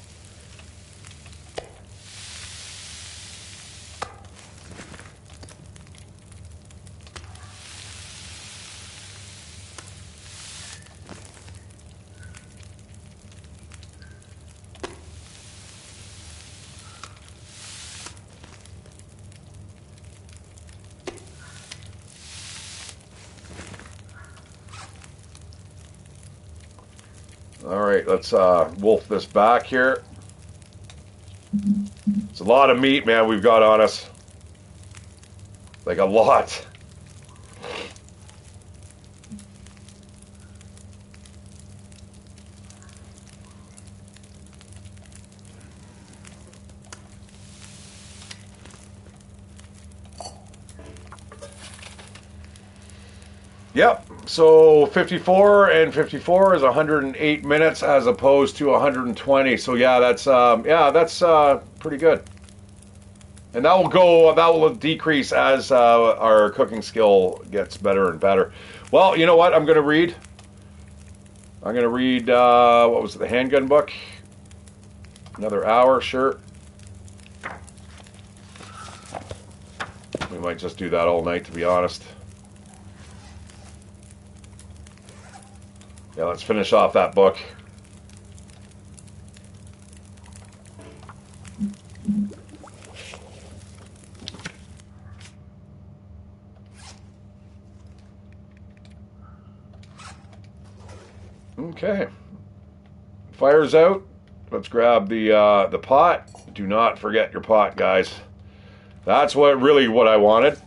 S1: All right, let's wolf this back here. It's a lot of meat, man, we've got on us. Like a lot. Yep, so 54 and 54 is 108 minutes as opposed to 120. So yeah, that's pretty good. And that will decrease as our cooking skill gets better and better. Well, you know what? I'm going to read, what was it, the handgun book? Another hour, sure. We might just do that all night, to be honest. Yeah, let's finish off that book. Okay. Fire's out. Let's grab the pot. Do not forget your pot, guys. That's what I wanted.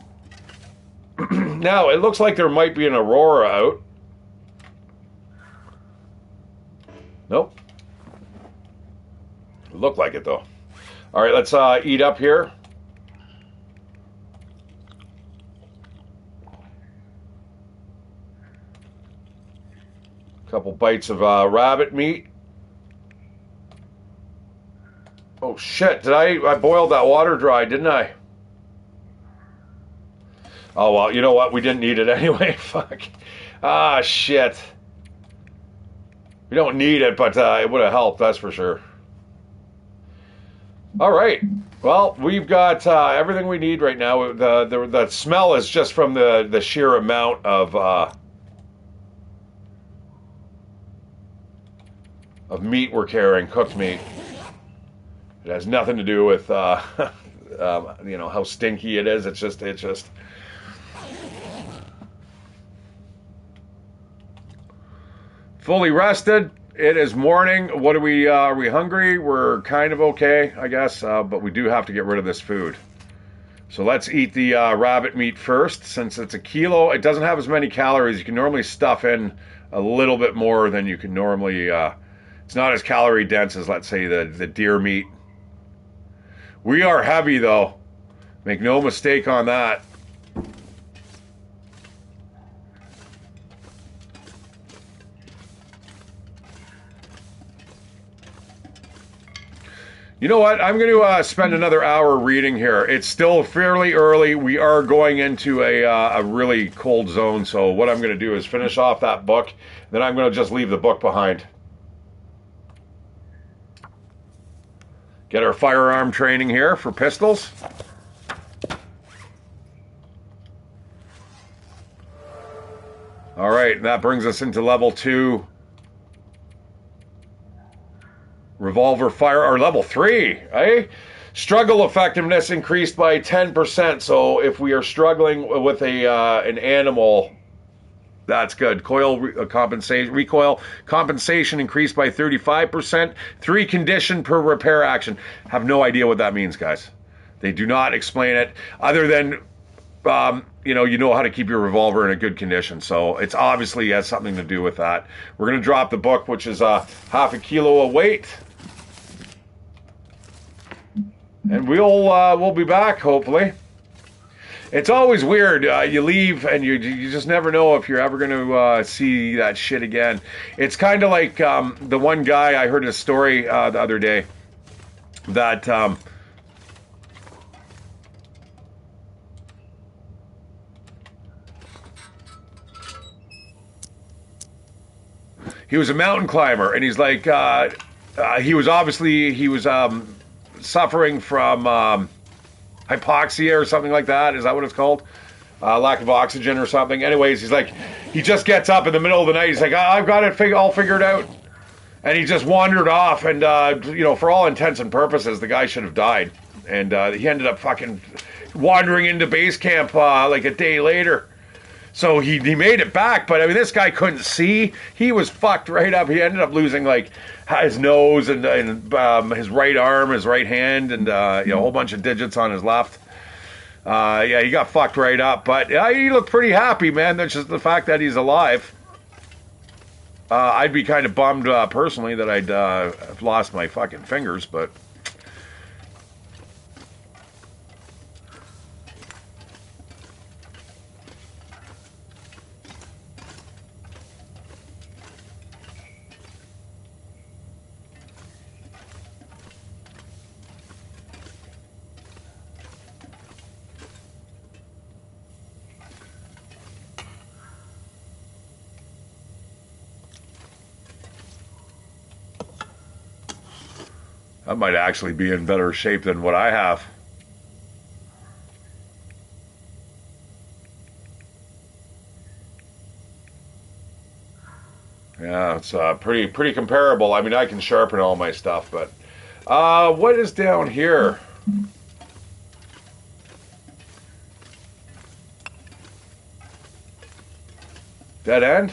S1: Now, it looks like there might be an aurora out. Nope. Looked like it, though. All right, let's eat up here. Couple bites of rabbit meat. Oh, shit. I boiled that water dry, didn't I? Oh, well, you know what? We didn't need it anyway. Fuck. Ah, shit. We don't need it, but it would have helped, that's for sure. All right. Well, we've got everything we need right now. The smell is just from the sheer amount of meat we're carrying, cooked meat. It has nothing to do with how stinky it is. It's just. Fully rested. It is morning. What are we hungry? We're kind of okay, I guess, but we do have to get rid of this food. So let's eat the rabbit meat first. Since it's a kilo, it doesn't have as many calories. You can normally stuff in a little bit more than you can normally. It's not as calorie dense as, let's say, the deer meat. We are heavy, though. Make no mistake on that. You know what? I'm going to spend another hour reading here. It's still fairly early. We are going into a really cold zone. So what I'm going to do is finish off that book. Then I'm going to just leave the book behind. Get our firearm training here for pistols. All right, that brings us into level 2. Revolver fire, or level 3, eh? Struggle effectiveness increased by 10%. So if we are struggling with an animal, that's good. Recoil compensation increased by 35%. 3 condition per repair action. Have no idea what that means, guys. They do not explain it other than you know how to keep your revolver in a good condition. So it's obviously has something to do with that. We're going to drop the book, which is half a kilo of weight. And we'll be back, hopefully. It's always weird. You leave and you just never know if you're ever going to see that shit again. It's kind of like the one guy, I heard a story the other day that he was a mountain climber, and he's like he was suffering from hypoxia or something like that. Is that what it's called? Lack of oxygen or something. Anyways, he's like, he just gets up in the middle of the night. He's like, I've got it all figured out. And he just wandered off. And, for all intents and purposes, the guy should have died. And he ended up fucking wandering into base camp like a day later. So he made it back, but I mean, this guy couldn't see. He was fucked right up. He ended up losing like his nose and his right arm, his right hand, and a whole bunch of digits on his left. Yeah, he got fucked right up, but he looked pretty happy, man. That's just the fact that he's alive. I'd be kind of bummed personally that I'd have lost my fucking fingers, but. I might actually be in better shape than what I have. Yeah, it's pretty comparable. I mean, I can sharpen all my stuff, but what is down here? Dead end?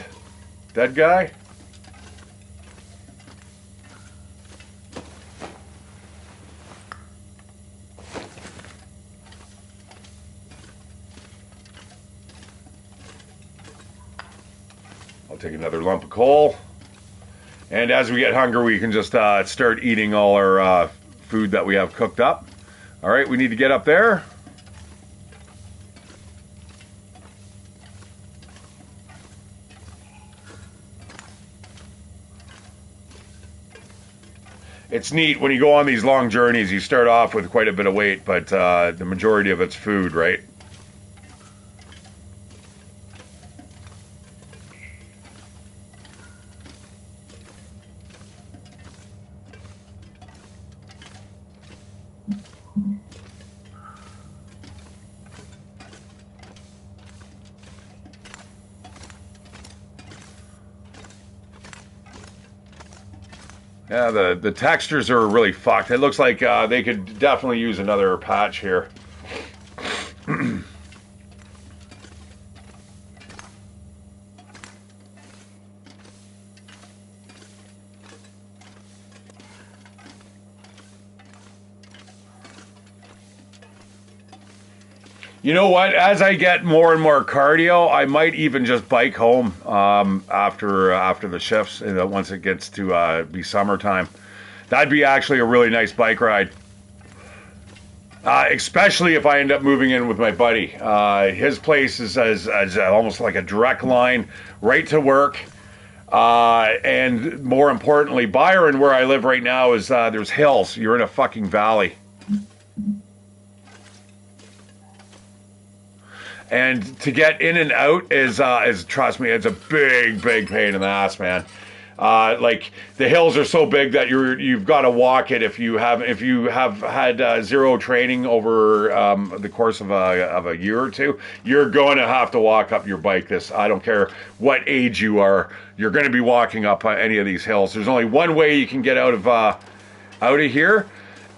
S1: Dead guy? I'll take another lump of coal. And as we get hungry, we can just start eating all our food that we have cooked up. All right, we need to get up there. It's neat when you go on these long journeys, you start off with quite a bit of weight, but the majority of it's food, right? Yeah, the textures are really fucked. It looks like they could definitely use another patch here. You know what? As I get more and more cardio, I might even just bike home after the shifts. Once it gets to be summertime, that'd be actually a really nice bike ride. Especially if I end up moving in with my buddy. His place is as almost like a direct line right to work. And more importantly, Byron, where I live right now, is there's hills. You're in a fucking valley. And to get in and out is trust me, it's a big pain in the ass, man. Like the hills are so big that you've got to walk it if you have had zero training over the course of a year or two. You're going to have to walk up your bike. I don't care what age you are. You're going to be walking up any of these hills. There's only one way you can get out of here.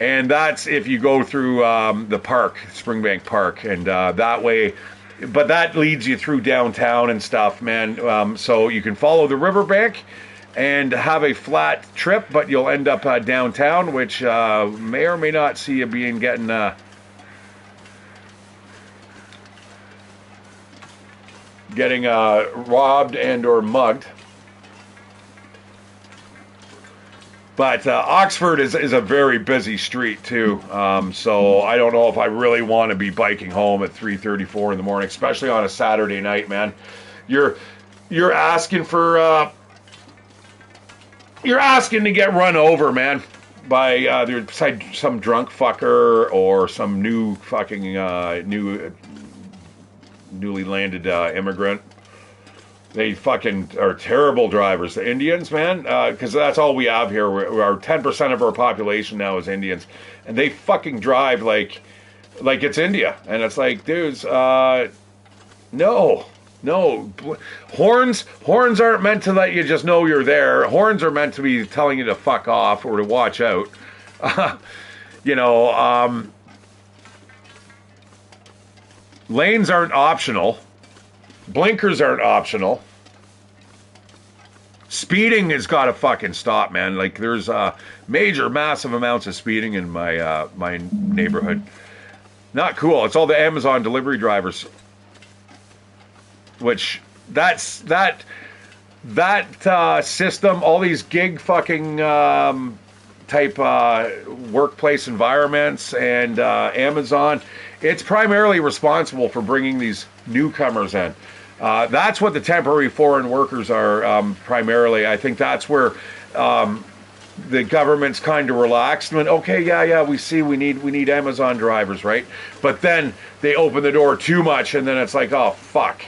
S1: And that's if you go through the park, Springbank Park, and that way. But that leads you through downtown and stuff, man. So you can follow the riverbank and have a flat trip, but you'll end up downtown, which may or may not see you getting robbed and or mugged. But Oxford is a very busy street too, so I don't know if I really want to be biking home at 3:34 in the morning, especially on a Saturday night, man. You're asking for you're asking to get run over, man, by either some drunk fucker or some new fucking newly landed immigrant. They fucking are terrible drivers. The Indians, man, because that's all we have here. Our 10% of our population now is Indians, and they fucking drive like it's India, and it's like, dudes, no. Horns aren't meant to let you just know you're there. Horns are meant to be telling you to fuck off or to watch out. Lanes aren't optional. Blinkers aren't optional. Speeding has got to fucking stop, man. Like, there's major, massive amounts of speeding in my my neighborhood. Not cool. It's all the Amazon delivery drivers. Which, that system, all these gig fucking type workplace environments and Amazon, it's primarily responsible for bringing these newcomers in. That's what the temporary foreign workers are primarily. I think that's where the government's kind of relaxed and went, okay, yeah, we see we need Amazon drivers, right? But then they open the door too much, and then it's like, oh fuck.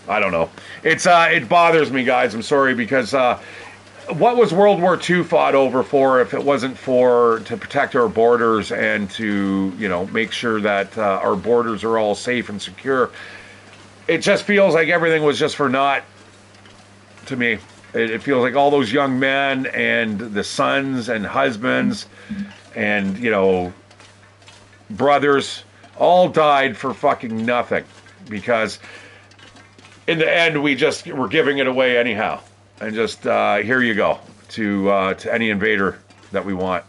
S1: I don't know. It bothers me, guys. I'm sorry, because what was World War II fought over for if it wasn't for to protect our borders and to, you know, make sure that our borders are all safe and secure? It just feels like everything was just for naught to me. It feels like all those young men and the sons and husbands and, you know, brothers all died for fucking nothing, because in the end we're giving it away anyhow. And just here you go to any invader that we want.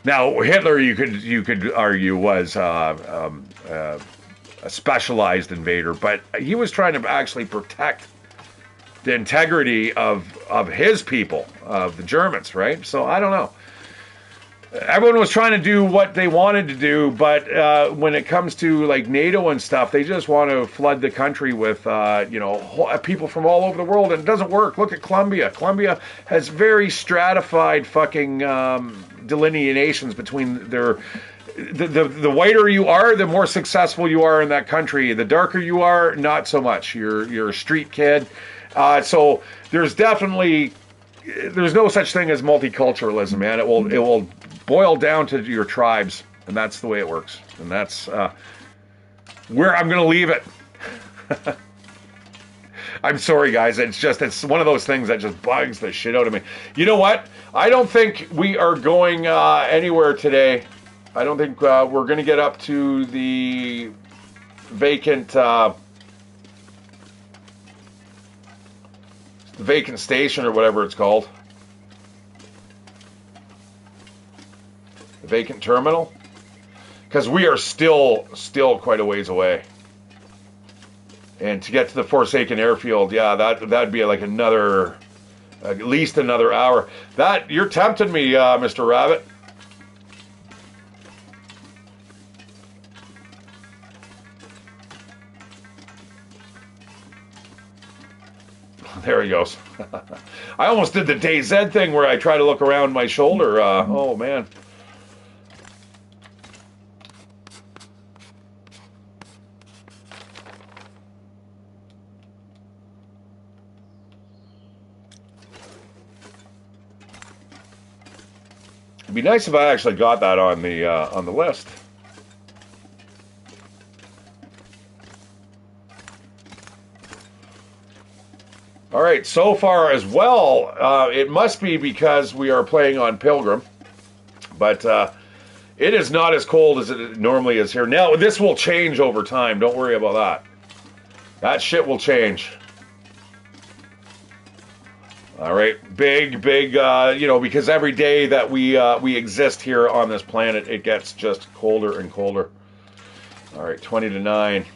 S1: Now Hitler, you could argue, was a specialized invader, but he was trying to actually protect the integrity of his people, of the Germans, right? So I don't know. Everyone was trying to do what they wanted to do, but when it comes to like NATO and stuff, they just want to flood the country with people from all over the world, and it doesn't work. Look at Colombia. Colombia has very stratified fucking delineations between their. The whiter you are, the more successful you are in that country. The darker you are, not so much. You're a street kid. So there's no such thing as multiculturalism, man. It will boil down to your tribes, and that's the way it works. And that's where I'm going to leave it. I'm sorry, guys. It's one of those things that just bugs the shit out of me. You know what? I don't think we are going anywhere today. I don't think we're going to get up to the vacant station or whatever it's called. The vacant terminal. Because we are still quite a ways away. And to get to the Forsaken Airfield, yeah, that'd be like at least another hour. You're tempting me, Mr. Rabbit. There he goes. I almost did the DayZ thing where I try to look around my shoulder. Oh, man. It'd be nice if I actually got that on the list. All right, so far as well, it must be because we are playing on Pilgrim, but it is not as cold as it normally is here. Now, this will change over time. Don't worry about that. That shit will change. All right, big, because every day that we exist here on this planet, it gets just colder and colder. All right, 20 to 9.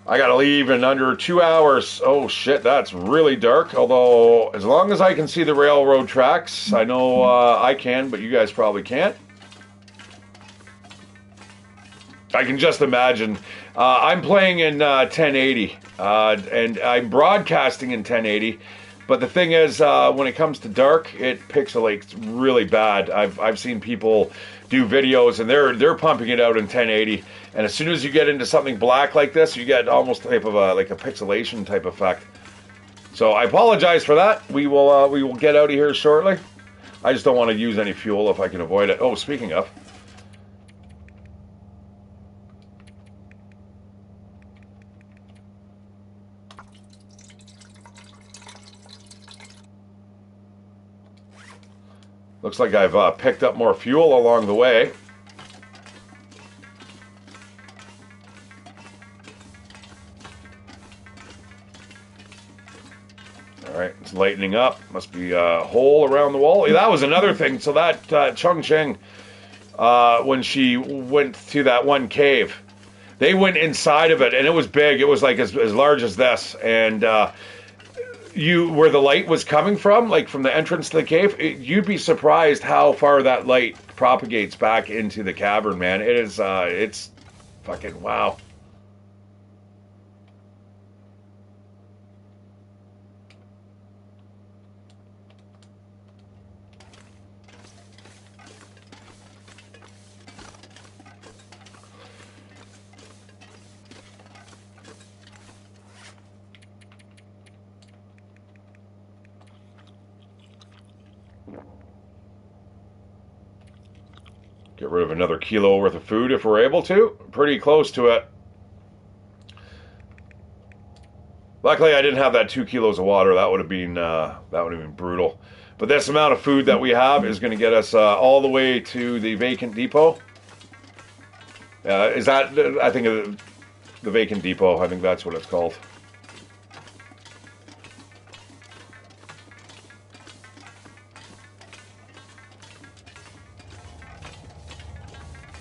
S1: I gotta leave in under 2 hours. Oh shit, that's really dark. Although, as long as I can see the railroad tracks, I know I can, but you guys probably can't. I can just imagine. I'm playing in 1080, and I'm broadcasting in 1080. But the thing is, when it comes to dark, it pixelates really bad. I've seen people do videos, and they're pumping it out in 1080. And as soon as you get into something black like this, you get almost type of a pixelation type effect. So I apologize for that. We will get out of here shortly. I just don't want to use any fuel if I can avoid it. Oh, speaking of. Looks like I've picked up more fuel along the way. lightening up. Must be a hole around the wall. That was another thing. So that Chung Ching, when she went to that one cave, they went inside of it, and it was big. It was like as large as this. And where the light was coming from, like from the entrance to the cave, you'd be surprised how far that light propagates back into the cavern, man. It is, it's fucking wow. Get rid of another kilo worth of food if we're able to. Pretty close to it. Luckily, I didn't have that 2 kilos of water. That would have been brutal. But this amount of food that we have is going to get us all the way to the vacant depot. Is that, I think, the vacant depot? I think that's what it's called.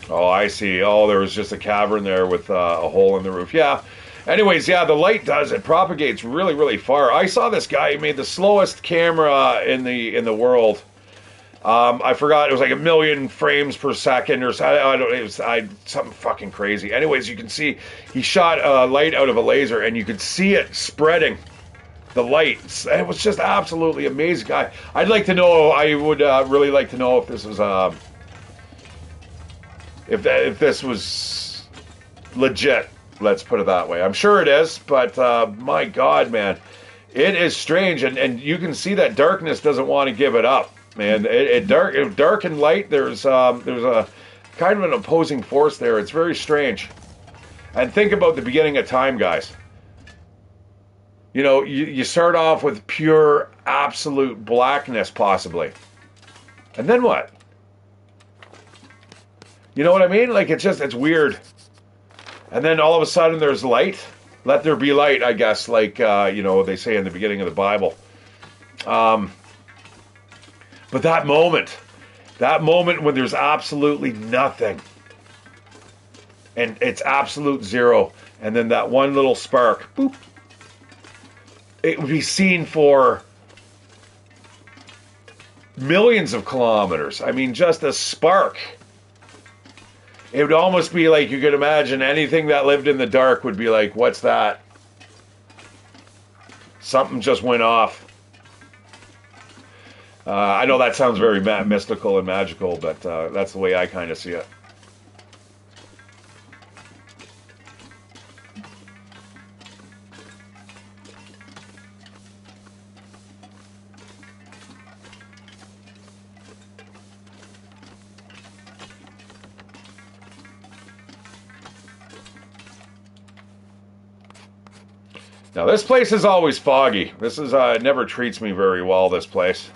S1: Oh, I see. Oh, there was just a cavern there with a hole in the roof. Yeah. Anyways, yeah, the light does. It propagates really, really far. I saw this guy who made the slowest camera in the world. I forgot. It was like 1 million frames per second or so. I don't. It was something fucking crazy. Anyways, you can see he shot light out of a laser, and you could see it spreading. The lights. It was just absolutely amazing. I'd like to know. I would really like to know if this was if this was legit, let's put it that way. I'm sure it is, but my God, man, it is strange, and you can see that darkness doesn't want to give it up, man. Dark and light, there's a kind of an opposing force there. It's very strange. And think about the beginning of time, guys. You know, you start off with pure, absolute blackness, possibly, and then what? You know what I mean? Like, it's weird. And then all of a sudden there's light. Let there be light, I guess, like, they say in the beginning of the Bible. But that moment when there's absolutely nothing, and it's absolute zero, and then that one little spark, boop, it would be seen for millions of kilometers. I mean, just a spark. It would almost be like you could imagine anything that lived in the dark would be like, what's that? Something just went off. I know that sounds very mystical and magical, but that's the way I kind of see it. Now, this place is always foggy. This is it never treats me very well, this place.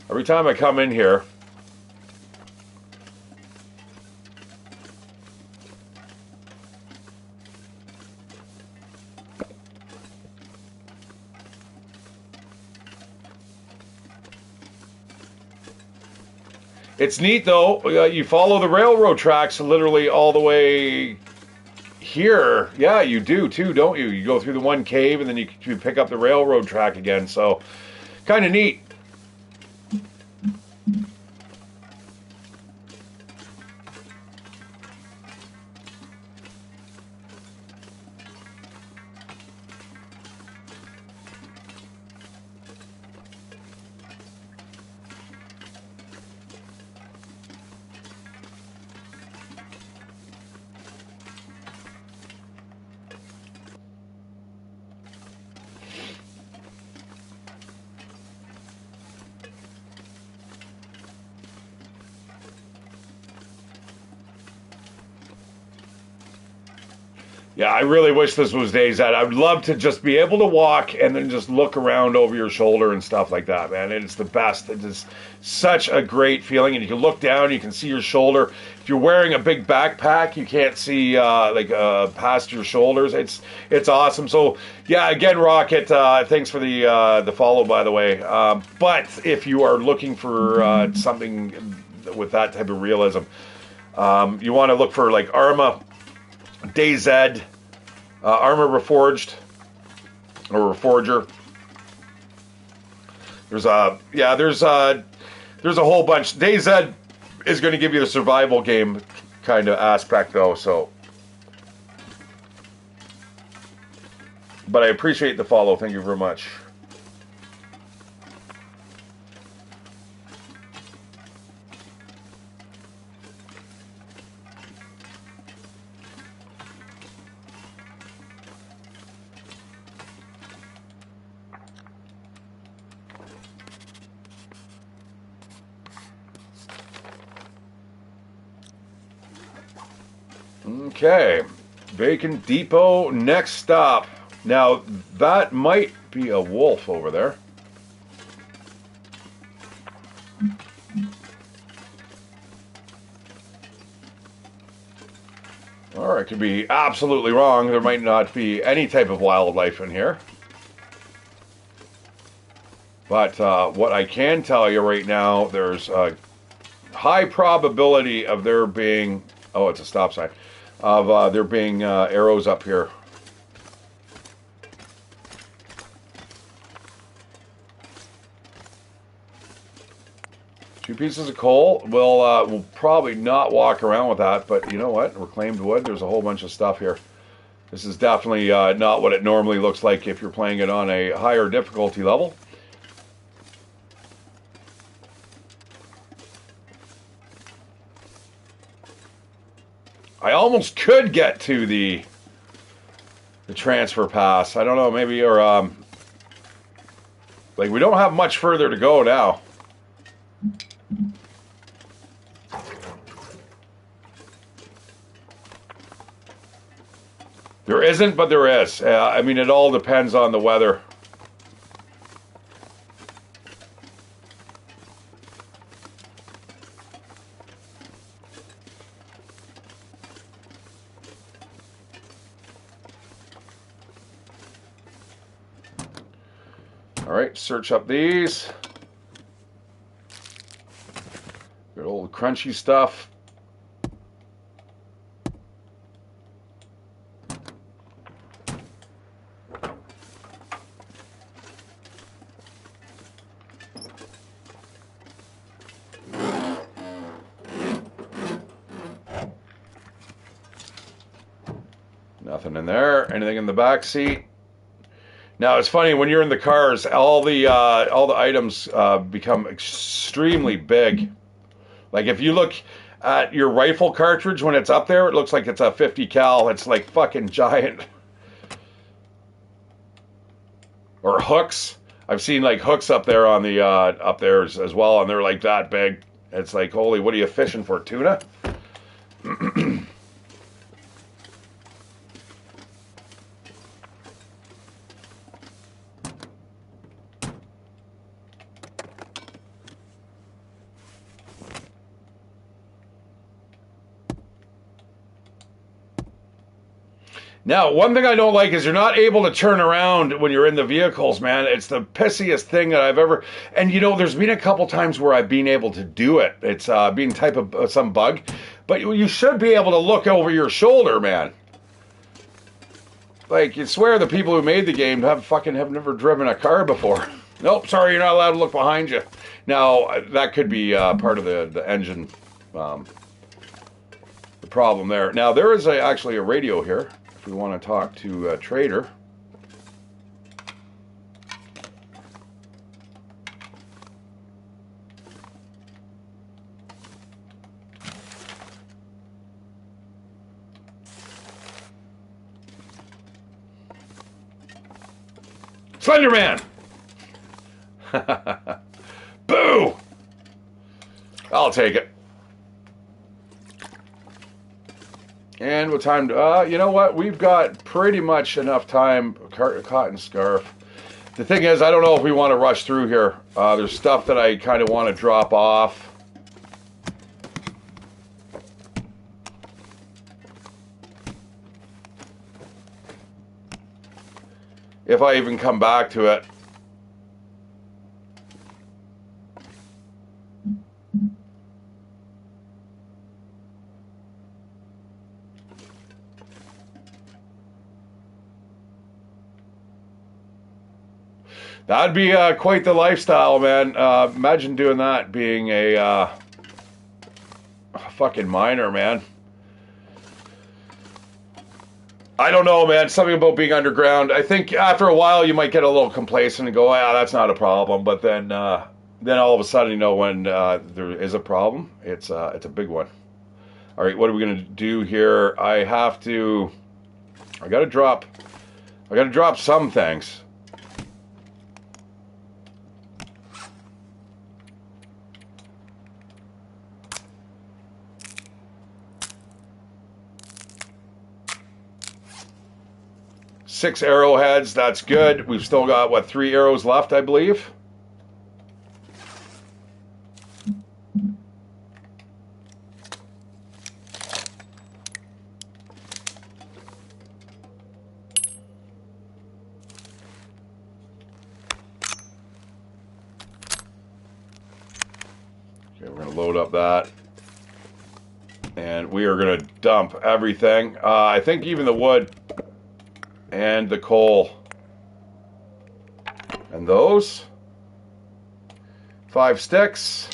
S1: Every time I come in here, it's neat, though. You follow the railroad tracks literally all the way here. Yeah, you do too, don't you? You go through the one cave and then you pick up the railroad track again. So, kind of neat. Yeah, I really wish this was DayZ. I would love to just be able to walk and then just look around over your shoulder and stuff like that, man. It's the best. It is such a great feeling. And you can look down, you can see your shoulder. If you're wearing a big backpack, you can't see past your shoulders. It's awesome. So yeah, again, Rocket, thanks for the follow, by the way. But if you are looking for something with that type of realism, you want to look for like Arma, DayZ, Armor Reforged, or Reforger. There's a whole bunch. DayZ is going to give you the survival game kind of aspect though, so. But I appreciate the follow. Thank you very much. Okay, Vacant Depot, next stop. Now, that might be a wolf over there. Or it could be absolutely wrong. There might not be any type of wildlife in here. But what I can tell you right now, there's a high probability of there being... Oh, it's a stop sign. Of there being arrows up here. Two pieces of coal. We'll probably not walk around with that, but you know what? Reclaimed wood. There's a whole bunch of stuff here. This is definitely not what it normally looks like if you're playing it on a higher difficulty level. I almost could get to the transfer pass. I don't know, maybe, or like we don't have much further to go now. There isn't, but there is. I mean, it all depends on the weather. All right, search up these. Good old crunchy stuff. Nothing in there. Anything in the back seat? Now it's funny when you're in the cars, all the items become extremely big. Like if you look at your rifle cartridge when it's up there, it looks like it's a 50 cal. It's like fucking giant. Or hooks. I've seen like hooks up there on the up there as well, and they're like that big. It's like, holy, what are you fishing for? Tuna? Now, one thing I don't like is you're not able to turn around when you're in the vehicles, man. It's the pissiest thing that I've ever... And, you know, there's been a couple times where I've been able to do it. It's been type of some bug. But you should be able to look over your shoulder, man. Like, you swear the people who made the game have never driven a car before. Nope, sorry, you're not allowed to look behind you. Now, that could be part of the engine, the problem there. Now, there is actually a radio here. If we want to talk to a trader. Slenderman! Boo! I'll take it. And what time? You know what? We've got pretty much enough time. Cotton scarf. The thing is, I don't know if we want to rush through here. There's stuff that I kind of want to drop off. If I even come back to it. That'd be quite the lifestyle, man. Imagine doing that, being a fucking miner, man. I don't know, man. Something about being underground. I think after a while you might get a little complacent and go, "Yeah, that's not a problem." But then all of a sudden, you know, when there is a problem, it's a big one. All right, what are we gonna do here? I gotta drop some things. Six arrowheads, that's good. We've still got, what, 3 arrows left, I believe? Okay, we're going to load up that. And we are going to dump everything. I think even the wood and the coal. And those. 5 sticks.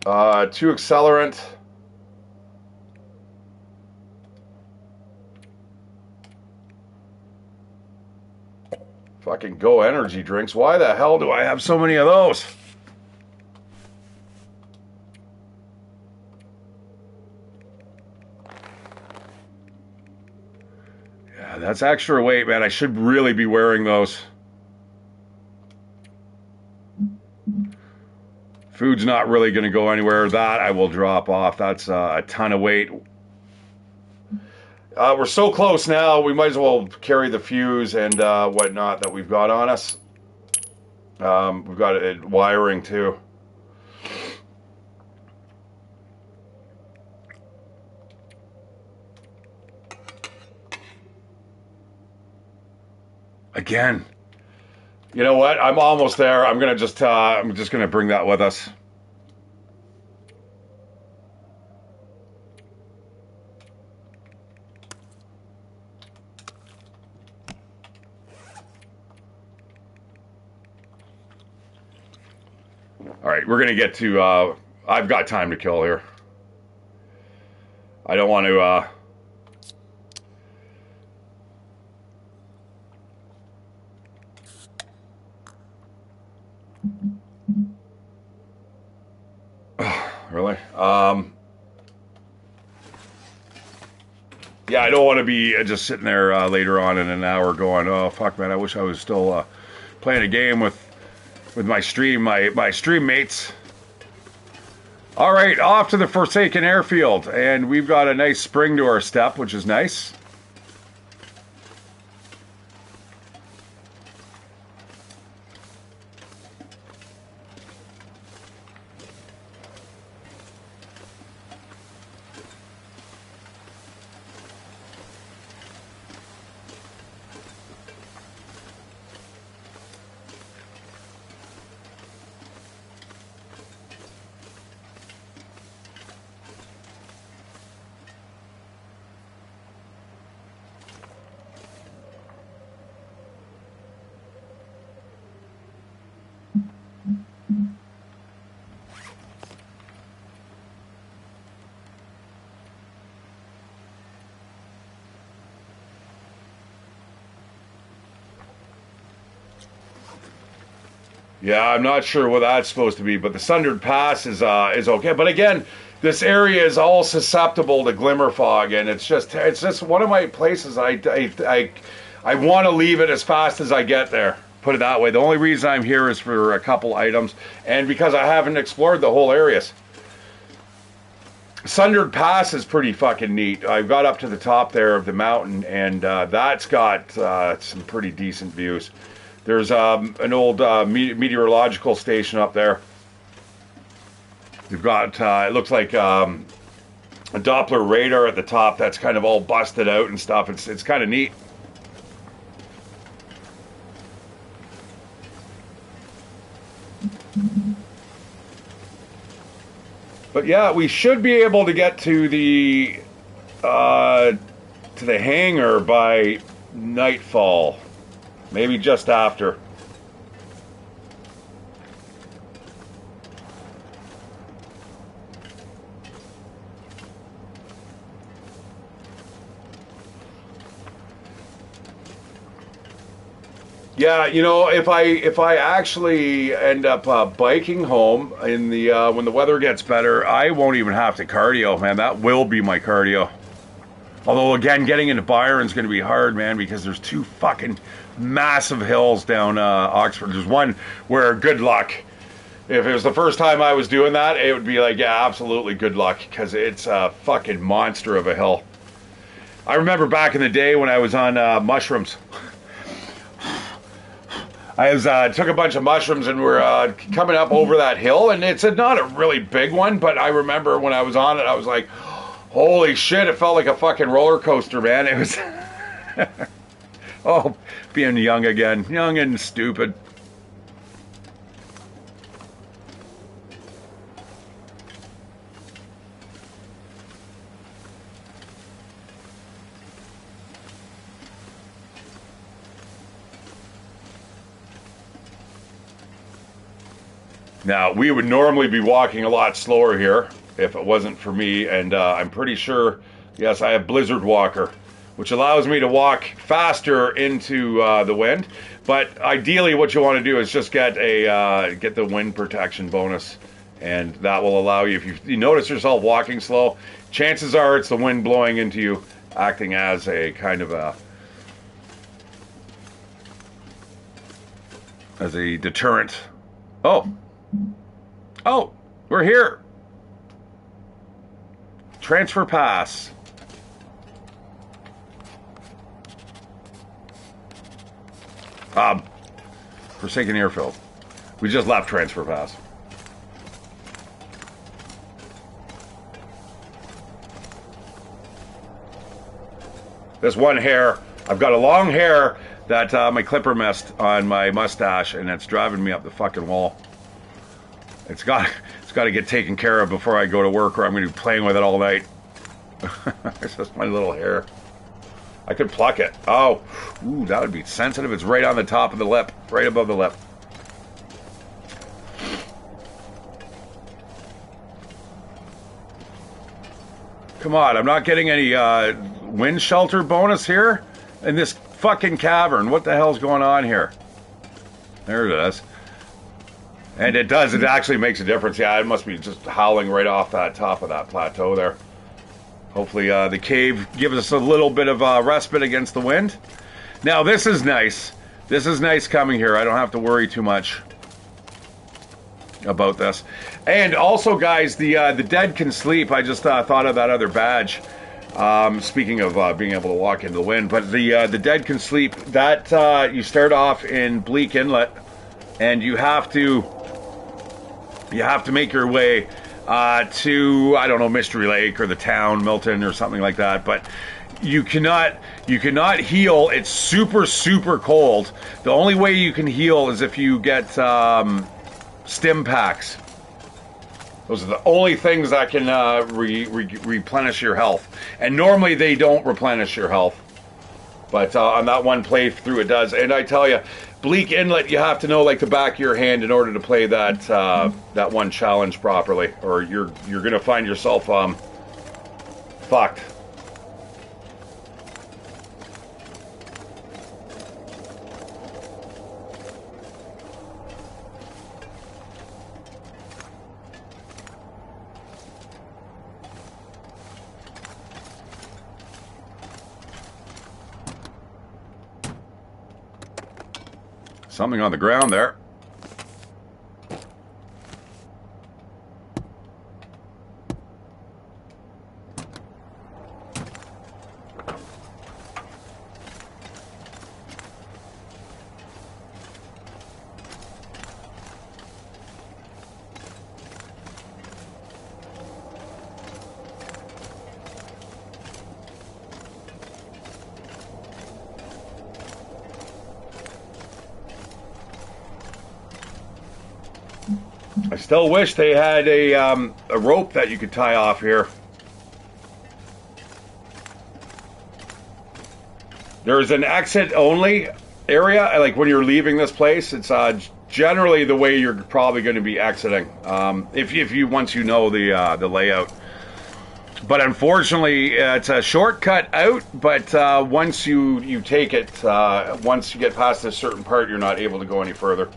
S1: 2 accelerant. Fucking Go energy drinks. Why the hell do I have so many of those? Yeah, that's extra weight, man. I should really be wearing those. Food's not really going to go anywhere. That I will drop off. That's a ton of weight. We're so close now, we might as well carry the fuse and whatnot that we've got on us. We've got it wiring too. Again. You know what? I'm almost there. I'm just gonna bring that with us. All right, we're gonna get to. I've got time to kill here. I don't want to. Really? Yeah, I don't want to be just sitting there later on in an hour going, "Oh fuck, man! I wish I was still playing a game with my stream mates." All right, off to the Forsaken Airfield, and we've got a nice spring to our step, which is nice. Yeah, I'm not sure what that's supposed to be, but the Sundered Pass is okay. But again, this area is all susceptible to glimmer fog, and it's just one of my places. I want to leave it as fast as I get there. Put it that way. The only reason I'm here is for a couple items, and because I haven't explored the whole areas. Sundered Pass is pretty fucking neat. I got up to the top there of the mountain, and that's got some pretty decent views. There's an old meteorological station up there. They've got, it looks like a Doppler radar at the top that's kind of all busted out and stuff. It's kind of neat. But yeah, we should be able to get to the hangar by nightfall, maybe just after. Yeah, you know, if I actually end up biking home in the when the weather gets better, I won't even have to cardio, man. That will be my cardio. Although again, getting into Byron's going to be hard, man, because there's two fucking massive hills down Oxford. There's one where good luck. If it was the first time I was doing that, it would be like, yeah, absolutely good luck, because it's a fucking monster of a hill. I remember back in the day when I was on mushrooms. I took a bunch of mushrooms and we're coming up over that hill, and it's not a really big one, but I remember when I was on it, I was like, holy shit, it felt like a fucking roller coaster, man. It was, oh, being young again, young and stupid. Now, we would normally be walking a lot slower here if it wasn't for me, and I'm pretty sure, yes, I have Blizzard Walker, which allows me to walk faster into the wind, but ideally what you want to do is just get the wind protection bonus, and that will allow you, if you notice yourself walking slow, chances are it's the wind blowing into you, acting as a kind of as a deterrent. Oh, we're here. Transfer pass. Forsaken Airfield. We just left transfer pass. This one hair, I've got a long hair that my clipper missed on my mustache, and it's driving me up the fucking wall. It's got to get taken care of before I go to work, or I'm going to be playing with it all night. It's just my little hair. I could pluck it. Oh, ooh, that would be sensitive. It's right on the top of the lip, right above the lip. Come on, I'm not getting any wind shelter bonus here in this fucking cavern. What the hell's going on here? There it is. And it does, it actually makes a difference. Yeah, it must be just howling right off that top of that plateau there. Hopefully the cave gives us a little bit of respite against the wind. Now this is nice. This is nice coming here. I don't have to worry too much about this. And also, guys, the dead can sleep. I just thought of that other badge. Speaking of being able to walk into the wind, but the dead can sleep. That you start off in Bleak Inlet, and you have to make your way to, I don't know, Mystery Lake or the town, Milton or something like that. But you cannot heal. It's super, super cold. The only way you can heal is if you get stim packs. Those are the only things that can replenish your health. And normally they don't replenish your health. But on that one playthrough it does. And I tell you, Bleak Inlet, you have to know like the back of your hand in order to play that that one challenge properly, or you're gonna find yourself fucked. Something on the ground there. I still wish they had a rope that you could tie off here. There's an exit only area, like when you're leaving this place. It's generally the way you're probably going to be exiting, if you once you know the layout. But unfortunately, it's a shortcut out. But once you take it, once you get past a certain part, you're not able to go any further.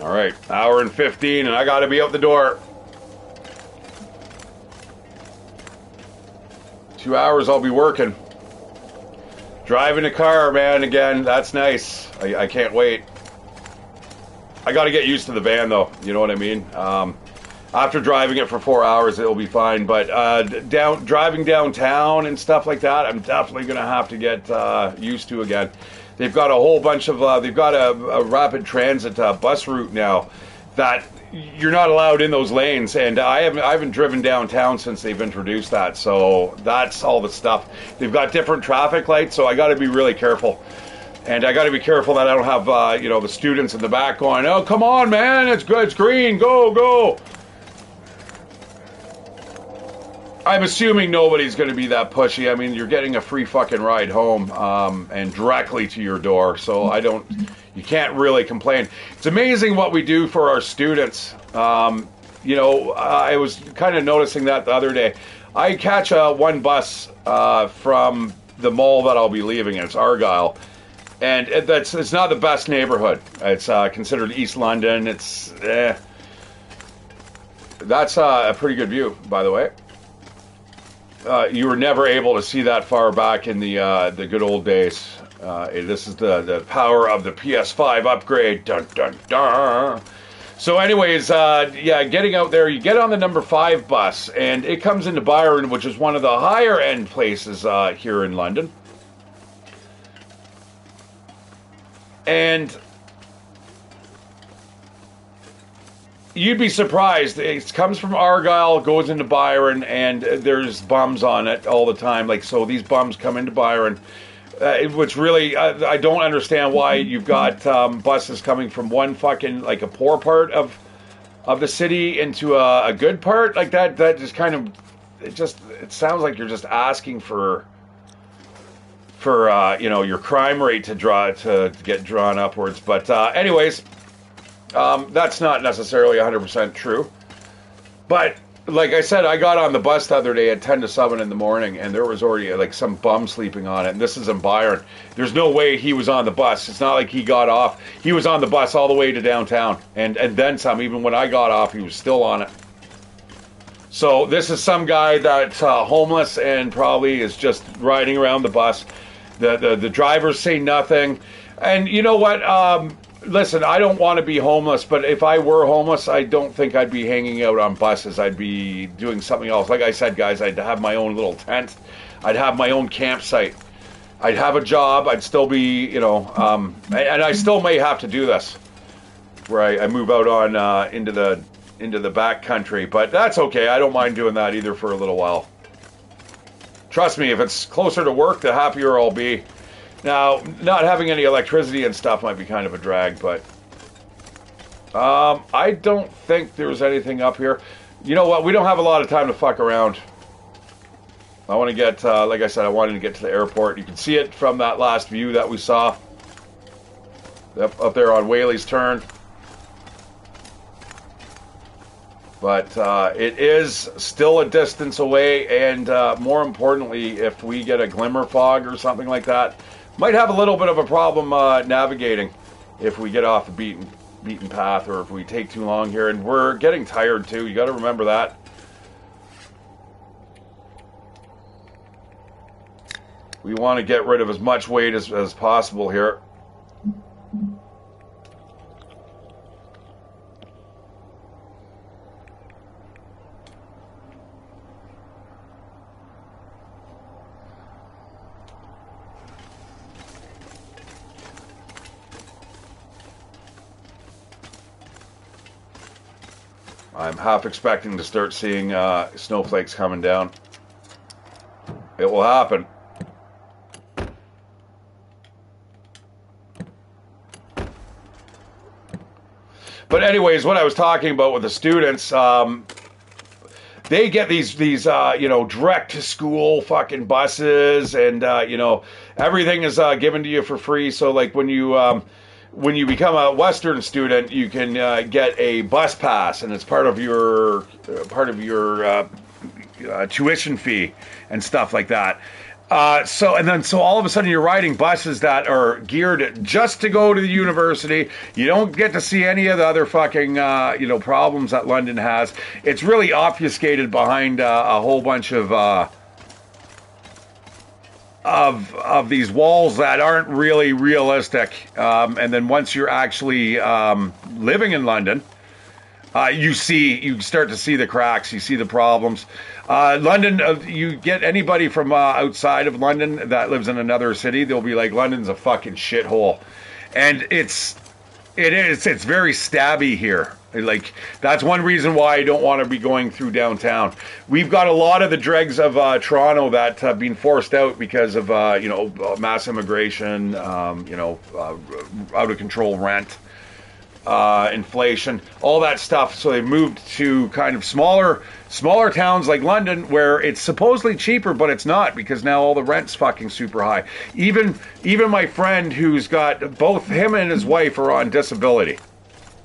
S1: All right, hour and 15, and I got to be out the door. 2 hours I'll be working. Driving a car, man, again, that's nice. I can't wait. I got to get used to the van, though. You know what I mean? After driving it for 4 hours, it'll be fine. But driving downtown and stuff like that, I'm definitely going to have to get used to again. They've got a whole bunch of, they've got a rapid transit bus route now that you're not allowed in those lanes. And I haven't driven downtown since they've introduced that. So that's all the stuff. They've got different traffic lights, so I got to be really careful. And I got to be careful that I don't have, the students in the back going, oh, come on, man, it's good, it's green, go, go. I'm assuming nobody's going to be that pushy. I mean, you're getting a free fucking ride home and directly to your door, so you can't really complain. It's amazing what we do for our students. I was kind of noticing that the other day. I catch one bus from the mall that I'll be leaving. It's Argyle, and it's not the best neighborhood. It's considered East London. That's a pretty good view, by the way. You were never able to see that far back in the good old days. This is the power of the PS5 upgrade. Dun, dun, dun. So anyways, getting out there, you get on the number 5 bus, and it comes into Byron, which is one of the higher end places here in London. And you'd be surprised. It comes from Argyle, goes into Byron, and there's bums on it all the time. Like, so these bums come into Byron, which really, I don't understand why you've got buses coming from one fucking, like, a poor part of the city into a good part. Like, that just kind of, it sounds like you're just asking for your crime rate to get drawn upwards. But anyways, that's not necessarily 100% true. But like I said, I got on the bus the other day at 10 to 7 in the morning, and there was already like some bum sleeping on it. And this is in Byron. There's no way he was on the bus. It's not like he got off. He was on the bus all the way to downtown, and then some. Even when I got off, he was still on it. So this is some guy that's homeless and probably is just riding around the bus. The drivers say nothing. And you know what? Listen, I don't want to be homeless, but if I were homeless, I don't think I'd be hanging out on buses. I'd be doing something else. Like I said, guys, I'd have my own little tent. I'd have my own campsite. I'd have a job. I'd still be, and I still may have to do this, where I move out on into the back country. But that's okay. I don't mind doing that either for a little while. Trust me, if it's closer to work, the happier I'll be. Now, not having any electricity and stuff might be kind of a drag, but I don't think there's anything up here. You know what? We don't have a lot of time to fuck around. I want to get, like I said, I wanted to get to the airport. You can see it from that last view that we saw up there on Whaley's Turn. But it is still a distance away, and more importantly, if we get a glimmer fog or something like that, might have a little bit of a problem navigating if we get off the beaten path, or if we take too long here. And we're getting tired too. You got to remember that. We want to get rid of as much weight as possible here. I'm half expecting to start seeing snowflakes coming down. It will happen. But anyways, what I was talking about with the students, they get these direct to school fucking buses, and everything is given to you for free. So like when you become a Western student, you can get a bus pass, and it's part of your tuition fee and stuff like that. So all of a sudden you're riding buses that are geared just to go to the university. You don't get to see any of the other fucking problems that London has. It's really obfuscated behind a whole bunch of these walls that aren't really realistic. And then once you're actually living in London, you start to see the cracks, you see the problems. London, you get anybody from outside of London that lives in another city, they'll be like, London's a fucking shithole. And it's very stabby here. Like, that's one reason why I don't want to be going through downtown. We've got a lot of the dregs of Toronto that have been forced out because of, mass immigration, out of control rent. Inflation, all that stuff. So they moved to kind of smaller towns like London, where it's supposedly cheaper, but it's not, because now all the rent's fucking super high. Even my friend, who's got both him and his wife are on disability.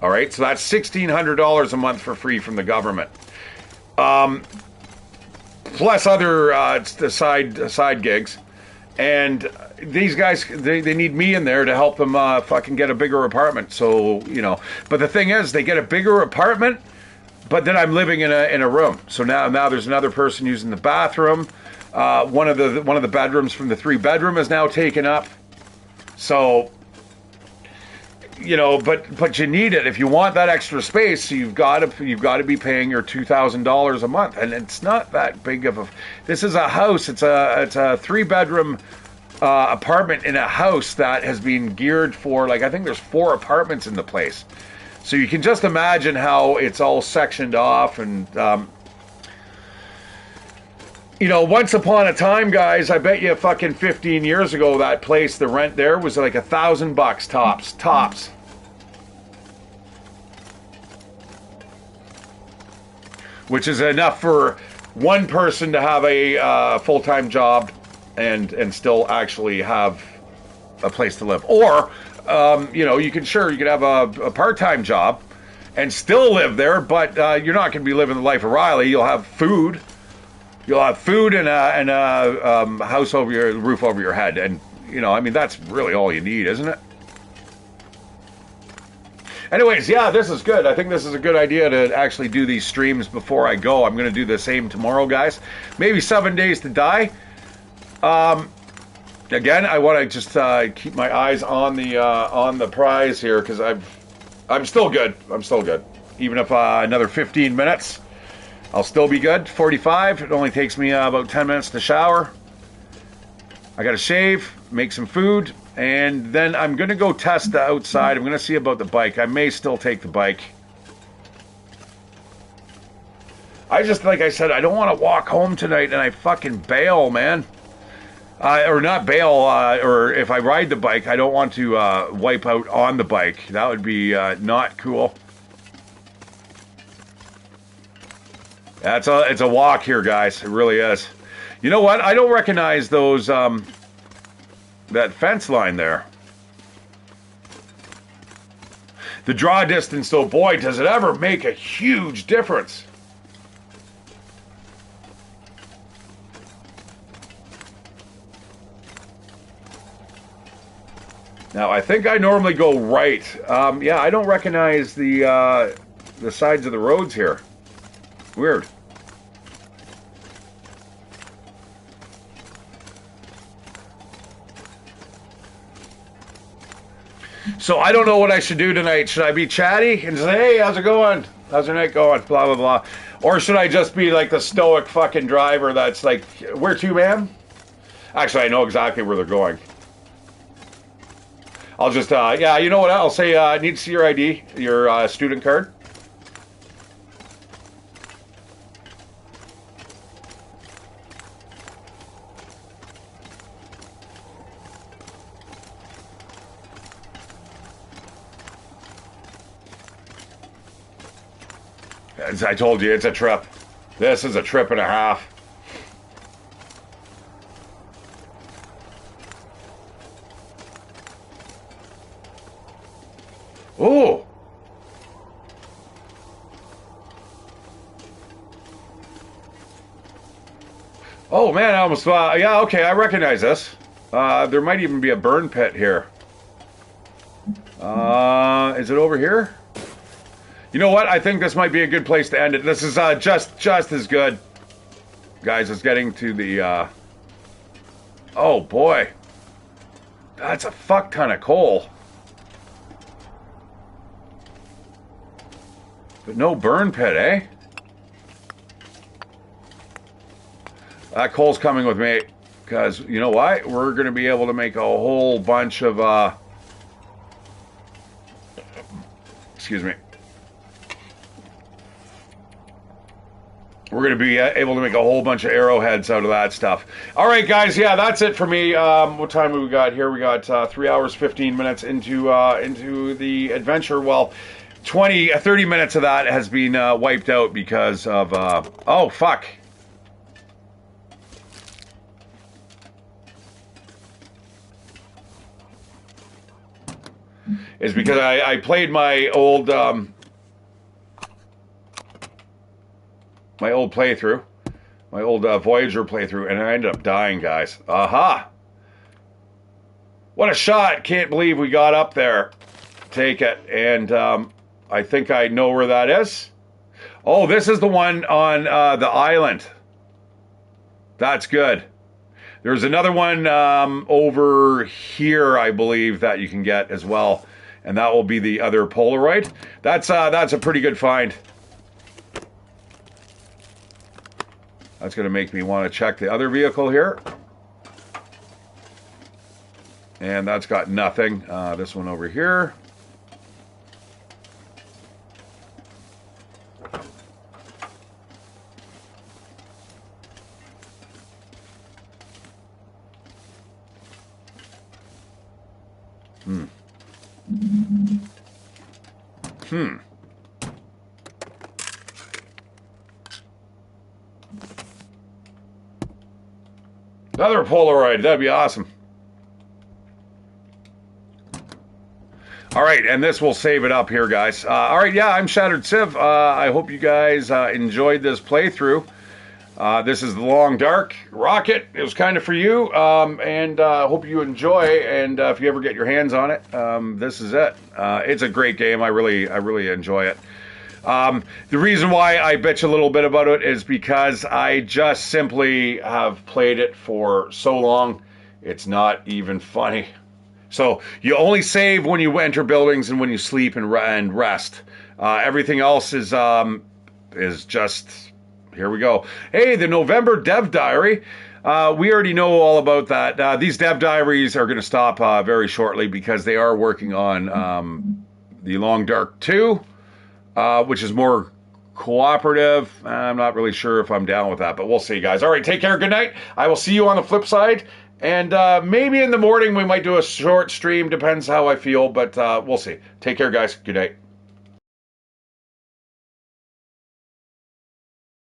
S1: All right, so that's $1,600 a month for free from the government. Plus other side gigs. And these guys, they need me in there to help them fucking get a bigger apartment. So, but the thing is, they get a bigger apartment, but then I'm living in a room. So now there's another person using the bathroom. One of the bedrooms from the 3-bedroom is now taken up. So, but you need it if you want that extra space. So you've got to be paying your $2,000 a month, and it's not that big of a. This is a house. It's a 3-bedroom apartment in a house that has been geared for, like, I think there's 4 apartments in the place. So you can just imagine how it's all sectioned off. And once upon a time, guys, I bet you fucking 15 years ago, that place, the rent there was like $1,000 tops. Which is enough for one person to have a full-time job and still actually have a place to live. Or, you could have a part-time job and still live there, but you're not going to be living the life of Riley. You'll have food. You'll have food and a house over your roof over your head. And, that's really all you need, isn't it? Anyways, yeah, this is good. I think this is a good idea to actually do these streams before I go. I'm going to do the same tomorrow, guys. Maybe 7 days to die. Again, I want to just keep my eyes on the prize here, because I'm still good. I'm still good. Even if another 15 minutes, I'll still be good. 45. It only takes me about 10 minutes to shower. I got to shave, make some food, and then I'm going to go test the outside. I'm going to see about the bike. I may still take the bike. Like I said, I don't want to walk home tonight and I fucking bail, man. Or not bail, or if I ride the bike, I don't want to wipe out on the bike. That would be not cool. It's a walk here, guys. It really is. You know what? I don't recognize those, that fence line there. The draw distance, though, boy, does it ever make a huge difference. Now, I think I normally go right. Yeah, I don't recognize the sides of the roads here. Weird. So I don't know what I should do tonight. Should I be chatty and say, hey, how's it going? How's your night going? Blah, blah, blah. Or should I just be like the stoic fucking driver that's like, where to, ma'am? Actually, I know exactly where they're going. I'll just, yeah, you know what? I'll say, I need to see your ID, your student card. As I told you, it's a trip. This is a trip and a half. Ooh. Oh man, I almost yeah, okay, I recognize this. There might even be a burn pit here. Is it over here? You know what? I think this might be a good place to end it. This is just as good. Guys, it's getting to the oh boy. That's a fuck ton of coal. But no burn pit, eh? That coal's coming with me. Because, you know why? We're going to be able to make a whole bunch of, excuse me. We're going to be able to make a whole bunch of arrowheads out of that stuff. All right, guys. Yeah, that's it for me. What time have we got here? We got 3 hours, 15 minutes into the adventure. Well, 30 minutes of that has been wiped out because of, oh, fuck. Is because I played my old playthrough, my old Voyager playthrough, and I ended up dying, guys. Aha! What a shot! Can't believe we got up there. Take it, and I think I know where that is. Oh, this is the one on the island. That's good. There's another one over here, I believe, that you can get as well. And that will be the other Polaroid. That's a pretty good find. That's going to make me want to check the other vehicle here. And that's got nothing. This one over here. Another Polaroid. That'd be awesome. All right, and this will save it up here, guys. All right, yeah, I'm Shattered Civ. I hope you guys enjoyed this playthrough. This is The Long Dark Rocket. It was kind of for you, and hope you enjoy. And if you ever get your hands on it, this is it. It's a great game. I really enjoy it. The reason why I bitch a little bit about it is because I just simply have played it for so long, it's not even funny. So you only save when you enter buildings and when you sleep and rest. Everything else is just, here we go. Hey, the November Dev Diary. We already know all about that. These Dev Diaries are going to stop very shortly because they are working on The Long Dark 2. Which is more cooperative. I'm not really sure if I'm down with that, but we'll see, guys. All right, take care. Good night. I will see you on the flip side. And maybe in the morning we might do a short stream. Depends how I feel, but we'll see. Take care, guys. Good night.